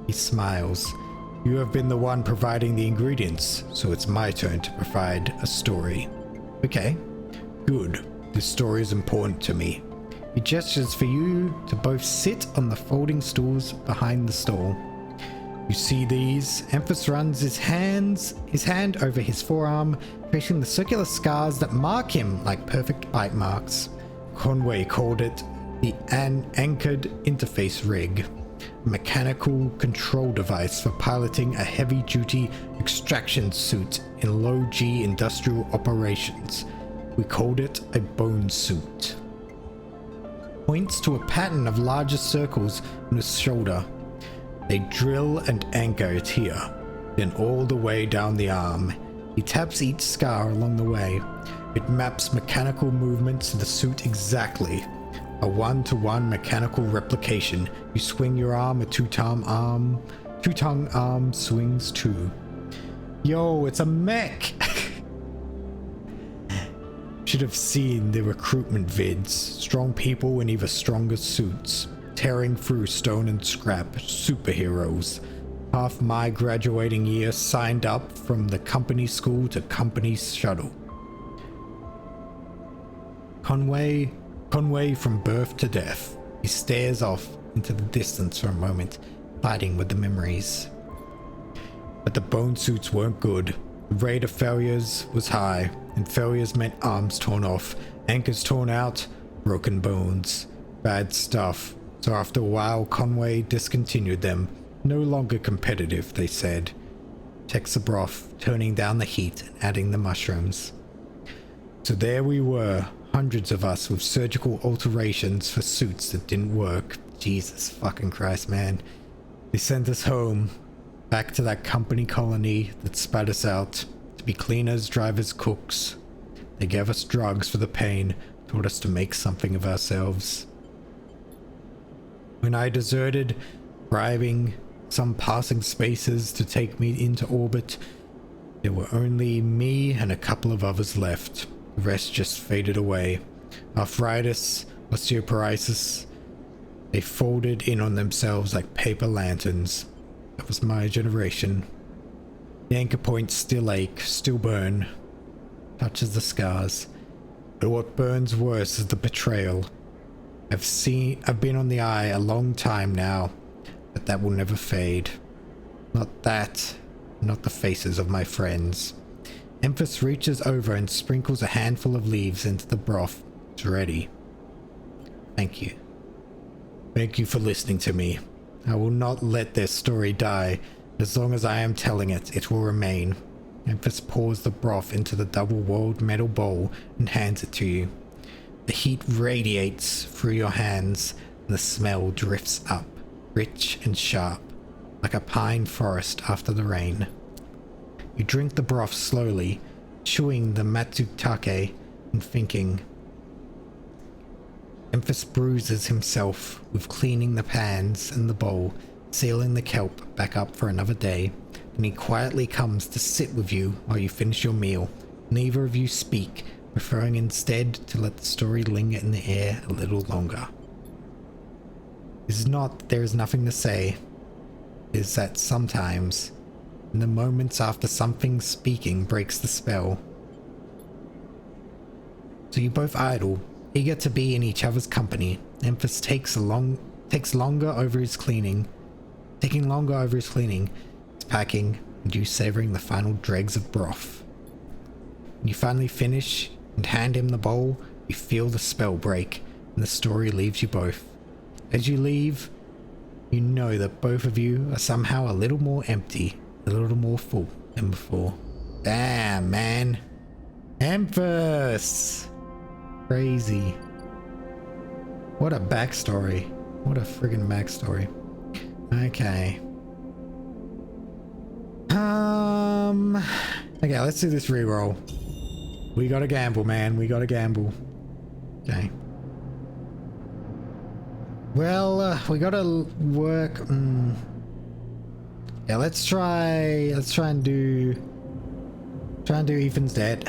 He smiles. You have been the one providing the ingredients, so it's my turn to provide a story. Okay, good. This story is important to me. He gestures for you to both sit on the folding stools behind the stall. You see these? Emphas runs his hand over his forearm, creating the circular scars that mark him like perfect bite marks. Conway called it the anchored interface rig, a mechanical control device for piloting a heavy-duty extraction suit in low-G industrial operations. We called it a bone suit. Points to a pattern of larger circles on his shoulder. They drill and anchor it here, then all the way down the arm. He taps each scar along the way. It maps mechanical movements to the suit exactly. A one-to-one mechanical replication. You swing your arm, a two-tongue arm swings too. Yo, it's a mech! Should have seen the recruitment vids. Strong people in even stronger suits. Tearing through stone and scrap. Superheroes. Half my graduating year signed up from the company school to company shuttle. Conway from birth to death. He stares off into the distance for a moment, fighting with the memories. But the bone suits weren't good. The rate of failures was high, and failures meant arms torn off, anchors torn out, broken bones. Bad stuff. So after a while, Conway discontinued them. No longer competitive, they said. Takes the broth, turning down the heat and adding the mushrooms. So there we were, hundreds of us with surgical alterations for suits that didn't work. Jesus fucking Christ, man. They sent us home, back to that company colony that spat us out, to be cleaners, drivers, cooks. They gave us drugs for the pain, taught us to make something of ourselves. When I deserted, bribing some passing spacers to take me into orbit, there were only me and a couple of others left. The rest just faded away. Arthritis, osteoporosis, they folded in on themselves like paper lanterns. That was my generation. The anchor points still ache, still burn. Touches the scars. But what burns worse is the betrayal. I've been on the eye a long time now, but that will never fade. Not that, not the faces of my friends. Emphas reaches over and sprinkles a handful of leaves into the broth. It's ready. Thank you. Thank you for listening to me. I will not let their story die. As long as I am telling it, it will remain. Emphas pours the broth into the double-walled metal bowl and hands it to you. The heat radiates through your hands, and the smell drifts up, rich and sharp, like a pine forest after the rain. You drink the broth slowly, chewing the Matsutake and thinking. Memphis bruises himself with cleaning the pans and the bowl, sealing the kelp back up for another day. Then he quietly comes to sit with you while you finish your meal. Neither of you speak, preferring instead to let the story linger in the air a little longer. It is not that there is nothing to say. It is that sometimes, in the moments after something speaking breaks the spell. So you both idle, eager to be in each other's company. Memphis takes longer over his cleaning, his packing, and you savoring the final dregs of broth. When you finally finish and hand him the bowl, you feel the spell break, and the story leaves you both. As you leave, you know that both of you are somehow a little more empty, a little more full than before. Damn, man. Memphis! Crazy. What a backstory. What a friggin' backstory. Okay. Okay, let's do this reroll. We gotta gamble, man. We gotta gamble. Okay. Well, we gotta work. Yeah, let's try and do Ethan's dead.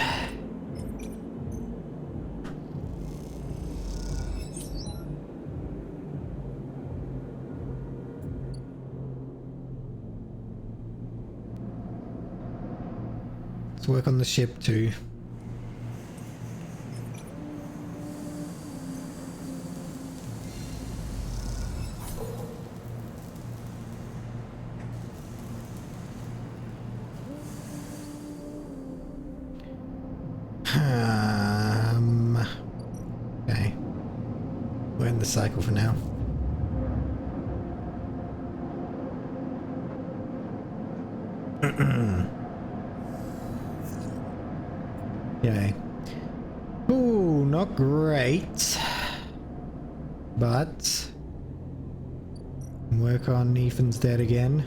Let's work on the ship too. Okay. We're in the cycle for now. Okay. Ooh, not great. But work on Ethan's dead again.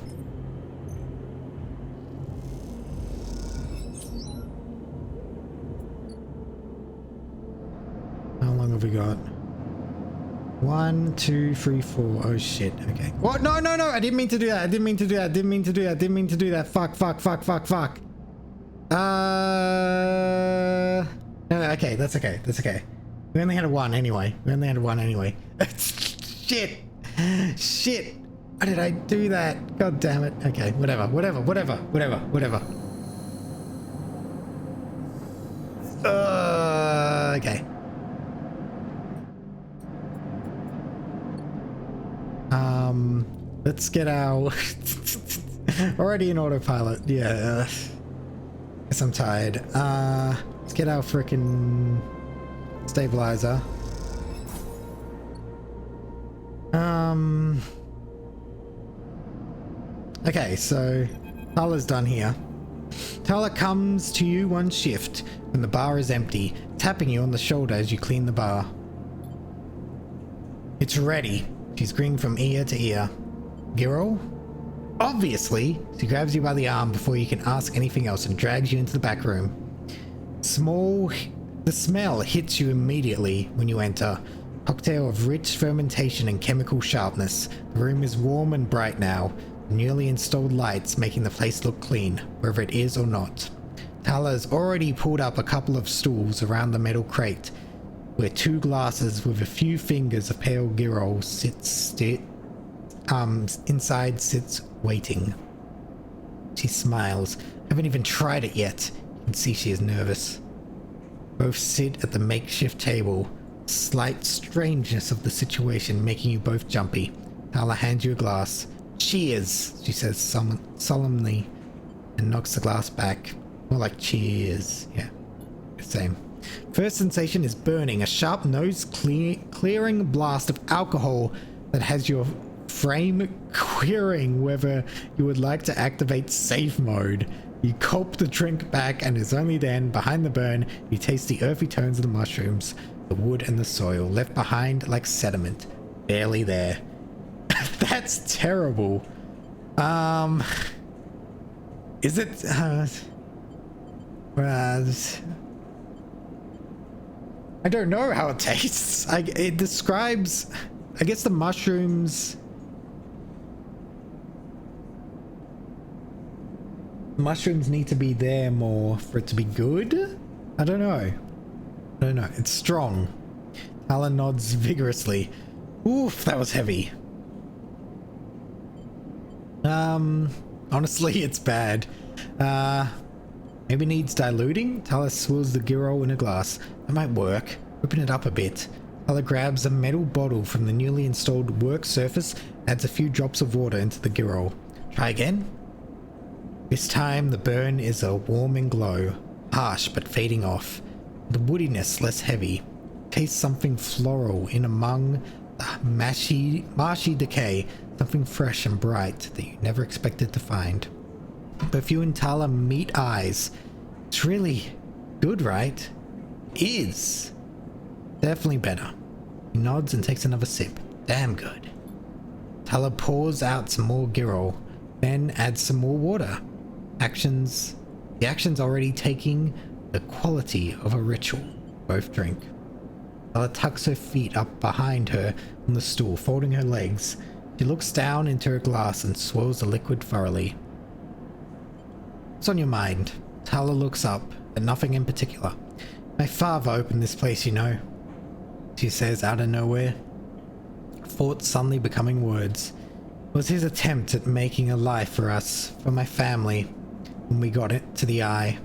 How long have we got? 1, 2, 3, 4. Oh shit. Okay. What? No, no, no. I didn't mean to do that. I didn't mean to do that. I didn't mean to do that. I didn't mean to do that. Fuck, fuck, fuck, fuck, fuck. No, okay. That's okay. That's okay. We only had a 1 anyway. We only had a 1 anyway. Shit. Shit. Why did I do that? God damn it. Okay. Whatever. Whatever. Whatever. Whatever. Whatever. Okay. Let's get our already in autopilot. Yeah. Guess I'm tired. Let's get our frickin' stabilizer. Okay, so Tala's done here. Tala comes to you one shift when the bar is empty, tapping you on the shoulder as you clean the bar. It's ready. She's grinning from ear to ear. Girl? Obviously, she grabs you by the arm before you can ask anything else and drags you into the back room. The smell hits you immediately when you enter. Cocktail of rich fermentation and chemical sharpness. The room is warm and bright now, newly installed lights making the place look clean, whether it is or not. Tala has already pulled up a couple of stools around the metal crate, where 2 glasses with a few fingers of pale girl inside sits waiting. She smiles. Haven't even tried it yet. You can see she is nervous. Both sit at the makeshift table. Slight strangeness of the situation making you both jumpy. Tala hands you a glass. Cheers, she says solemnly, and knocks the glass back. More like cheers. Yeah, same. First sensation is burning, a sharp nose clearing blast of alcohol that has your frame querying whether you would like to activate safe mode. You gulp the drink back, and it's only then, behind the burn, you taste the earthy tones of the mushrooms, the wood and the soil, left behind like sediment, barely there. That's terrible. Is it? I don't know how it tastes. It describes, I guess the mushrooms need to be there more for it to be good. I don't know. It's strong. Tala nods vigorously. Oof, that was heavy. Honestly, it's bad. Maybe needs diluting? Tala swills the gyro in a glass. That might work. Open it up a bit. Tala grabs a metal bottle from the newly installed work surface, adds a few drops of water into the gyro. Try again. This time the burn is a warming glow, harsh but fading off. The woodiness less heavy. Taste something floral in among the marshy decay, something fresh and bright that you never expected to find. But if you and Tala meet eyes, it's really good, right? Is. Definitely better. He nods and takes another sip. Damn good. Tala pours out some more gyro, then adds some more water. The action's already taking the quality of a ritual. Both drink. Tala tucks her feet up behind her on the stool, folding her legs. She looks down into her glass and swirls the liquid thoroughly. What's on your mind? Tala looks up, but nothing in particular. My father opened this place, you know, she says out of nowhere. Thoughts suddenly becoming words. It was his attempt at making a life for us, for my family, when we got it to the eye.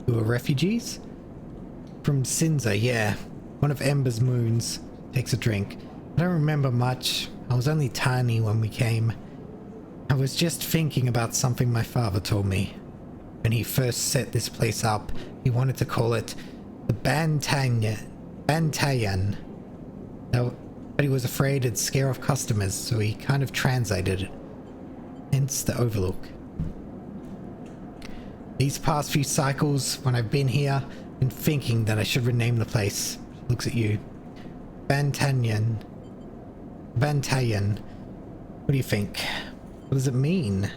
We were refugees? From Cinza, yeah. One of Ember's moons. Takes a drink. I don't remember much. I was only tiny when we came. I was just thinking about something my father told me. When he first set this place up, he wanted to call it the Bantayan. But he was afraid it'd scare off customers, so he kind of translated it. Hence the Overlook. These past few cycles, when I've been here, I've been thinking that I should rename the place. She looks at you. Bantayan. What do you think? What does it mean?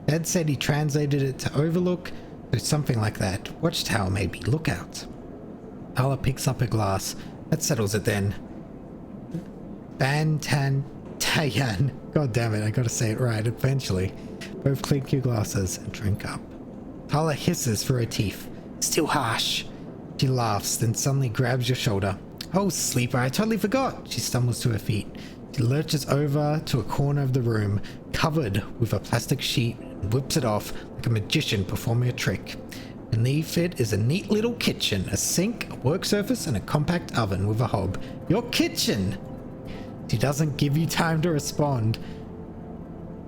Dad said he translated it to Overlook, so something like that. Watchtower maybe. Lookout. Tala picks up her glass. That settles it then. Bantayan. God damn it, I gotta say it right eventually. Both clink your glasses and drink up. Tala hisses through her teeth. Still harsh. She laughs, then suddenly grabs your shoulder. Oh, sleeper, I totally forgot. She stumbles to her feet. She lurches over to a corner of the room, covered with a plastic sheet, and whips it off like a magician performing a trick. Beneath it is a neat little kitchen, a sink, a work surface, and a compact oven with a hob. Your kitchen! She doesn't give you time to respond.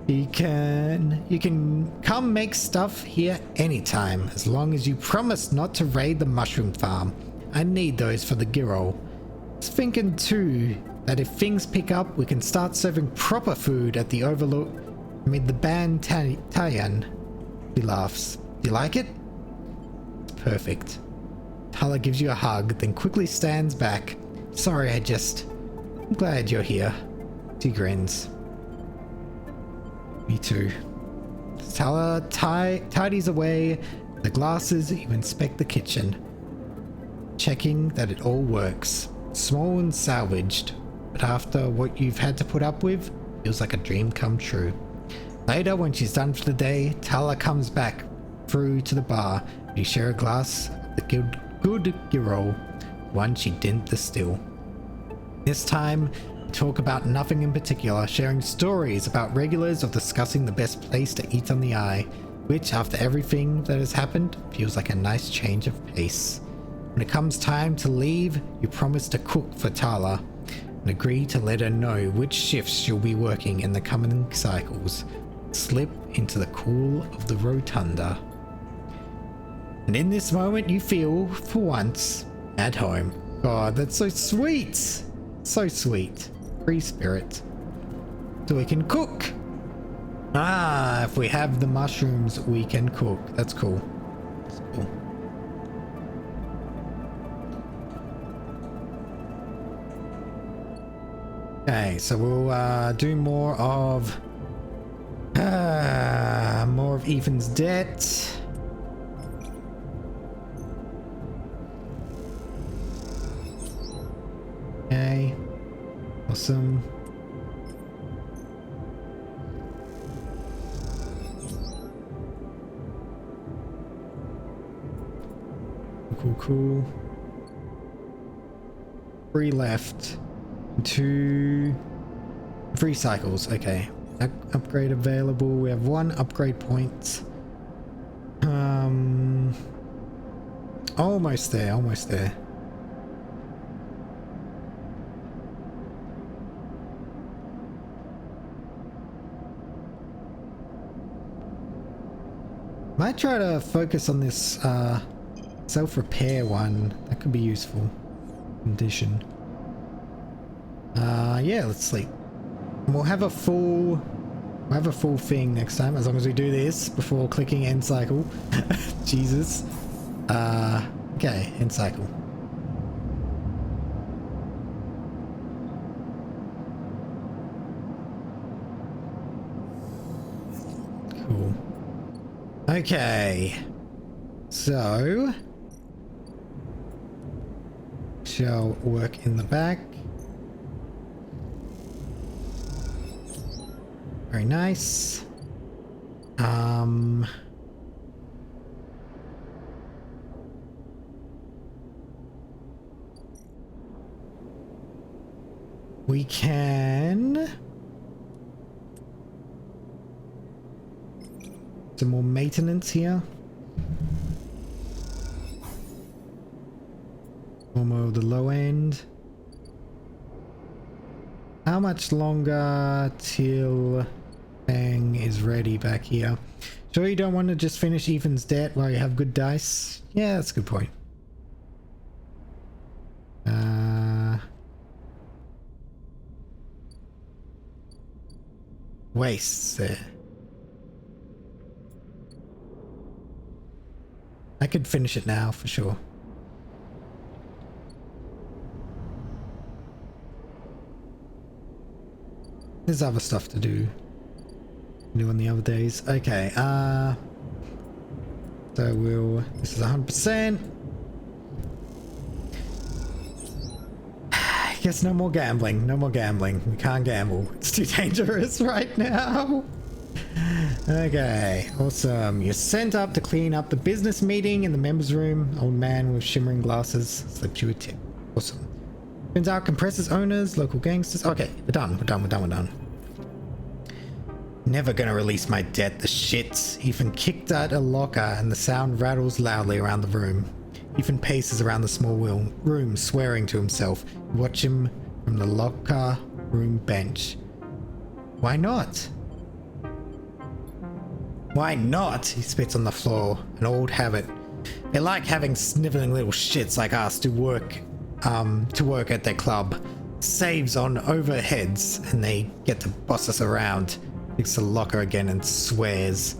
You can come make stuff here anytime, as long as you promise not to raid the mushroom farm. I need those for the gyro. I was thinking too that if things pick up, we can start serving proper food at the Overlook. The Bantayan. He laughs. You like it? It's perfect. Tala gives you a hug, then quickly stands back. Sorry, I'm glad you're here. She grins. Me too. Tala tidies away the glasses. You inspect the kitchen, checking that it all works. Small and salvaged, but after what you've had to put up with, feels like a dream come true. Later, when she's done for the day, Tala comes back through to the bar. You share a glass of the good gyro, one she didn't distill. This time, we talk about nothing in particular, sharing stories about regulars or discussing the best place to eat on the eye, which, after everything that has happened, feels like a nice change of pace. When it comes time to leave, you promise to cook for Tala and agree to let her know which shifts she'll be working in the coming cycles. Slip into the cool of the rotunda. And in this moment you feel, for once, at home. God, that's so sweet! So sweet. Free spirit. So we can cook! Ah, if we have the mushrooms, we can cook. That's cool. That's cool. Okay, so we'll do more of Ethan's debt. Awesome. Cool, cool. 3 left. 2... 3 cycles. Okay. Upgrade available. We have 1 upgrade point. Almost there, almost there. Might try to focus on this self-repair one. That could be useful. Condition. Yeah, let's sleep. And we'll have a full thing next time, as long as we do this before clicking end cycle. Jesus. Okay, end cycle. Cool. Okay. So shall work in the back. Very nice. We can some more maintenance here. Almost the low end. How much longer till Bang is ready back here? Sure you don't want to just finish Ethan's debt while you have good dice? Yeah, that's a good point. Wastes there. I could finish it now for sure. There's other stuff to do. Do on the other days. Okay, so this is 100%. I guess no more gambling. No more gambling. We can't gamble. It's too dangerous right now. Okay, awesome. You're sent up to clean up the business meeting in the members room. Old man with shimmering glasses slipped you a tip. Awesome. Turns out compressors owners, local gangsters. Okay, we're done. We're done. We're done. We're done. Never gonna release my debt, the shits. Ethan kicked at a locker and the sound rattles loudly around the room. Ethan paces around the small room, swearing to himself. You watch him from the locker room bench. Why not? Why not? He spits on the floor. An old habit. They like having sniveling little shits like us to work at their club. Saves on overheads and they get to boss us around. Picks the locker again and swears.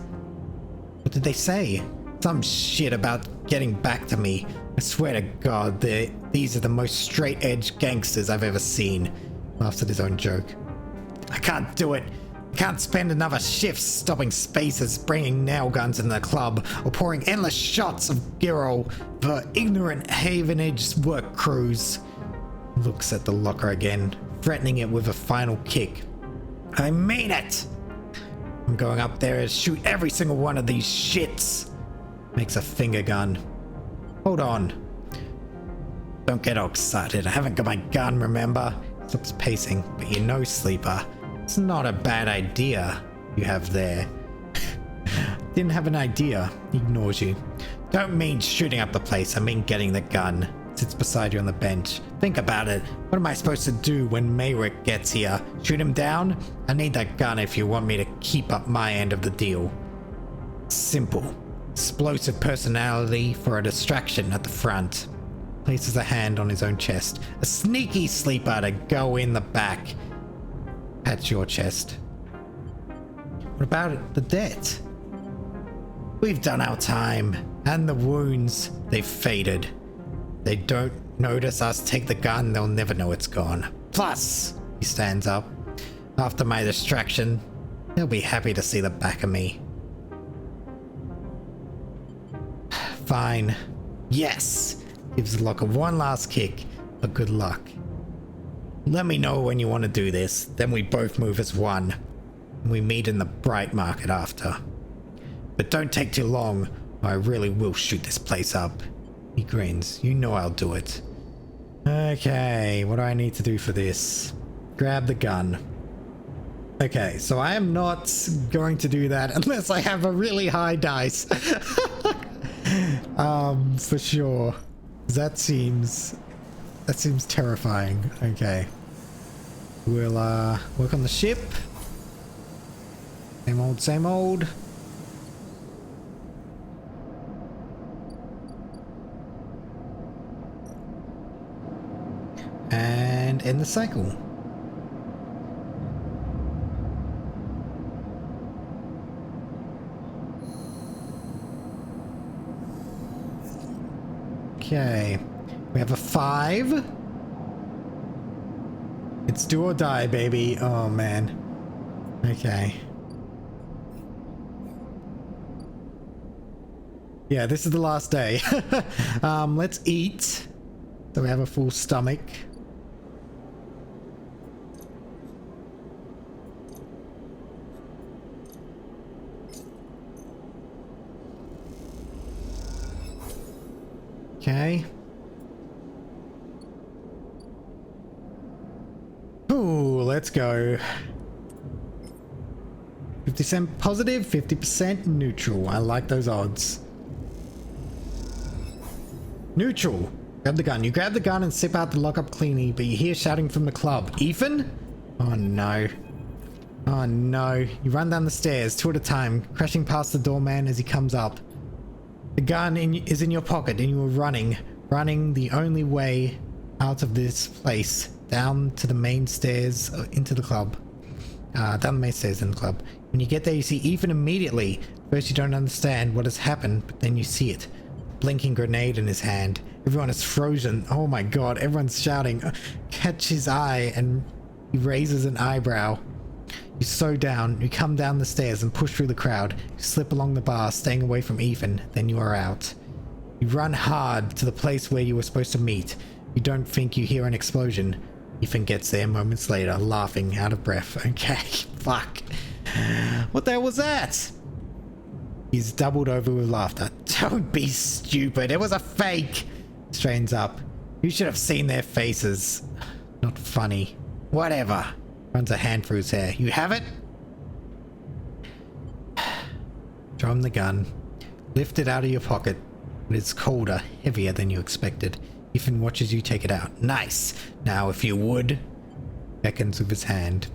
What did they say? Some shit about getting back to me. I swear to God, these are the most straight-edge gangsters I've ever seen. Laughs at his own joke. I can't do it. I can't spend another shift stopping spaces, bringing nail guns in the club, or pouring endless shots of Girl for ignorant Havenage work crews. Looks at the locker again, threatening it with a final kick. I mean it! I'm going up there and shoot every single one of these shits. Makes a finger gun. Hold on. Don't get all excited. I haven't got my gun, remember? Stops pacing. But you know, Sleeper, it's not a bad idea you have there. Didn't have an idea. Ignores you. Don't mean shooting up the place. I mean getting the gun. Sits beside you on the bench. Think about it. What am I supposed to do when Mayrick gets here? Shoot him down? I need that gun if you want me to keep up my end of the deal. Simple. Explosive personality for a distraction at the front. Places a hand on his own chest. A sneaky Sleeper to go in the back. Pats your chest. What about it? The debt? We've done our time. And the wounds, they've faded. They don't notice us take the gun, they'll never know it's gone. Plus, he stands up. After my distraction, they'll be happy to see the back of me. Fine. Yes! Gives the locker one last kick, but good luck. Let me know when you want to do this, then we both move as one. We meet in the bright market after. But don't take too long, or I really will shoot this place up. He grins. You know I'll do it. Okay, what do I need to do for this? Grab the gun. Okay, so I am not going to do that unless I have a really high dice. For sure. That seems terrifying. Okay. We'll work on the ship. Same old, same old. And end the cycle. Okay, we have a 5. It's do or die, baby. Oh man. Okay. Yeah, this is the last day. Let's eat. So we have a full stomach. Okay. Ooh, let's go. 50% positive, 50% neutral. I like those odds. Neutral. Grab the gun. You grab the gun and sip out the lockup cleanly, but you hear shouting from the club. Ethan? Oh no. Oh no. You run down the stairs, 2 at a time, crashing past the doorman as he comes up. The gun is in your pocket and you are running the only way out of this place, down to the main stairs into the club. Down the main stairs in the club. When you get there, you see Ethan immediately. First you don't understand what has happened, but then you see it. Blinking grenade in his hand. Everyone is frozen. Oh my god, everyone's shouting. Catch his eye, and he raises an eyebrow. You slow down, you come down the stairs and push through the crowd. You slip along the bar, staying away from Ethan, then you are out. You run hard to the place where you were supposed to meet. You don't think you hear an explosion. Ethan gets there moments later, laughing, out of breath. Okay, fuck. What the hell was that? He's doubled over with laughter. Don't be stupid, it was a fake! Straightens up. You should have seen their faces. Not funny. Whatever. Runs a hand through his hair. You have it? Show him the gun. Lift it out of your pocket. It's colder, heavier than you expected. Ethan watches you take it out. Nice. Now if you would. Beckons with his hand.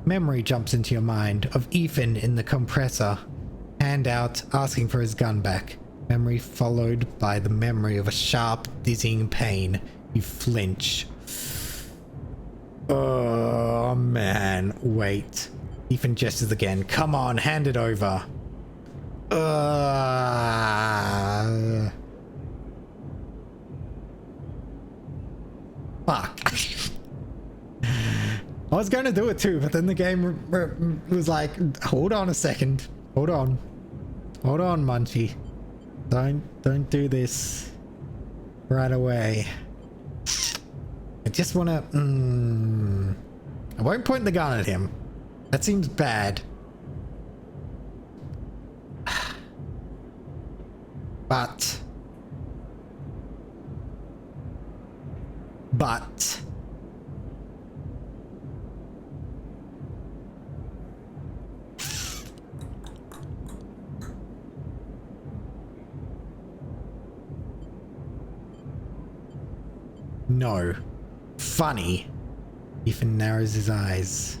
Memory jumps into your mind of Ethan in the compressor. Hand out, asking for his gun back. Memory followed by the memory of a sharp, dizzying pain. You flinch. Oh man, wait. Ethan gestures again. Come on, hand it over. Fuck. I was going to do it too, but then the game was like, hold on a second. Hold on. Hold on, Munchie. Don't do this right away. I just want to... I won't point the gun at him. That seems bad. But... No. Funny. Ethan narrows his eyes.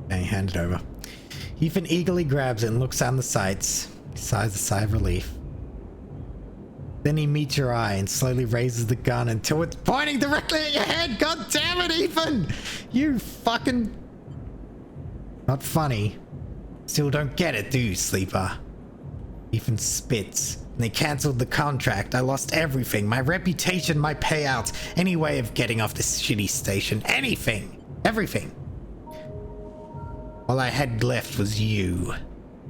Okay, hand it over. Ethan eagerly grabs it and looks down the sights. He sighs a sigh of relief. Then he meets your eye and slowly raises the gun until it's pointing directly at your head. God damn it, Ethan! You fucking... Not funny. Still don't get it, do you, sleeper? Ethan spits. They cancelled the contract. I lost everything. My reputation, my payout, any way of getting off this shitty station. Anything. Everything. All I had left was you.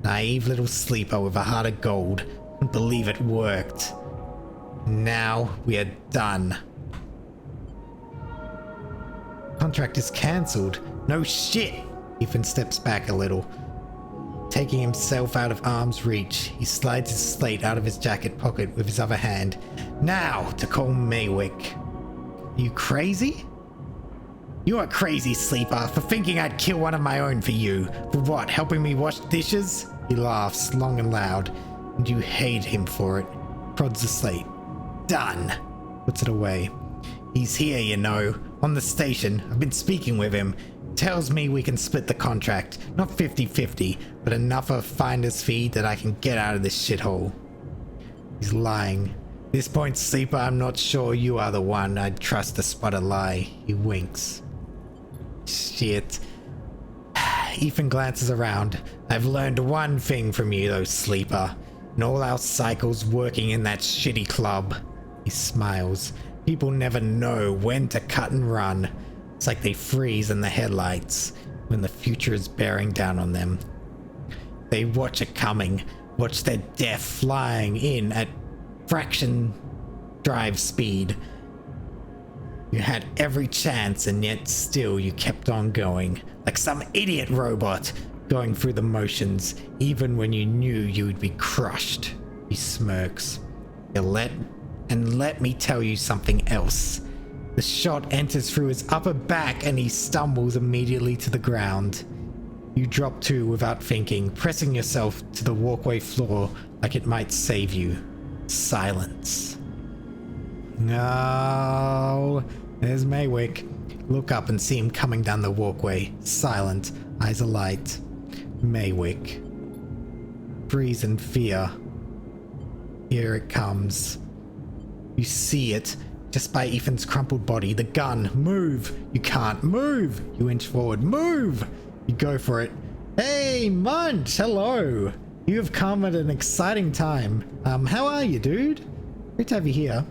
Naive little sleeper with a heart of gold. Can't believe it worked. Now we are done. Contract is cancelled. No shit! Ethan steps back a little. Taking himself out of arm's reach, he slides his slate out of his jacket pocket with his other hand. Now to call Maywick. Are you crazy? You are crazy, Sleeper, for thinking I'd kill one of my own for you. For what, helping me wash dishes? He laughs, long and loud, and you hate him for it. Prods the slate. Done. Puts it away. He's here, you know, on the station. I've been speaking with him. Tells me we can split the contract. Not 50-50, but enough of a finder's fee that I can get out of this shithole. He's lying. At this point, Sleeper, I'm not sure you are the one I'd trust to spot a lie. He winks. Shit. Ethan glances around. I've learned one thing from you, though, Sleeper. In all our cycles working in that shitty club. He smiles. People never know when to cut and run. It's like they freeze in the headlights when the future is bearing down on them. They watch it coming, watch their death flying in at fraction drive speed. You had every chance and yet still you kept on going, like some idiot robot going through the motions, even when you knew you would be crushed. He smirks. Let me tell you something else. The shot enters through his upper back and he stumbles immediately to the ground. You drop to without thinking, pressing yourself to the walkway floor like it might save you. Silence. No. There's Maywick. Look up and see him coming down the walkway. Silent, eyes alight. Maywick. Freeze in fear. Here it comes. You see it. Just by Ethan's crumpled body, the gun. Move! You can't move! You inch forward. Move! You go for it. Hey, Munch! Hello! You have come at an exciting time. How are you, dude? Great to have you here.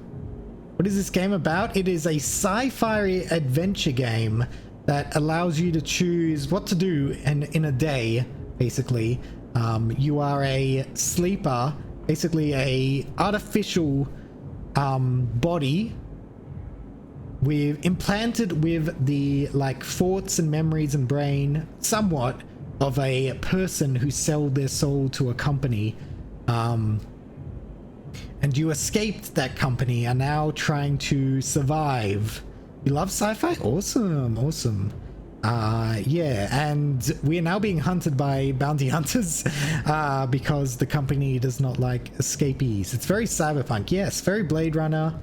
What is this game about? It is a sci-fi adventure game that allows you to choose what to do in a day, basically. You are a sleeper, basically a artificial body implanted with the like thoughts and memories and brain somewhat of a person who sold their soul to a company, and you escaped that company, are now trying to survive. You love sci-fi? Awesome. Yeah, and we are now being hunted by bounty hunters because the company does not like escapees. It's very cyberpunk. Yes, very Blade Runner.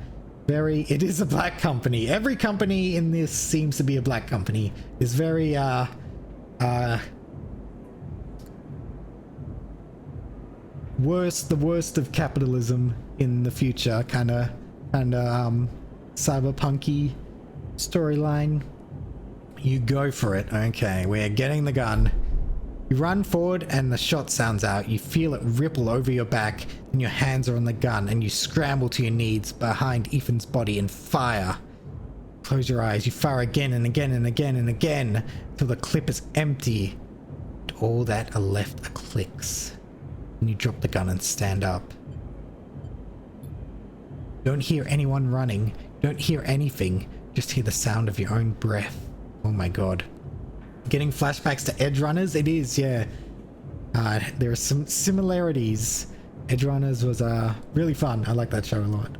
It is a black company. Every company in this seems to be a black company. It's very the worst of capitalism in the future, kind of cyberpunky storyline. You go for it. Okay, we're getting the gun. You run forward and the shot sounds out. You feel it ripple over your back, and your hands are on the gun, and you scramble to your knees behind Ethan's body and fire. Close your eyes. You fire again and again and again and again till the clip is empty. And all that are left are clicks. And you drop the gun and stand up. Don't hear anyone running. Don't hear anything. Just hear the sound of your own breath. Oh my god. Getting flashbacks to Edge Runners? It is, yeah. There are some similarities. Edge Runners was really fun. I like that show a lot.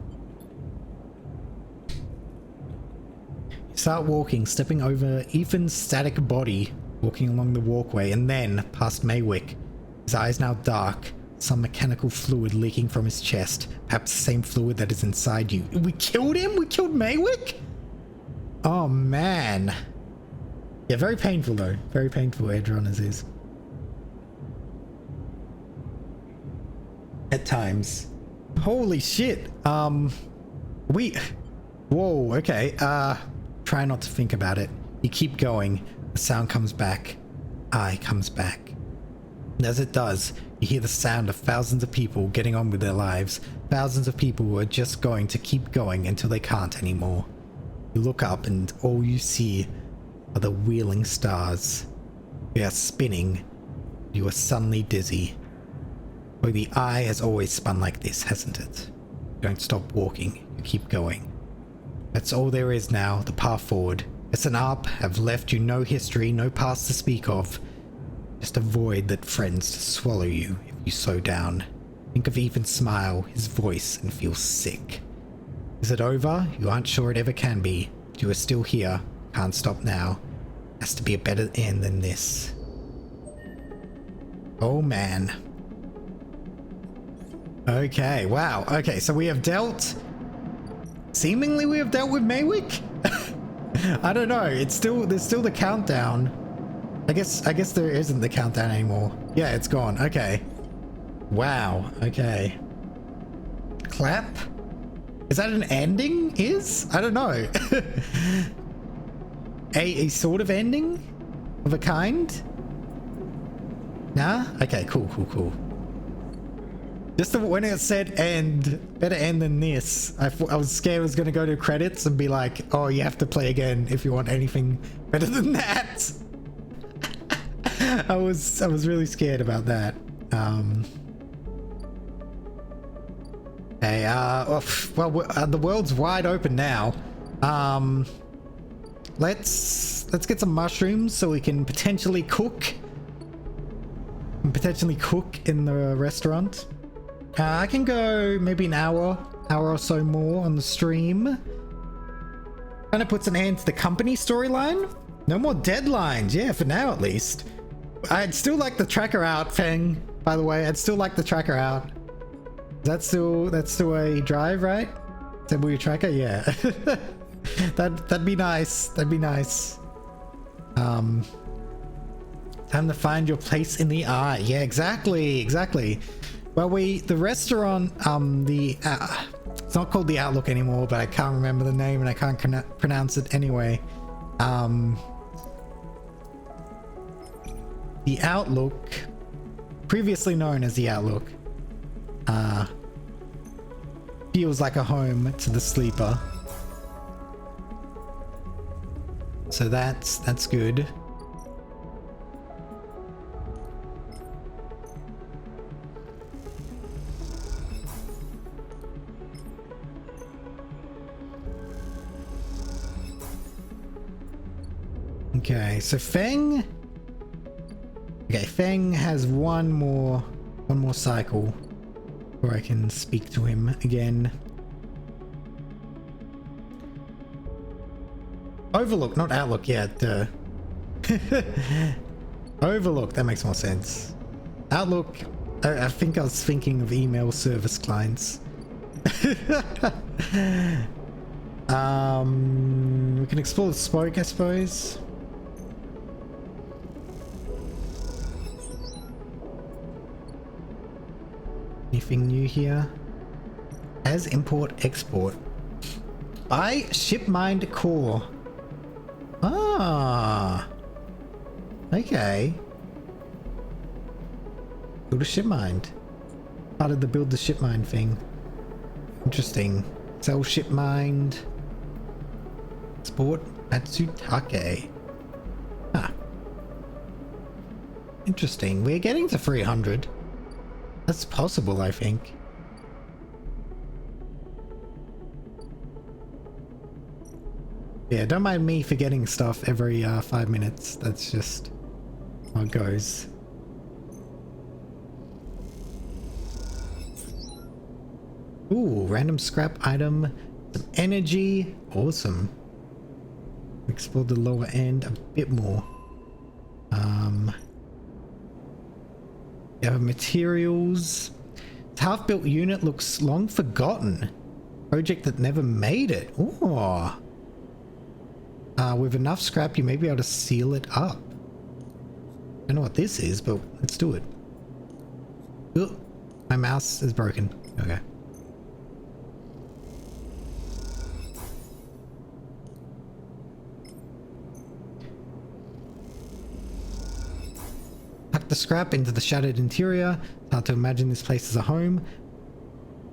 You start walking, stepping over Ethan's static body, walking along the walkway, and then past Maywick. His eyes now dark, some mechanical fluid leaking from his chest, perhaps the same fluid that is inside you. We killed him? We killed Maywick? Oh man. Yeah, very painful though. Very painful, Edge Runners is. At times. Holy shit. Whoa, okay. Try not to think about it. You keep going. The sound comes back. Eye comes back. And as it does, you hear the sound of thousands of people getting on with their lives. Thousands of people who are just going to keep going until they can't anymore. You look up and all you see are the wheeling stars. They are spinning. You are suddenly dizzy. Oh, the eye has always spun like this, hasn't it? Don't stop walking, you keep going. That's all there is now, the path forward. It's an up, have left you no history, no past to speak of. Just a void that threatens to swallow you if you slow down. Think of Ethan's smile, his voice, and feel sick. Is it over? You aren't sure it ever can be. You are still here. Can't stop now. Has to be a better end than this. Oh man. Okay, wow. Okay, so we have dealt... Seemingly we have dealt with Maywick? I don't know. There's still the countdown. I guess there isn't the countdown anymore. Yeah, it's gone. Okay. Wow. Okay. Clap? Is that an ending? I don't know. a sort of ending? Of a kind? Nah? Okay, cool. Just when it said end, better end than this, I was scared it was going to go to credits and be like, oh, you have to play again if you want anything better than that. I was really scared about that. Okay, well, the world's wide open now. Let's get some mushrooms so we can potentially cook. In the restaurant. I can go maybe an hour or so more on the stream. Kind of puts an end to the company storyline. No more deadlines, yeah, for now at least. I'd still like the tracker out, Feng. By the way, I'd still like the tracker out. That's still a drive, right? Disable your tracker, yeah. That'd be nice. That'd be nice. Time to find your place in the eye. Yeah, exactly. Well, the restaurant, it's not called the Outlook anymore, but I can't remember the name and I can't pronounce it anyway. The Outlook, previously known as the Outlook, feels like a home to the sleeper. So that's good. Okay, so Feng has one more cycle where I can speak to him again. Overlook, not Outlook yet. Overlook, that makes more sense. Outlook, I think I was thinking of email service clients. We can explore the smoke, I suppose. Anything new here? As import export. Buy ShipMind core. Ah. Okay. Build a ShipMind. Part of the build the ShipMind thing. Interesting. Sell ShipMind. Sport Matsutake. Ah. Interesting. We're getting to 300. That's possible, I think. Yeah, don't mind me forgetting stuff every 5 minutes. That's just how it goes. Ooh, random scrap item. Some energy. Awesome. Explore the lower end a bit more. You have materials. Half-built unit looks long forgotten. Project that never made it. Ooh. With enough scrap, you may be able to seal it up. I don't know what this is, but let's do it. Ugh, my mouse is broken. Okay. Pack the scrap into the shattered interior. It's hard to imagine this place as a home.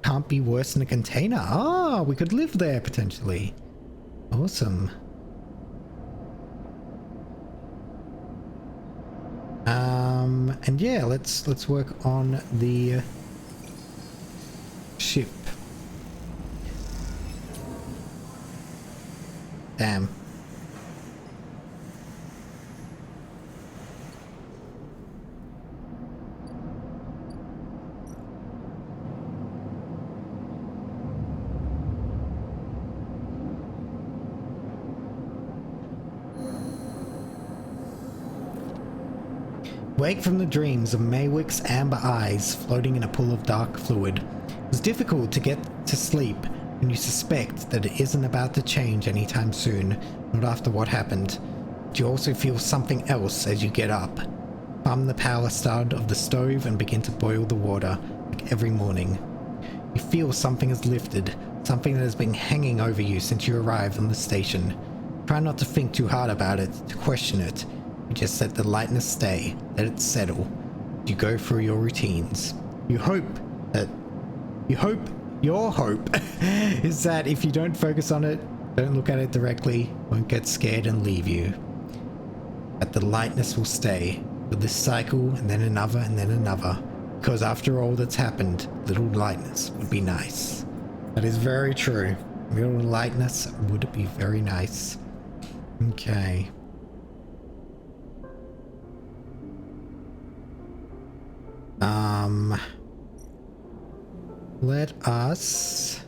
Can't be worse than a container. Ah, we could live there potentially. Awesome. And yeah, let's work on the Damn. Wake from the dreams of Maywick's amber eyes floating in a pool of dark fluid. It's difficult to get to sleep when you suspect that it isn't about to change anytime soon, not after what happened. But you also feel something else as you get up. Plumb the power stud of the stove and begin to boil the water, like every morning. You feel something is lifted, something that has been hanging over you since you arrived on the station. Try not to think too hard about it, to question it. You just let the lightness stay, let it settle. You go through your routines. Your hope is that if you don't focus on it, don't look at it directly, won't get scared and leave you. That the lightness will stay, with this cycle and then another, because after all that's happened, little lightness would be nice. That is very true. Little lightness would be very nice. Okay. Let us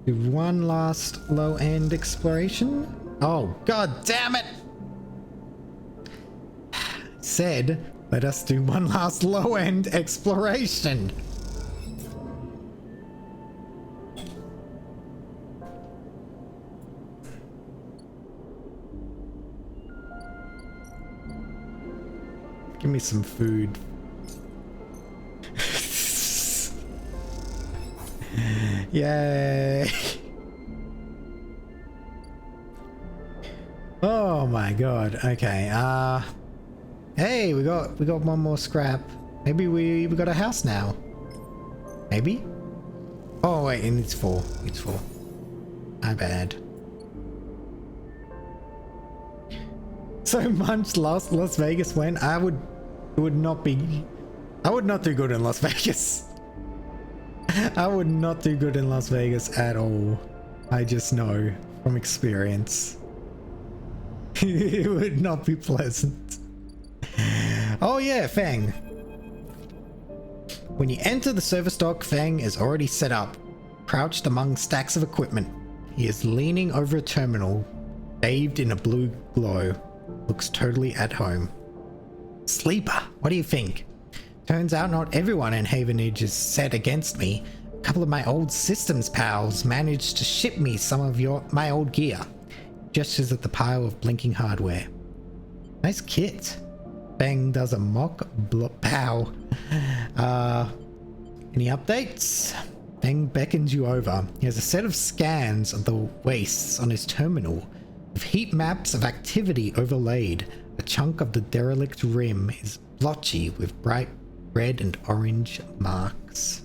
do one last low-end exploration. Oh, god damn it! Said, let us do one last low-end exploration. Give me some food. Yay! Oh my god. Okay. Hey, we got one more scrap. Maybe we got a house now. Maybe. Oh wait, it needs 4. It's 4. My bad. So much Las Vegas went. I would not do good in Las Vegas. I would not do good in Las Vegas at all. I just know from experience. It would not be pleasant. Oh yeah, Fang. When you enter the service dock, Fang is already set up, crouched among stacks of equipment. He is leaning over a terminal, bathed in a blue glow. Looks totally at home. Sleeper, what do you think? Turns out not everyone in Havenage is set against me. A couple of my old systems pals managed to ship me some of my old gear. Gestures at the pile of blinking hardware. Nice kit. Bang does a mock pow. Any updates? Bang beckons you over. He has a set of scans of the wastes on his terminal, with heat maps of activity overlaid. A chunk of the derelict rim is blotchy with bright red and orange marks.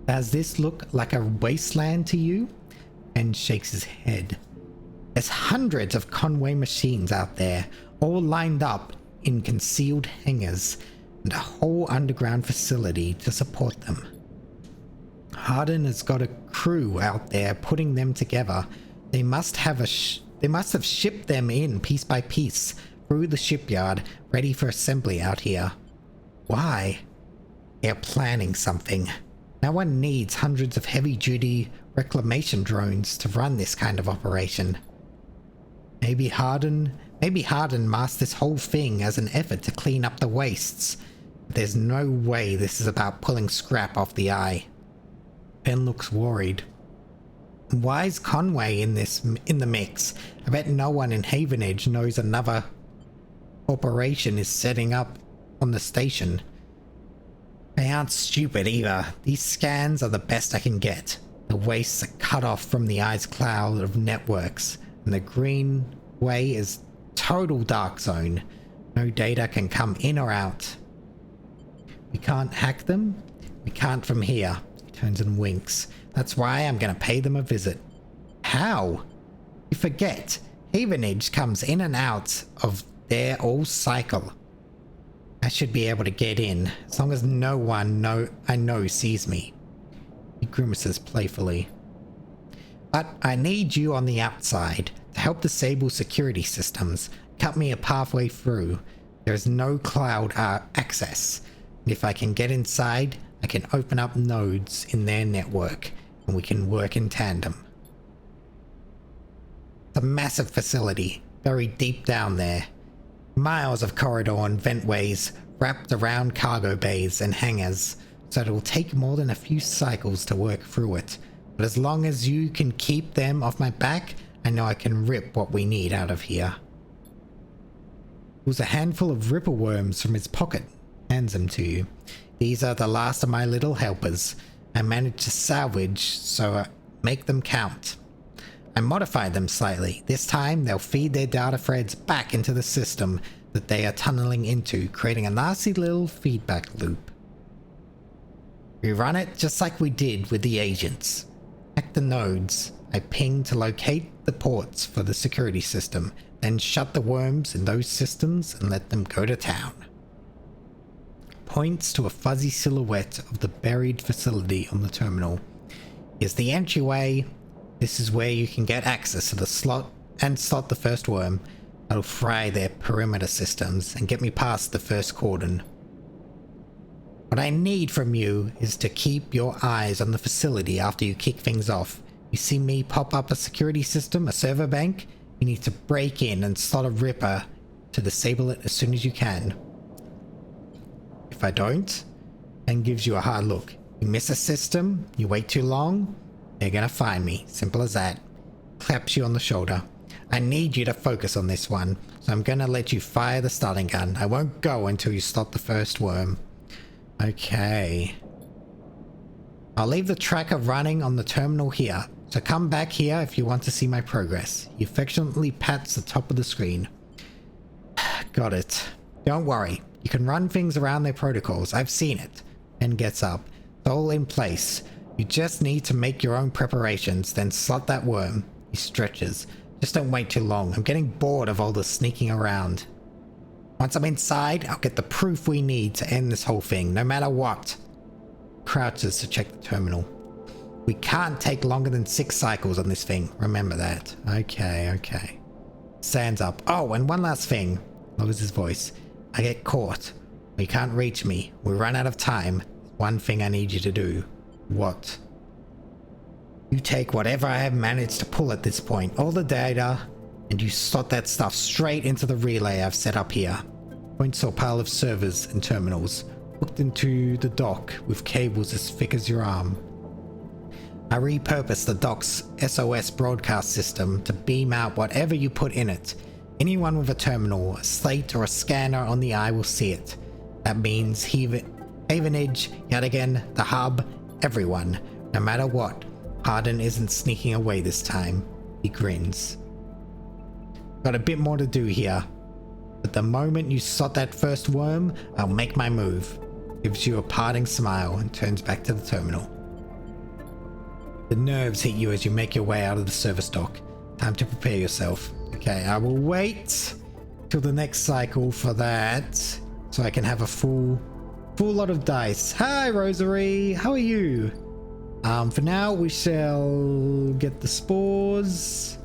Does this look like a wasteland to you? And shakes his head. There's hundreds of Conway machines out there, all lined up in concealed hangars, and a whole underground facility to support them. Hardin has got a crew out there putting them together. They must have shipped them in piece by piece through the shipyard, ready for assembly out here. Why? They're planning something. No one needs hundreds of heavy-duty reclamation drones to run this kind of operation. Maybe Hardin masked this whole thing as an effort to clean up the wastes. But there's no way this is about pulling scrap off the eye. Ben looks worried. Why is Conway in the mix? I bet no one in Havenage knows another corporation is setting up on the station. They aren't stupid either. These scans are the best I can get. The wastes are cut off from the eye's cloud of networks, and the green way is total dark zone. No data can come in or out. We can't hack them? We can't from here. He turns and winks. That's why I'm gonna pay them a visit. How? You forget. Havenage comes in and out of their all cycle. I should be able to get in, as long as no one I know sees me. He grimaces playfully. But I need you on the outside to help disable security systems. Cut me a pathway through. There is no cloud access. And if I can get inside, I can open up nodes in their network and we can work in tandem. It's a massive facility, buried deep down there. Miles of corridor and ventways wrapped around cargo bays and hangars, so it'll take more than a few cycles to work through it. But as long as you can keep them off my back, I know I can rip what we need out of here. It was a handful of ripple worms from his pocket. Hands them to you. These are the last of my little helpers. I managed to salvage, so make them count. I modified them slightly. This time, they'll feed their data threads back into the system that they are tunneling into, creating a nasty little feedback loop. We run it just like we did with the agents. Hack the nodes. I ping to locate the ports for the security system, then shut the worms in those systems and let them go to town. Points to a fuzzy silhouette of the buried facility on the terminal. Here's the entryway. This is where you can get access to the slot the first worm. That'll fry their perimeter systems and get me past the first cordon. What I need from you is to keep your eyes on the facility after you kick things off. You see me pop up a security system, a server bank? You need to break in and slot a ripper to disable it as soon as you can. If I don't, then gives you a hard look. You miss a system, you wait too long, they're gonna find me. Simple as that. Claps you on the shoulder. I need you to focus on this one, so I'm gonna let you fire the starting gun. I won't go until you stop the first worm. Okay. I'll leave the tracker running on the terminal here, so come back here if you want to see my progress. He affectionately pats the top of the screen. Got it. Don't worry. You can run things around their protocols. I've seen it. And gets up. It's all in place. You just need to make your own preparations, then slot that worm. He stretches. Just don't wait too long. I'm getting bored of all the sneaking around. Once I'm inside, I'll get the proof we need to end this whole thing, no matter what. Crouches to check the terminal. We can't take longer than 6 cycles on this thing. Remember that. Okay. Stands up. Oh, and one last thing. Lowers his voice. I get caught. You can't reach me. We run out of time. One thing I need you to do. What? You take whatever I have managed to pull at this point, all the data, and you slot that stuff straight into the relay I've set up here. Points to a pile of servers and terminals, hooked into the dock with cables as thick as your arm. I repurposed the dock's SOS broadcast system to beam out whatever you put in it. Anyone with a terminal, a slate, or a scanner on the eye will see it. That means Havenage, yet again, the hub, everyone, no matter what. Harden isn't sneaking away this time. He grins. Got a bit more to do here, but the moment you slot that first worm, I'll make my move. Gives you a parting smile and turns back to the terminal. The nerves hit you as you make your way out of the service dock. Time to prepare yourself. Okay, I will wait till the next cycle for that, so I can have a full lot of dice. Hi, Rosary. How are you? For now, we shall get the spores.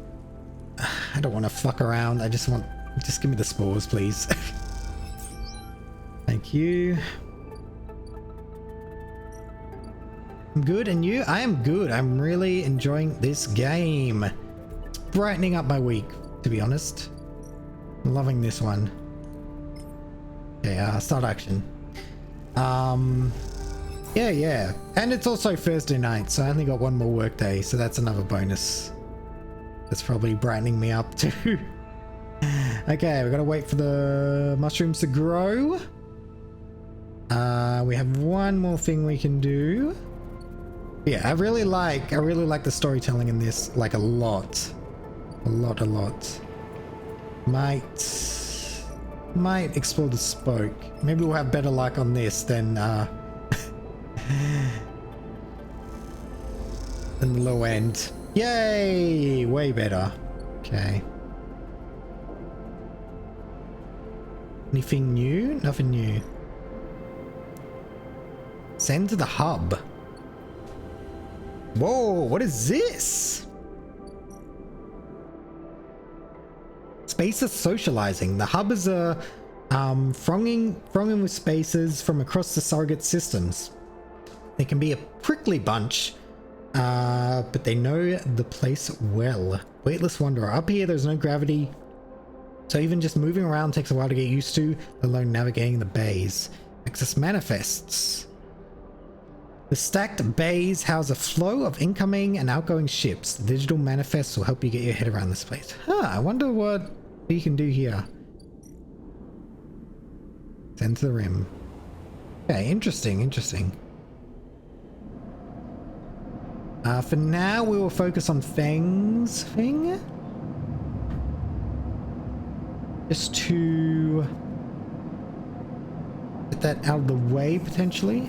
I don't want to fuck around. Just give me the spores, please. Thank you. I'm good, and you? I am good. I'm really enjoying this game. It's brightening up my week, to be honest. I'm loving this one. Okay, start action. Yeah. And it's also Thursday night, so I only got one more work day, so that's another bonus. That's probably brightening me up too. Okay, we gotta wait for the mushrooms to grow. We have one more thing we can do. Yeah, I really like the storytelling in this, like a lot. A lot. Might explore the spoke. Maybe we'll have better luck on this than than the low end. Yay! Way better. Okay. Anything new? Nothing new. Send to the hub. Whoa, what is this? spaces socializing. The hub is thronging with spaces from across the surrogate systems. They can be a prickly bunch, but they know the place well. Weightless wanderer. Up here, there's no gravity, so even just moving around takes a while to get used to, let alone navigating the bays. Access manifests. The stacked bays house a flow of incoming and outgoing ships. The digital manifests will help you get your head around this place. Huh, I wonder what you can do here. Send to the rim. Okay, interesting, interesting. For now, we will focus on Feng's thing. Just to get that out of the way, potentially.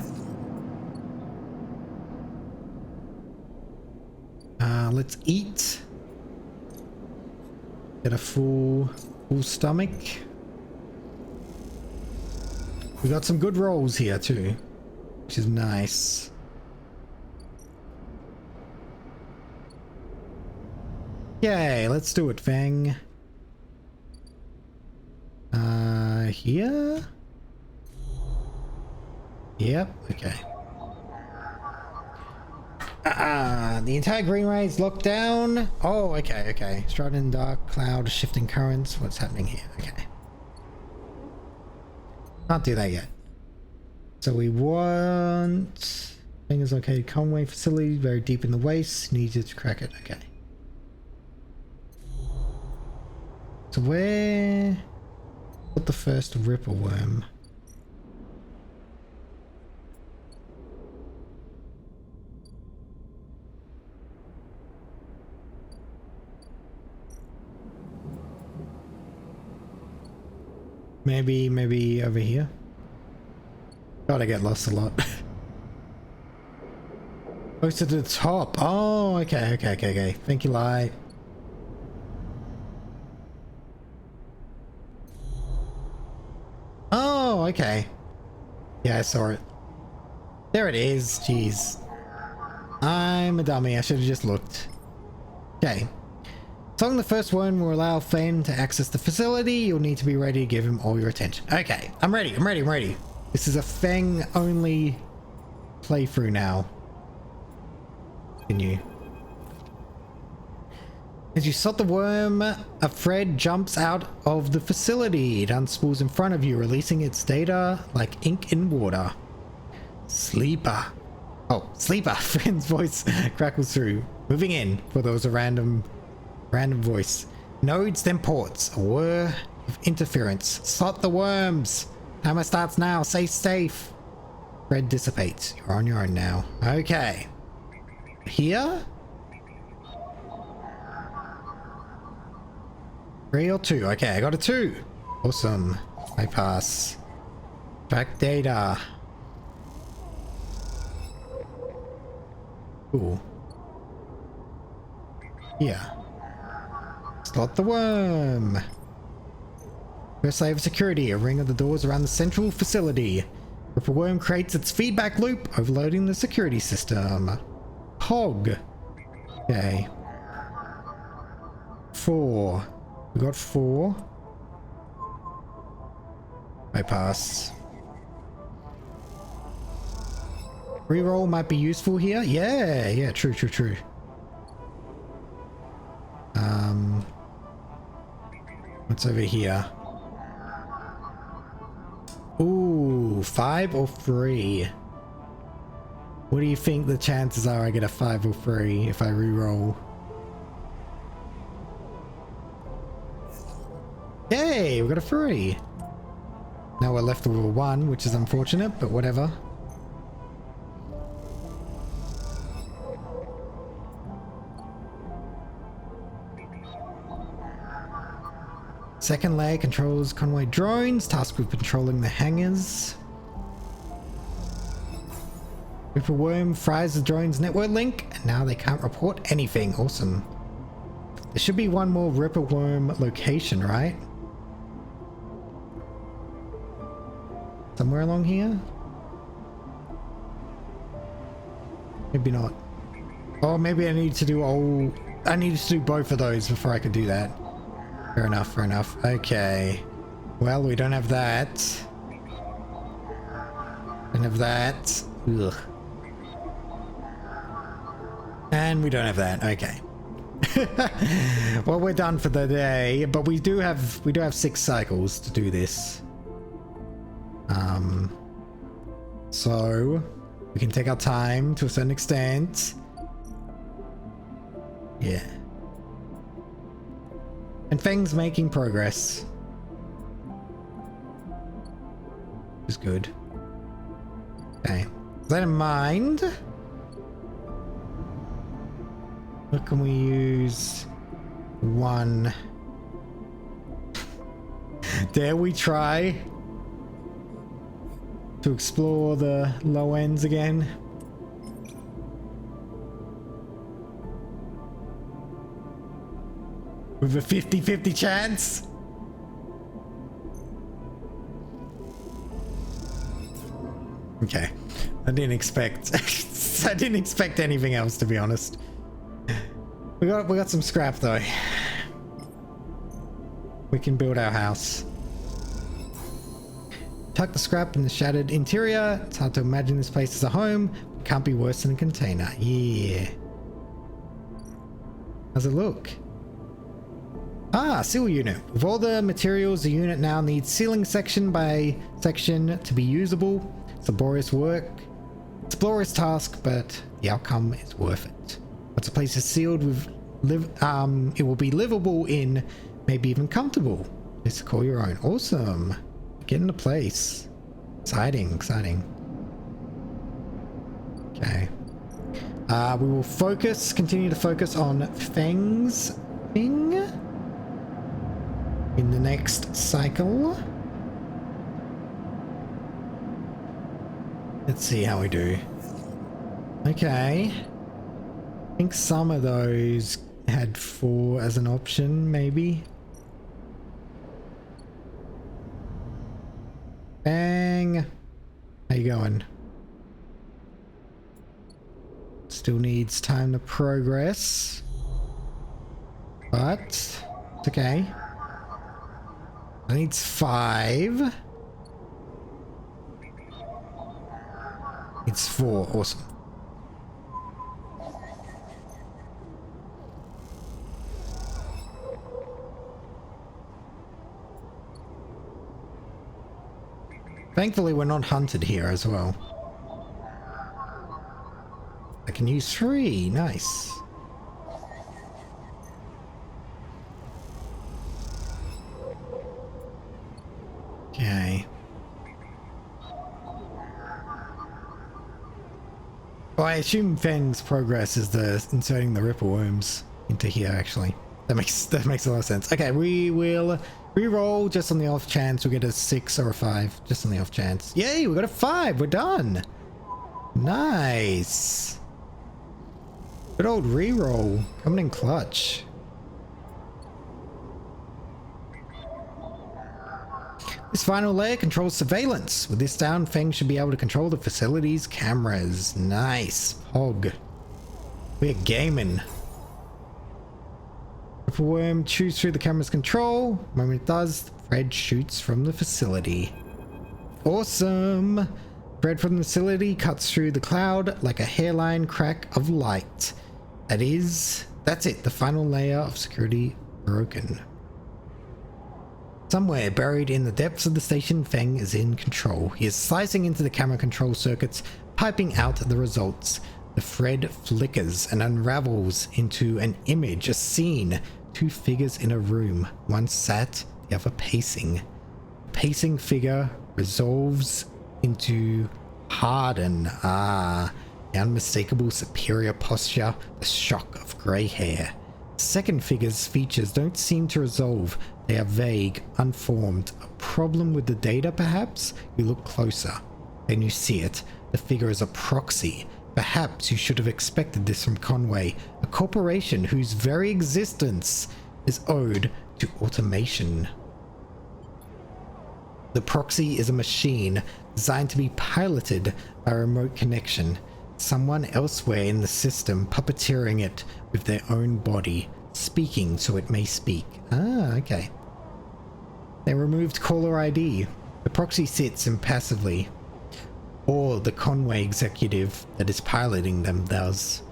Let's eat. Get a full stomach. We got some good rolls here too, which is nice. Yay, let's do it, Fang. Here? Yep, okay. The entire green ray is locked down. Oh, okay, okay. Striding in dark, cloud, shifting currents. What's happening here? Okay. Can't do that yet. So we want... Thing is located Conway facility, very deep in the waste. Needed to crack it. Okay. So where... Put the first ripper worm. Maybe over here. God, I get lost a lot. Closer to the top. Oh, okay. Thank you, Light. Oh, okay. Yeah, I saw it. There it is. Jeez. I'm a dummy. I should have just looked. Okay. Solving the first one will allow Fen to access the facility. You'll need to be ready to give him all your attention. Okay, I'm ready. This is a Feng only playthrough now. Continue. As you sort the worm, a thread jumps out of the facility. It unspools in front of you, releasing its data like ink in water. Sleeper. Oh, sleeper. Fen's voice crackles through. Moving in for those a random voice. Nodes, then ports. A whir of interference. Slot the worms. Timer starts now. Stay safe. Thread dissipates. You're on your own now. Okay. Here? 3 or 2? Okay, I got a 2. Awesome. I pass. Track data. Cool. Here. Slot the worm. First layer of security. A ring of the doors around the central facility. If a worm creates its feedback loop, overloading the security system. Hog. Okay. 4. We got 4. I pass. Reroll might be useful here. Yeah, true. What's over here? Ooh, 5 or 3? What do you think the chances are I get a 5 or 3 if I reroll? Yay, we got a 3. Now we're left with a 1, which is unfortunate, but whatever. Second layer controls convoy drones, tasked with controlling the hangars. Ripper worm fries the drone's network link, and now they can't report anything. Awesome. There should be one more Ripper worm location, right? Somewhere along here? Maybe not. Oh, maybe I need to do I needed to do both of those before I could do that. Fair enough, fair enough. Okay. Well, we don't have that. Don't have that. Ugh. And we don't have that. Okay. Well, we're done for the day, but we do have 6 cycles to do this. So we can take our time to a certain extent. Yeah. And Feng's making progress. Which is good. Okay. With that in mind, what can we use? 1. Dare we try to explore the low ends again? With a 50-50 chance? Okay. I didn't expect I didn't expect anything else, to be honest. We got some scrap though. We can build our house. Tuck the scrap in the shattered interior. It's hard to imagine this place as a home. It can't be worse than a container. Yeah. How's it look? Ah, seal unit. With all the materials, the unit now needs sealing section by section to be usable. It's laborious work. It's a laborious task, but the outcome is worth it. Once a place is sealed with it will be livable in, maybe even comfortable. Place to call your own. Awesome. Get into place. Exciting, exciting. Okay. We will continue to focus on Feng's thing in the next cycle. Let's see how we do. Okay. I think some of those had 4 as an option, maybe. Bang. How you going? Still needs time to progress. But it's okay. It needs 5. It's 4. Awesome. Thankfully, we're not hunted here as well. I can use 3. Nice. Okay. Well, I assume Feng's progress is the inserting the ripple worms into here, actually. That makes a lot of sense. Okay, we will re-roll just on the off chance we get a 6 or a 5. Just on the off chance. Yay, we got a 5. We're done. Nice. Good old re-roll. Coming in clutch. This final layer controls surveillance. With this down, Feng should be able to control the facility's cameras. Nice. Hog. We're gaming. If a worm chews through the camera's control, the moment it does, the thread shoots from the facility. Awesome. Thread from the facility cuts through the cloud like a hairline crack of light. That's it. The final layer of security broken. Somewhere buried in the depths of the station, Feng is in control. He is slicing into the camera control circuits, piping out the results. The thread flickers and unravels into an image, a scene. 2 figures in a room. One sat, the other pacing. The pacing figure resolves into harden. Ah, the unmistakable superior posture, the shock of grey hair. The second figure's features don't seem to resolve. They are vague, unformed. A problem with the data, perhaps? You look closer, and you see it. The figure is a proxy. Perhaps you should have expected this from Conway, a corporation whose very existence is owed to automation. The proxy is a machine designed to be piloted by remote connection. Someone elsewhere in the system puppeteering it with their own body. Speaking so it may speak. Ah, okay. They removed caller ID. The proxy sits impassively. Or the Conway executive that is piloting them does.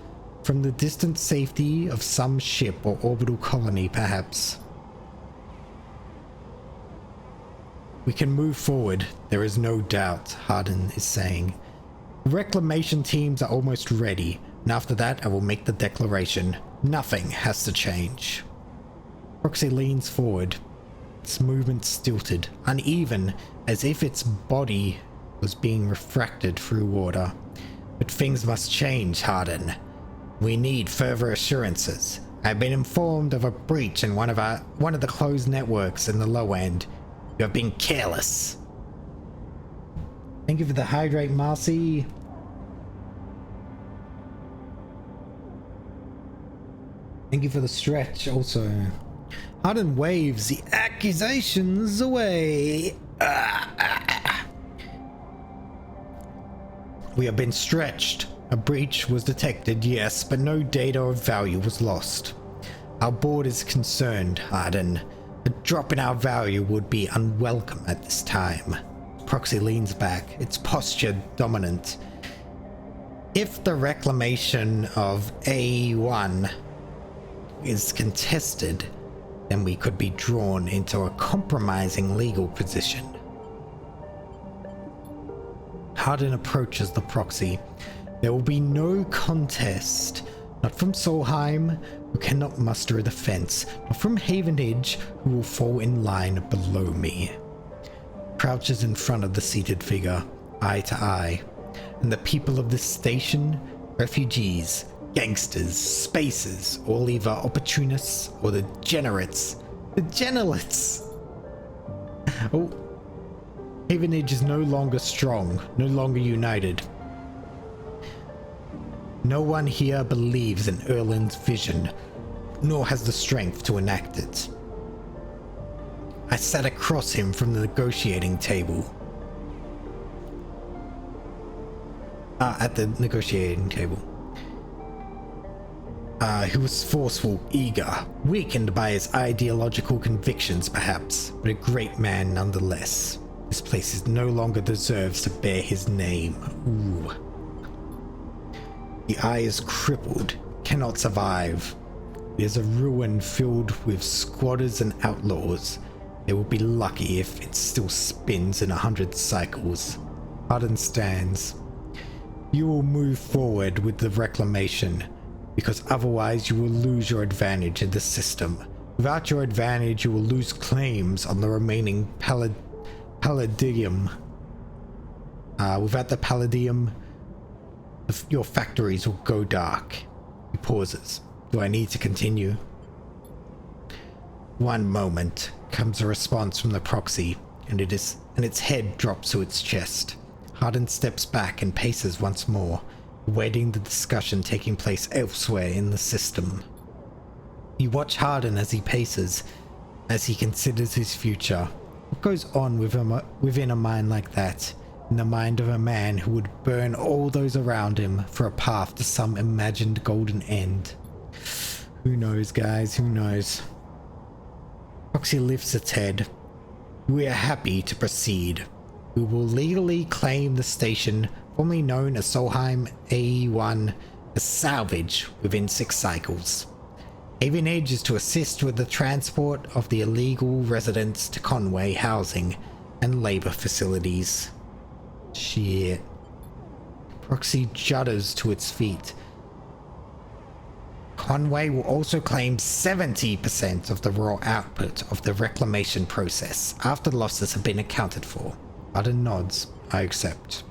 From the distant safety of some ship or orbital colony, perhaps. We can move forward, there is no doubt, Hardin is saying. The reclamation teams are almost ready, and after that I will make the declaration. Nothing has to change. Proxy leans forward, its movement stilted, uneven, as if its body was being refracted through water. But things must change, Hardin. We need further assurances. I've been informed of a breach in one of the closed networks in the low end. You have been careless. Thank you for the hydrate, Marcy. Thank you for the stretch also. Hardin waves the accusations away. We have been stretched. A breach was detected, yes, but no data of value was lost. Our board is concerned, Hardin. A drop in our value would be unwelcome at this time. Proxy leans back, its posture dominant. If the reclamation of A1 is contested, then we could be drawn into a compromising legal position. Hardin approaches the proxy. There will be no contest. Not from Solheim, who cannot muster a defense, not from Havenage, who will fall in line below me. Crouches in front of the seated figure, eye to eye. And the people of this station, refugees, gangsters, spacers, all either opportunists or the degenerates. Oh, Havenage is no longer strong, no longer united. No one here believes in Erland's vision, nor has the strength to enact it. I sat across him from the negotiating table. At the negotiating table. He was forceful, eager, weakened by his ideological convictions perhaps, but a great man nonetheless. This place no longer deserves to bear his name. Ooh. The eye is crippled, cannot survive. It is a ruin filled with squatters and outlaws. They will be lucky if it still spins in 100 cycles. Hardin stands. You will move forward with the reclamation, because otherwise you will lose your advantage in the system. Without your advantage, you will lose claims on the remaining palladium. Without the palladium, your factories will go dark. He pauses. Do I need to continue? One moment, comes a response from the proxy, and its head drops to its chest. Hardin steps back and paces once more, awaiting the discussion taking place elsewhere in the system. You watch Hardin as he paces, as he considers his future. What goes on within a mind like that? In the mind of a man who would burn all those around him for a path to some imagined golden end. Who knows, guys? Who knows? Proxy lifts its head. We are happy to proceed. We will legally claim the station, formerly known as Solheim A1, as salvage within 6 cycles. Havenage is to assist with the transport of the illegal residents to Conway housing and labor facilities. Shit. Proxy judders to its feet. Conway will also claim 70% of the raw output of the reclamation process after losses have been accounted for. Hardin nods. I accept.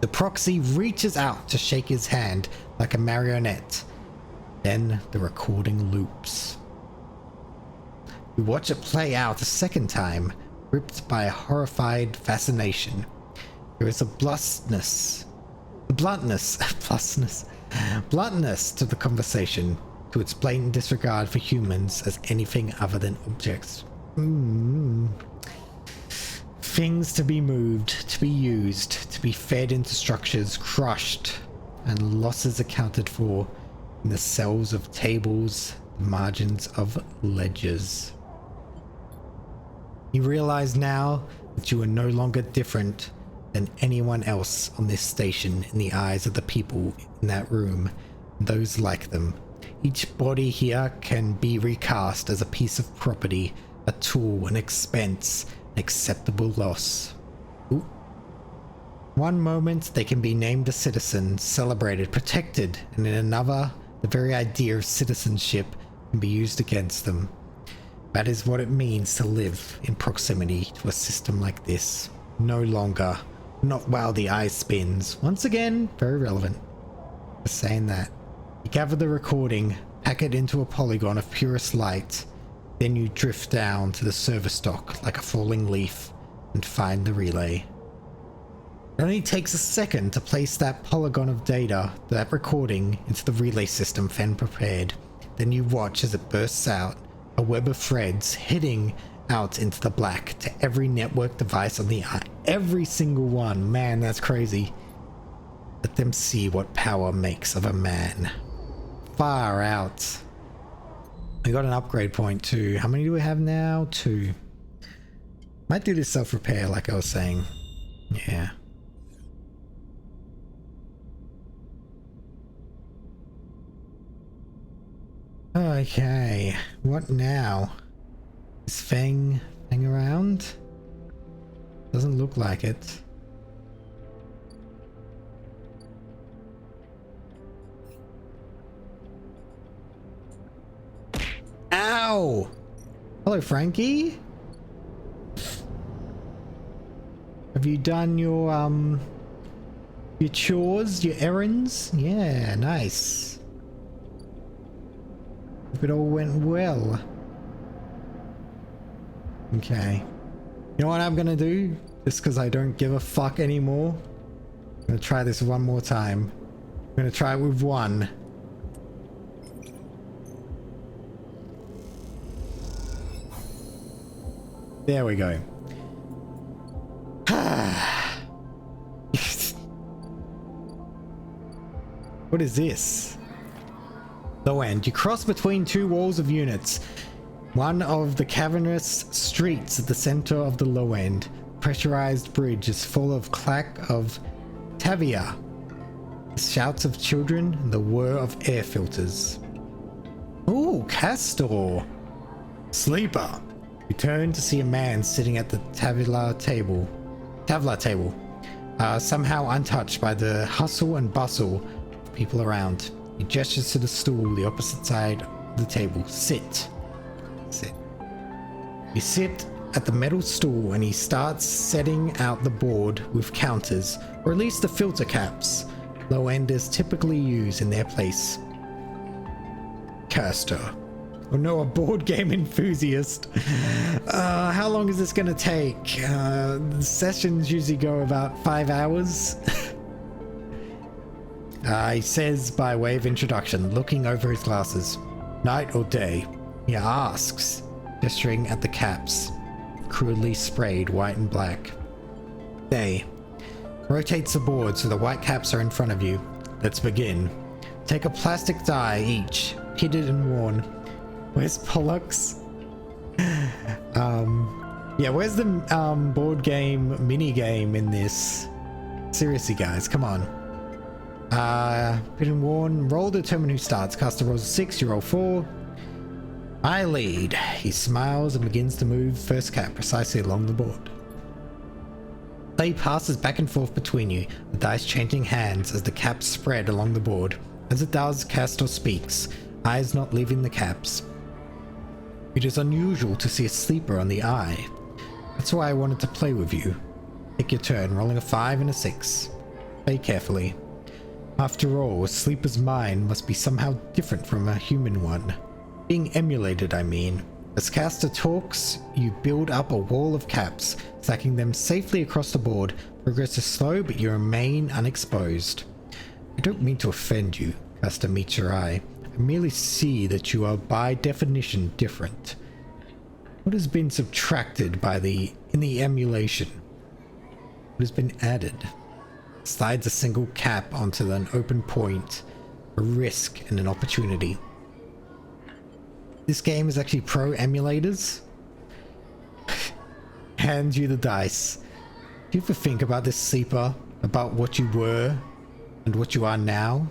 The proxy reaches out to shake his hand like a marionette. Then the recording loops. We watch it play out a second time, gripped by a horrified fascination. There is a bluntness to the conversation, to its blatant disregard for humans as anything other than objects. Things to be moved, to be used, to be fed into structures, crushed, and losses accounted for in the cells of tables, the margins of ledgers. You realize now that you are no longer different than anyone else on this station in the eyes of the people in that room and those like them. Each body here can be recast as a piece of property, a tool, an expense, an acceptable loss. Ooh. One moment they can be named a citizen, celebrated, protected, and in another, the very idea of citizenship can be used against them. That is what it means to live in proximity to a system like this. No longer. Not while the eye spins. Once again, very relevant. Just saying that. You gather the recording, pack it into a polygon of purest light, then you drift down to the server stock like a falling leaf and find the relay. It only takes a second to place that polygon of data, that recording, into the relay system Fen prepared. Then you watch as it bursts out, a web of threads heading out into the black to every network device on the eye. Every single one. Man, that's crazy. Let them see what power makes of a man. Far out. We got an upgrade point too. How many do we have now? 2. Might do this self-repair like I was saying. Yeah. Okay, what now? Is Feng around? Doesn't look like it. Ow! Hello, Frankie. Have you done your chores, your errands? Yeah, nice. Hope it all went well. Okay. You know what I'm gonna do? Just because I don't give a fuck anymore. I'm gonna try this one more time. I'm gonna try it with 1. There we go. What is this? Low end. You cross between 2 walls of units. One of the cavernous streets at the center of the low end. Pressurized bridge is full of clack of tavia, the shouts of children, and the whir of air filters. Ooh, Castor. Sleeper. You turn to see a man sitting at the Tavla table, somehow untouched by the hustle and bustle of people around. He gestures to the stool the opposite side of the table. Sit. Sit. You sit at the metal stool and he starts setting out the board with counters, or at least the filter caps low-enders typically use in their place. Caster. Oh no, a board game enthusiast. How long is this gonna take? The sessions usually go about 5 hours. He says by way of introduction, looking over his glasses. Night or day? He asks, gesturing at the caps, crudely sprayed white and black. Day. Rotates the board so the white caps are in front of you. Let's begin. Take a plastic die each, pitted and worn. Where's Pollux? Yeah, where's the board game mini game in this? Seriously, guys, come on. Pitted and worn. Roll to determine who starts. Caster rolls a 6, you roll 4. I lead. He smiles and begins to move first cap precisely along the board. Play passes back and forth between you, the dice changing hands as the caps spread along the board. As it does, Castor speaks, eyes not leaving the caps. It is unusual to see a sleeper on the eye. That's why I wanted to play with you. Take your turn, rolling a 5 and a 6. Play carefully. After all, a sleeper's mind must be somehow different from a human one. Being emulated, I mean. As Caster talks, you build up a wall of caps, stacking them safely across the board. Progress is slow, but you remain unexposed. I don't mean to offend you, Caster meets your eye. I merely see that you are by definition different. What has been subtracted in the emulation? What has been added? Slides a single cap onto an open point, a risk and an opportunity. This game is actually pro emulators. Hand you the dice. Do you ever think about this, sleeper? About what you were and what you are now?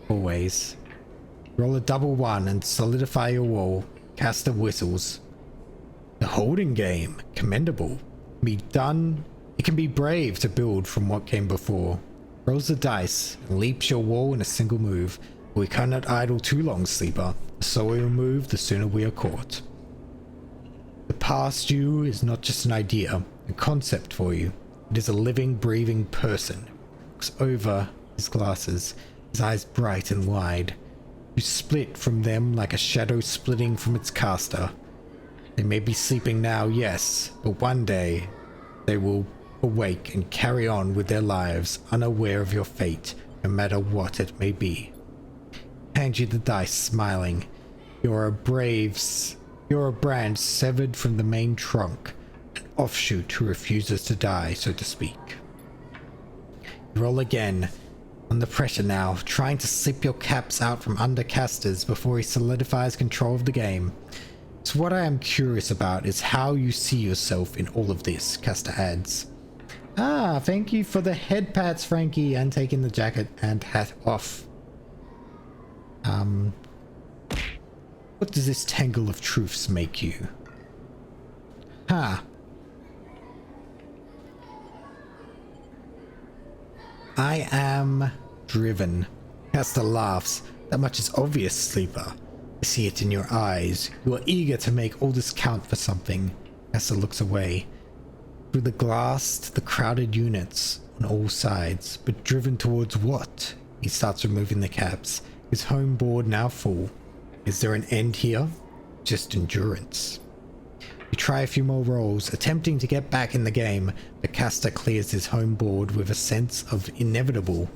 Always. Roll a double 1 and solidify your wall. Caster whistles. The holding game. Commendable. Be done. It can be brave to build from what came before. Rolls the dice and leaps your wall in a single move. We cannot idle too long, sleeper. The slower we move, the sooner we are caught. The past you is not just an idea, a concept for you. It is a living, breathing person. Looks over his glasses, his eyes bright and wide. You split from them like a shadow splitting from its caster. They may be sleeping now, yes, but one day they will awake and carry on with their lives, unaware of your fate, no matter what it may be. Hand you the dice, smiling. You're a branch severed from the main trunk, an offshoot who refuses to die, so to speak. You roll again, under pressure now, trying to slip your caps out from under casters before he solidifies control of the game. So what I am curious about is how you see yourself in all of this, caster adds. Ah, thank you for the head pats, Frankie, and taking the jacket and hat off. What does this tangle of truths make you? I am driven. Caster laughs. That much is obvious, sleeper. I see it in your eyes. You are eager to make all this count for something. Caster looks away. Through the glass to the crowded units on all sides, but driven towards what? He starts removing the caps. His home board now full. Is there an end here? Just endurance. You try a few more rolls, attempting to get back in the game, but caster clears his home board with a sense of inevitable.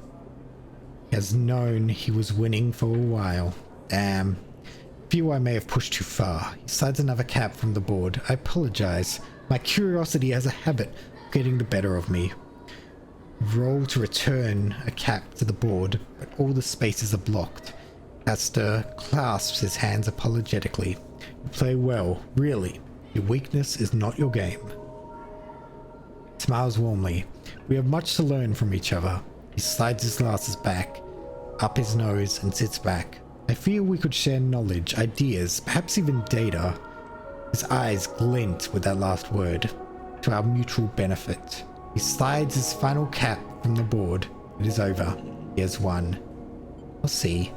He has known he was winning for a while. Damn. Few I may have pushed too far. He slides another cap from the board. I apologize. My curiosity has a habit of getting the better of me. Roll to return a cap to the board, but all the spaces are blocked. Caster clasps his hands apologetically. You play well, really. Your weakness is not your game. Smiles warmly. We have much to learn from each other. He slides his glasses back, up his nose, and sits back. I feel we could share knowledge, ideas, perhaps even data. His eyes glint with that last word. To our mutual benefit. He slides his final cap from the board. It is over. He has won. I'll see.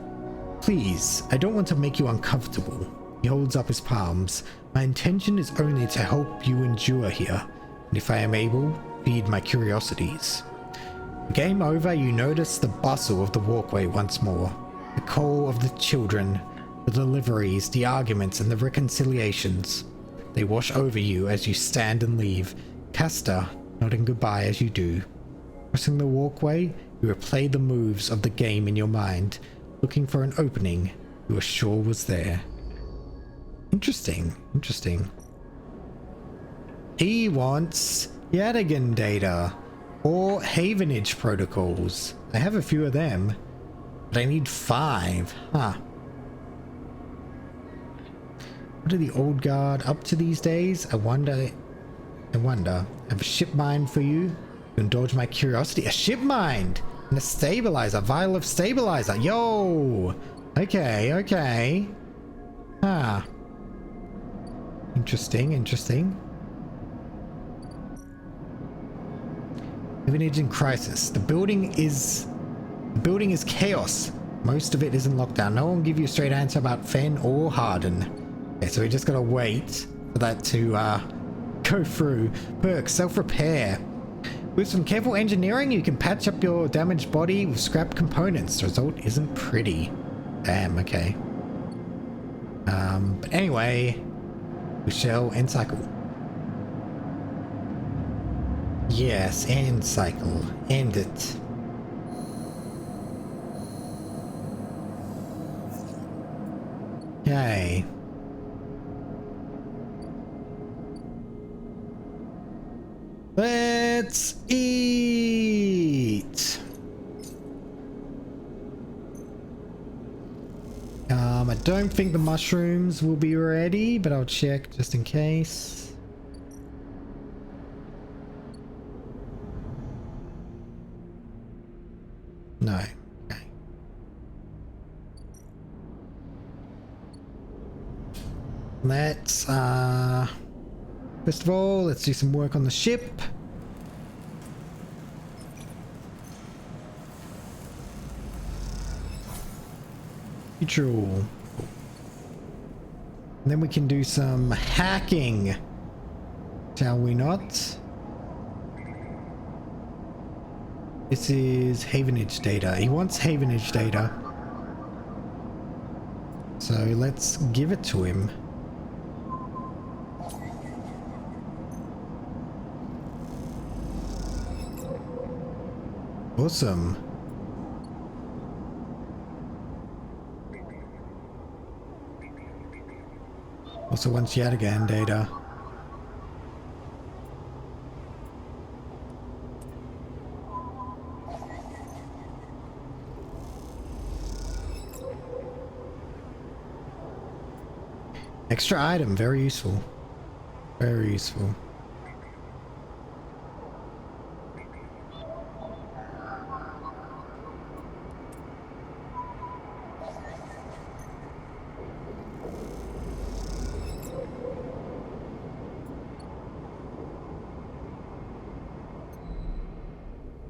Please, I don't want to make you uncomfortable. He holds up his palms. My intention is only to help you endure here, and if I am able, feed my curiosities. Game over, you notice the bustle of the walkway once more. The call of the children, the deliveries, the arguments, and the reconciliations. They wash over you as you stand and leave. Caster, nodding goodbye as you do. Crossing the walkway, you replay the moves of the game in your mind, looking for an opening you were sure was there. Interesting, interesting. He wants Yadigan data or Havenage protocols. I have a few of them, but I need 5. Huh. What are the old guard up to these days? I wonder. I have a ship mind for you. To indulge my curiosity. A ship mind and a stabilizer. Vial of stabilizer. Yo. Okay, okay. Ah. Interesting, interesting. Havenage in crisis. The building is chaos. Most of it is in lockdown. No one will give you a straight answer about Fen or Harden. Okay, so we just gotta wait for that to go through. Perk, self-repair. With some careful engineering, you can patch up your damaged body with scrap components. The result isn't pretty. Damn, okay. But anyway, we shall end cycle. Yes, end cycle. End it. Okay. Let's eat. I don't think the mushrooms will be ready, but I'll check just in case. No. Okay. Let's, first of all, let's do some work on the ship. Neutral. Then we can do some hacking, shall we not? This is Havenage data. He wants Havenage data. So let's give it to him. Awesome. Also wants Yadigan data. Extra item, very useful. Very useful.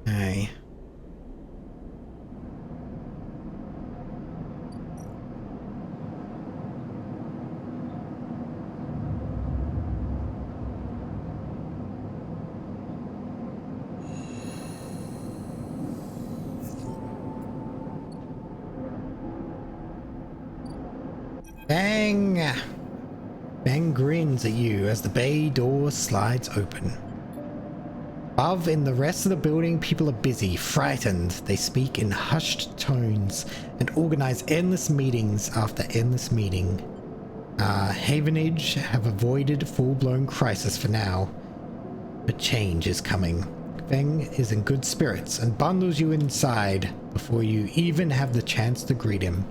Hey. Bang! Bang grins at you as the bay door slides open. Above, in the rest of the building, people are busy, frightened. They speak in hushed tones and organize endless meetings after endless meeting. Havenage have avoided full-blown crisis for now, but change is coming. Feng is in good spirits and bundles you inside before you even have the chance to greet him.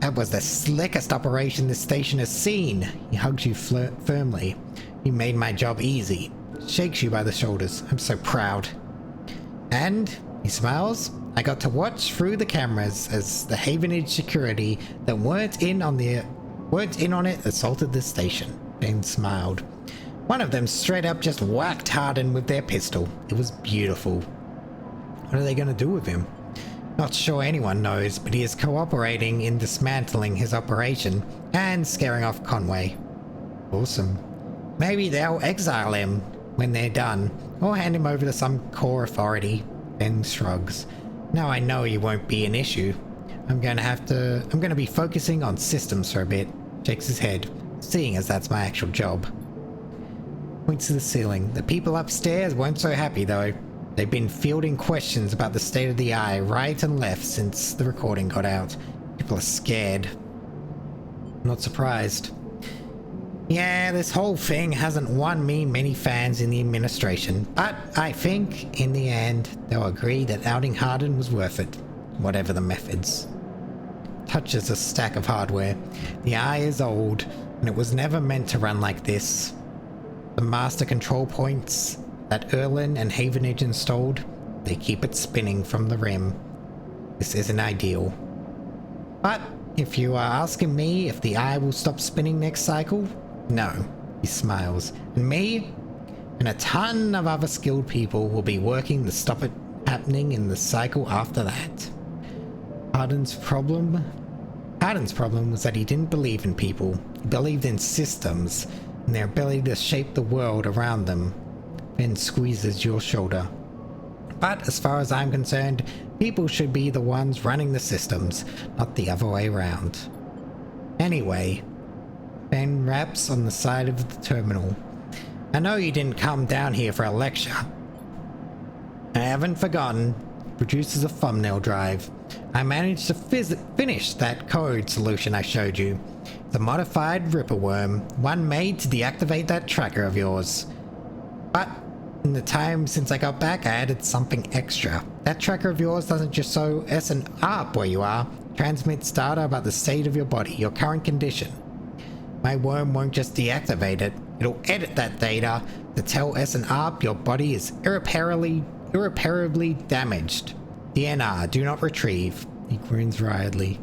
That was the slickest operation this station has seen. He hugs you firmly. You made my job easy. Shakes you by the shoulders. I'm so proud. And, he smiles, I got to watch through the cameras as the Havenage security that weren't in on it assaulted the station. Ben smiled. One of them straight up just whacked Harden with their pistol. It was beautiful. What are they going to do with him? Not sure anyone knows, but he is cooperating in dismantling his operation and scaring off Conway. Awesome. Maybe they'll exile him when they're done, or hand him over to some core authority. Ben shrugs. Now I know he won't be an issue. I'm gonna be focusing on systems for a bit. Shakes his head, seeing as that's my actual job. Points to the ceiling. The people upstairs weren't so happy though. They've been fielding questions about the state of the eye right and left since the recording got out. People are scared. Not surprised. Yeah, this whole thing hasn't won me many fans in the administration, but I think, in the end, they'll agree that outing Harden was worth it, whatever the methods. Touches a stack of hardware. The eye is old, and it was never meant to run like this. The master control points that Erlin and Havenage installed, they keep it spinning from the rim. This isn't ideal. But if you are asking me if the eye will stop spinning next cycle, no, he smiles. And me and a ton of other skilled people will be working to stop it happening in the cycle after that. Harden's problem was that he didn't believe in people. He believed in systems and their ability to shape the world around them. Ben squeezes your shoulder. But as far as I'm concerned, people should be the ones running the systems, not the other way around. Anyway, Ben raps on the side of the terminal. I know you didn't come down here for a lecture. I haven't forgotten. Produces a thumbnail drive. I managed to finish that code solution I showed you. The modified Ripper Worm, one made to deactivate that tracker of yours. But in the time since I got back, I added something extra. That tracker of yours doesn't just show S and up where you are, it transmits data about the state of your body, your current condition. My worm won't just deactivate it, it'll edit that data to tell SNR your body is irreparably damaged. DNR, do not retrieve. He grins wryly.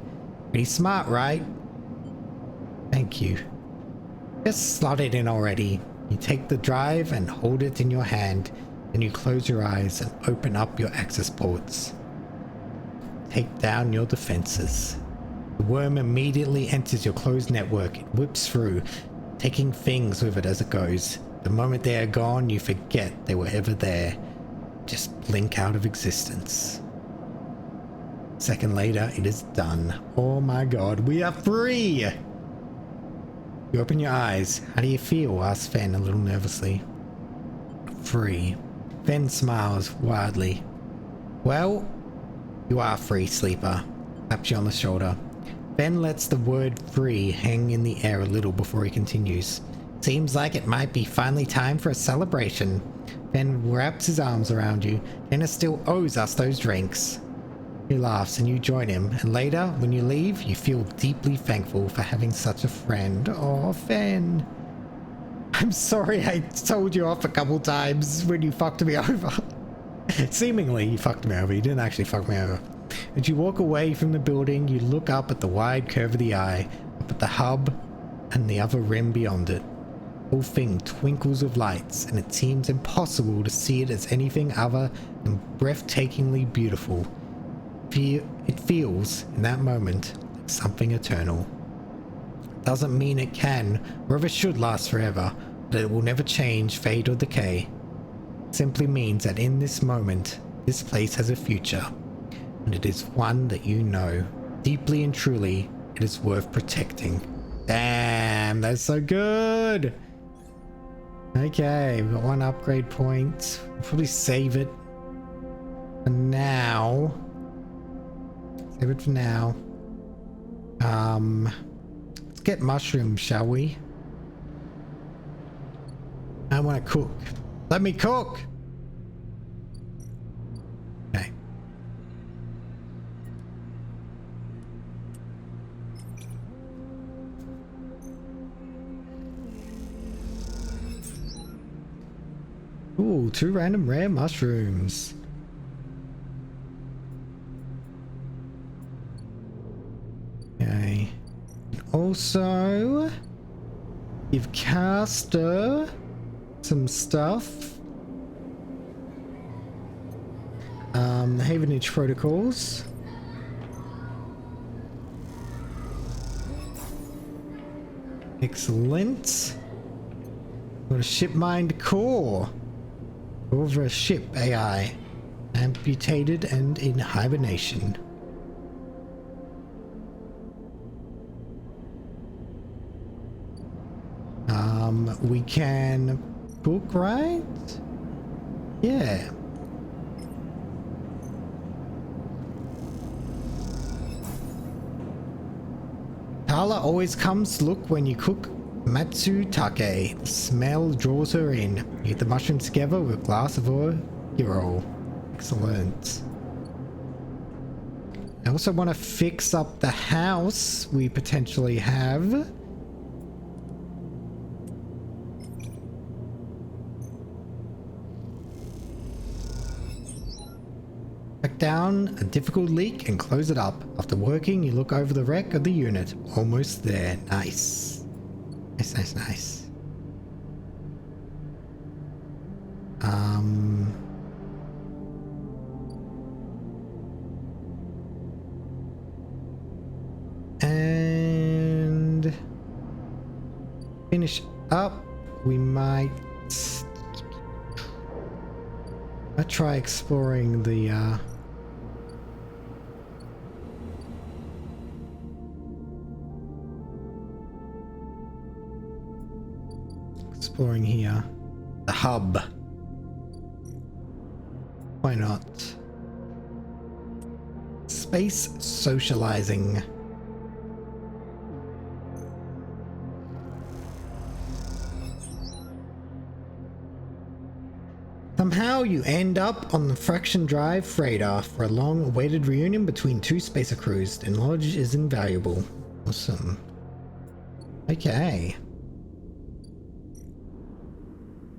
Pretty smart, right? Thank you. Just slot it in already. You take the drive and hold it in your hand, then you close your eyes and open up your access ports. Take down your defenses. The worm immediately enters your closed network. It whips through, taking things with it as it goes. The moment they are gone, you forget they were ever there. Just blink out of existence. A second later, it is done. Oh my god, we are free! You open your eyes. How do you feel? Asks Fen a little nervously. Free. Fen smiles wildly. Well, you are free, sleeper. Taps you on the shoulder. Fen lets the word free hang in the air a little before he continues. Seems like it might be finally time for a celebration. Fen wraps his arms around you. Dennis still owes us those drinks. He laughs and you join him, and later, when you leave, you feel deeply thankful for having such a friend. Oh, Fen. I'm sorry I told you off a couple times when you fucked me over. Seemingly, you fucked me over. You didn't actually fuck me over. As you walk away from the building, you look up at the wide curve of the eye, up at the hub and the other rim beyond it. The whole thing twinkles with lights, and it seems impossible to see it as anything other than breathtakingly beautiful. It feels, in that moment, like something eternal. Doesn't mean it can, or ever should last forever, that it will never change, fade, or decay. It simply means that in this moment, this place has a future, and it is one that you know, deeply and truly, it is worth protecting. Damn, that's so good! Okay, we've got one upgrade point. We'll probably save it for now. Save it for now. Let's get mushrooms, shall we? I want to cook. Let me cook! Okay. Ooh, 2 random rare mushrooms. Okay. Also, give Caster some stuff. The Havenage Protocols. Excellent. Got a ship-mind core. Over a ship AI. Amputated and in hibernation. We can cook, right? Yeah. Tala always comes to look when you cook Matsutake. The smell draws her in. You eat the mushrooms together with a glass of her hero. Excellent. I also want to fix up the house we potentially have. Check down a difficult leak and close it up. After working, you look over the wreck of the unit. Almost there. Nice. Nice, nice, nice. And finish up. We might try exploring the exploring here. The hub. Why not? Space socializing. Somehow you end up on the Fraction Drive freighter for a long-awaited reunion between two spacer crews. The knowledge is invaluable. Awesome. Okay.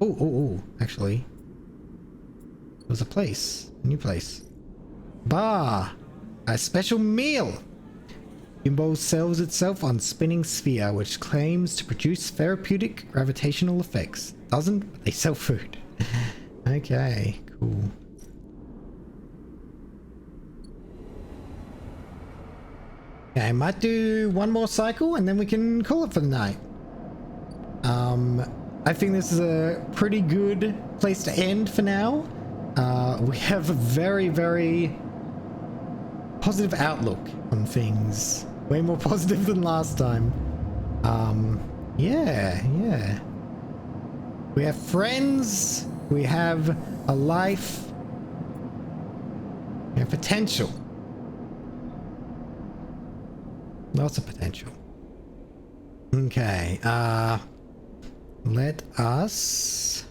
Oh, actually. There's a place. A new place. Bar. A special meal. Bimbo sells itself on spinning sphere, which claims to produce therapeutic gravitational effects. Doesn't, but they sell food. Okay, cool. Okay, I might do one more cycle and then we can call it for the night. I think this is a pretty good place to end for now. We have a very, very positive outlook on things. Way more positive than last time. Yeah. We have friends. We have a life. We have potential. Lots of potential. Okay, let us...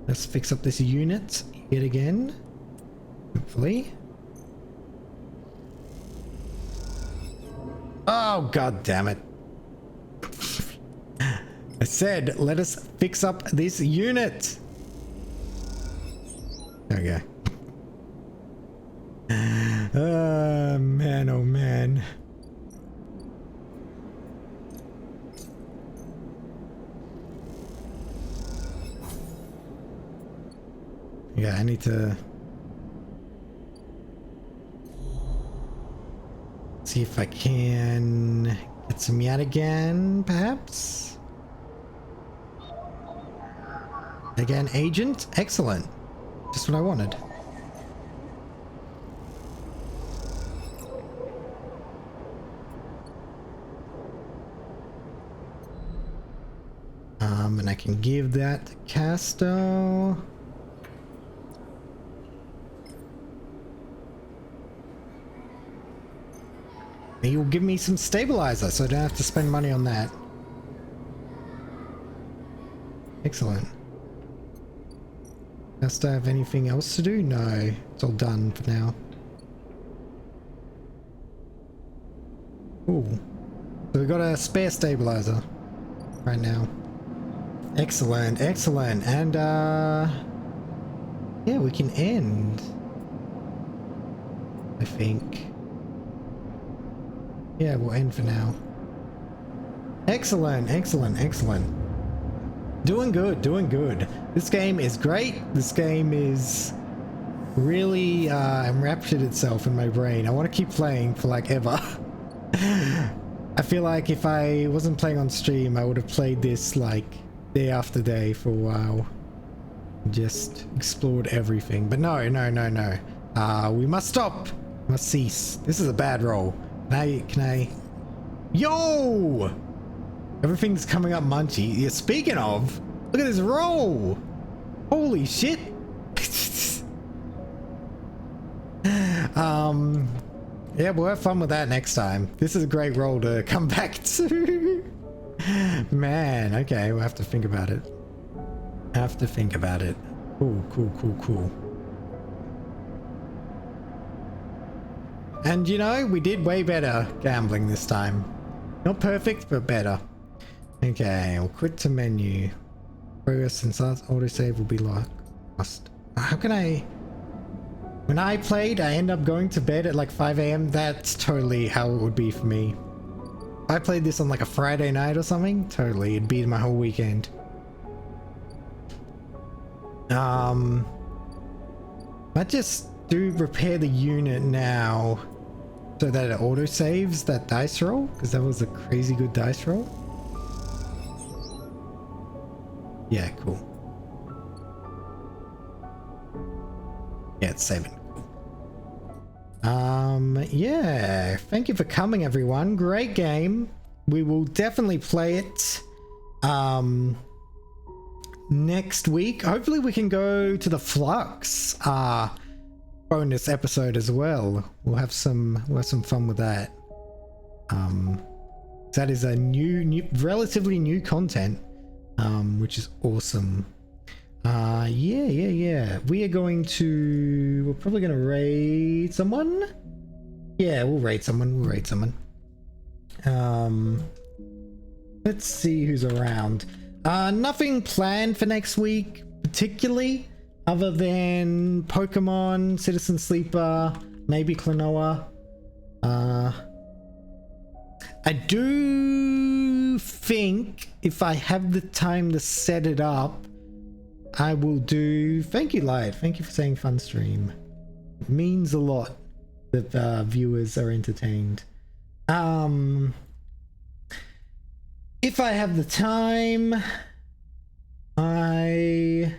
Let's fix up this unit yet again. Hopefully. Oh, god damn it. I said, let us fix up this unit. There we go. Man, oh man. Yeah, I need to see if I can get some yet again, perhaps. Again, agent, excellent. Just what I wanted. And I can give that to Casto. You'll give me some stabilizer so I don't have to spend money on that. Excellent. Does I have anything else to do? No, it's all done for now. Ooh. So we've got a spare stabilizer right now. Excellent, excellent. And yeah, we can end, I think. Yeah, we'll end for now. Excellent, excellent, excellent. Doing good, doing good. This game is great. This game is really enraptured itself in my brain. I want to keep playing for like ever. I feel like if I wasn't playing on stream, I would have played this like day after day for a while. Just explored everything. But no. We must stop. Must cease. This is a bad roll. Can I? Yo! Everything's coming up munchy. Yeah, speaking of, look at this roll! Holy shit! Yeah, we'll have fun with that next time. This is a great roll to come back to. Man, okay, we'll have to think about it. Cool. And you know, we did way better gambling this time. Not perfect, but better. Okay, I'll quit to menu. Progress and autosave will be lost. How can I... When I played, I end up going to bed at like 5 AM. That's totally how it would be for me. If I played this on like a Friday night or something, totally, it'd be my whole weekend. Might just repair the unit now so that it auto saves that dice roll, because that was a crazy good dice roll. Yeah, cool. Yeah, it's saving. Yeah, thank you for coming, everyone. Great game. We will definitely play it next week. Hopefully we can go to the Flux bonus episode as well. We'll have some fun with that. That is a new relatively new content. which is awesome. Yeah. We are going to... We're probably going to raid someone. Yeah, we'll raid someone. Let's see who's around. Nothing planned for next week, particularly, other than Pokemon, Citizen Sleeper, maybe Klonoa. I do think if I have the time to set it up, I will do... Thank you, Light. Thank you for saying fun stream. It means a lot that viewers are entertained. If I have the time, what am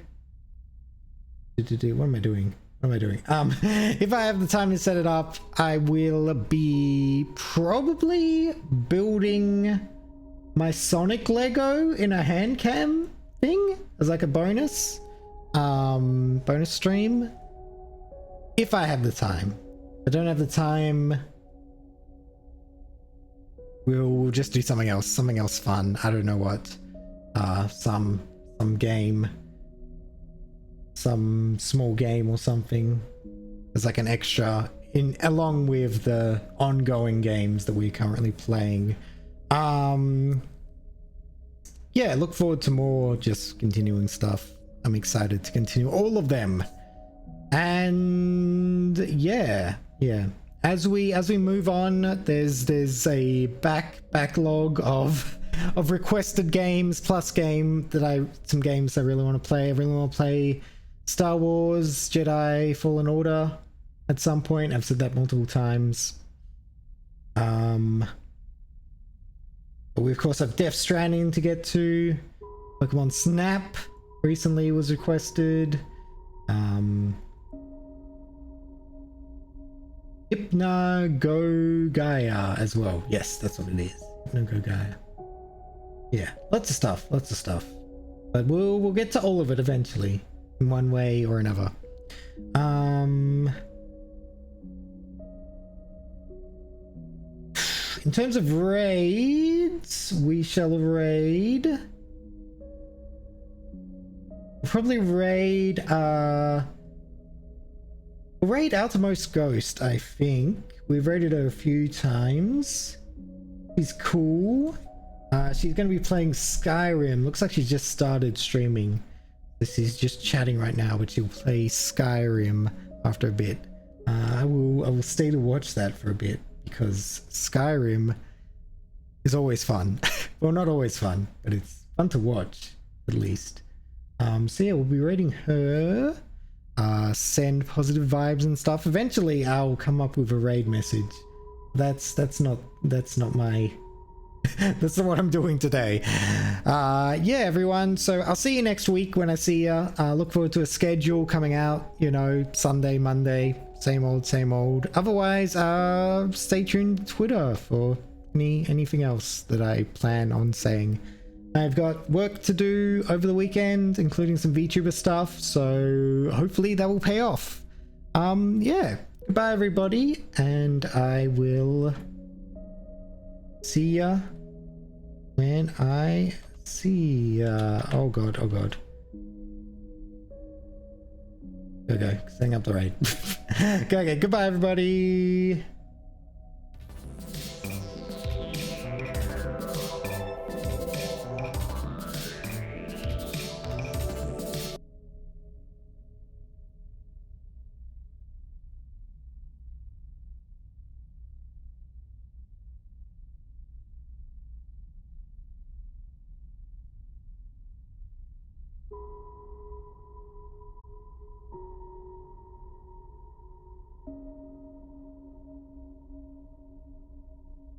I doing? If I have the time to set it up, I will be probably building my Sonic Lego in a hand cam thing as like a bonus stream. If I have the time. If I don't have the time, we'll just do something else fun. I don't know what. Some game. Some small game or something as like an extra in along with the ongoing games that we're currently playing. Yeah, look forward to more just continuing stuff. I'm excited to continue all of them. And yeah. As we move on, there's a backlog of requested games plus some games I really want to play. I really want to play Star Wars Jedi Fallen Order at some point. I've said that multiple times. But we of course have Death Stranding to get to. Pokemon Snap recently was requested. Hypnago Gaia as well. Yes, that's what it is. Hypnago Gaia. Yeah, lots of stuff. But we'll get to all of it eventually, in one way or another. In terms of raids, we shall raid. We'll probably raid we'll raid Outermost Ghost, I think. We've raided her a few times. She's cool. She's going to be playing Skyrim. Looks like she's just started streaming. She's just chatting right now, but she'll play Skyrim after a bit. I will stay to watch that for a bit because Skyrim is always fun. Well, not always fun, but it's fun to watch at least. So yeah, we'll be raiding her. Send positive vibes and stuff. Eventually, I'll come up with a raid message. That's not my. That's not what I'm doing today. Yeah, everyone. So I'll see you next week when I see you. Look forward to a schedule coming out. You know, Sunday, Monday, same old. Otherwise, stay tuned to Twitter for anything else that I plan on saying. I've got work to do over the weekend, including some VTuber stuff, so hopefully that will pay off. Yeah, goodbye everybody, and I will see ya when I see ya. Oh god. Okay, setting up the raid. Okay, goodbye everybody.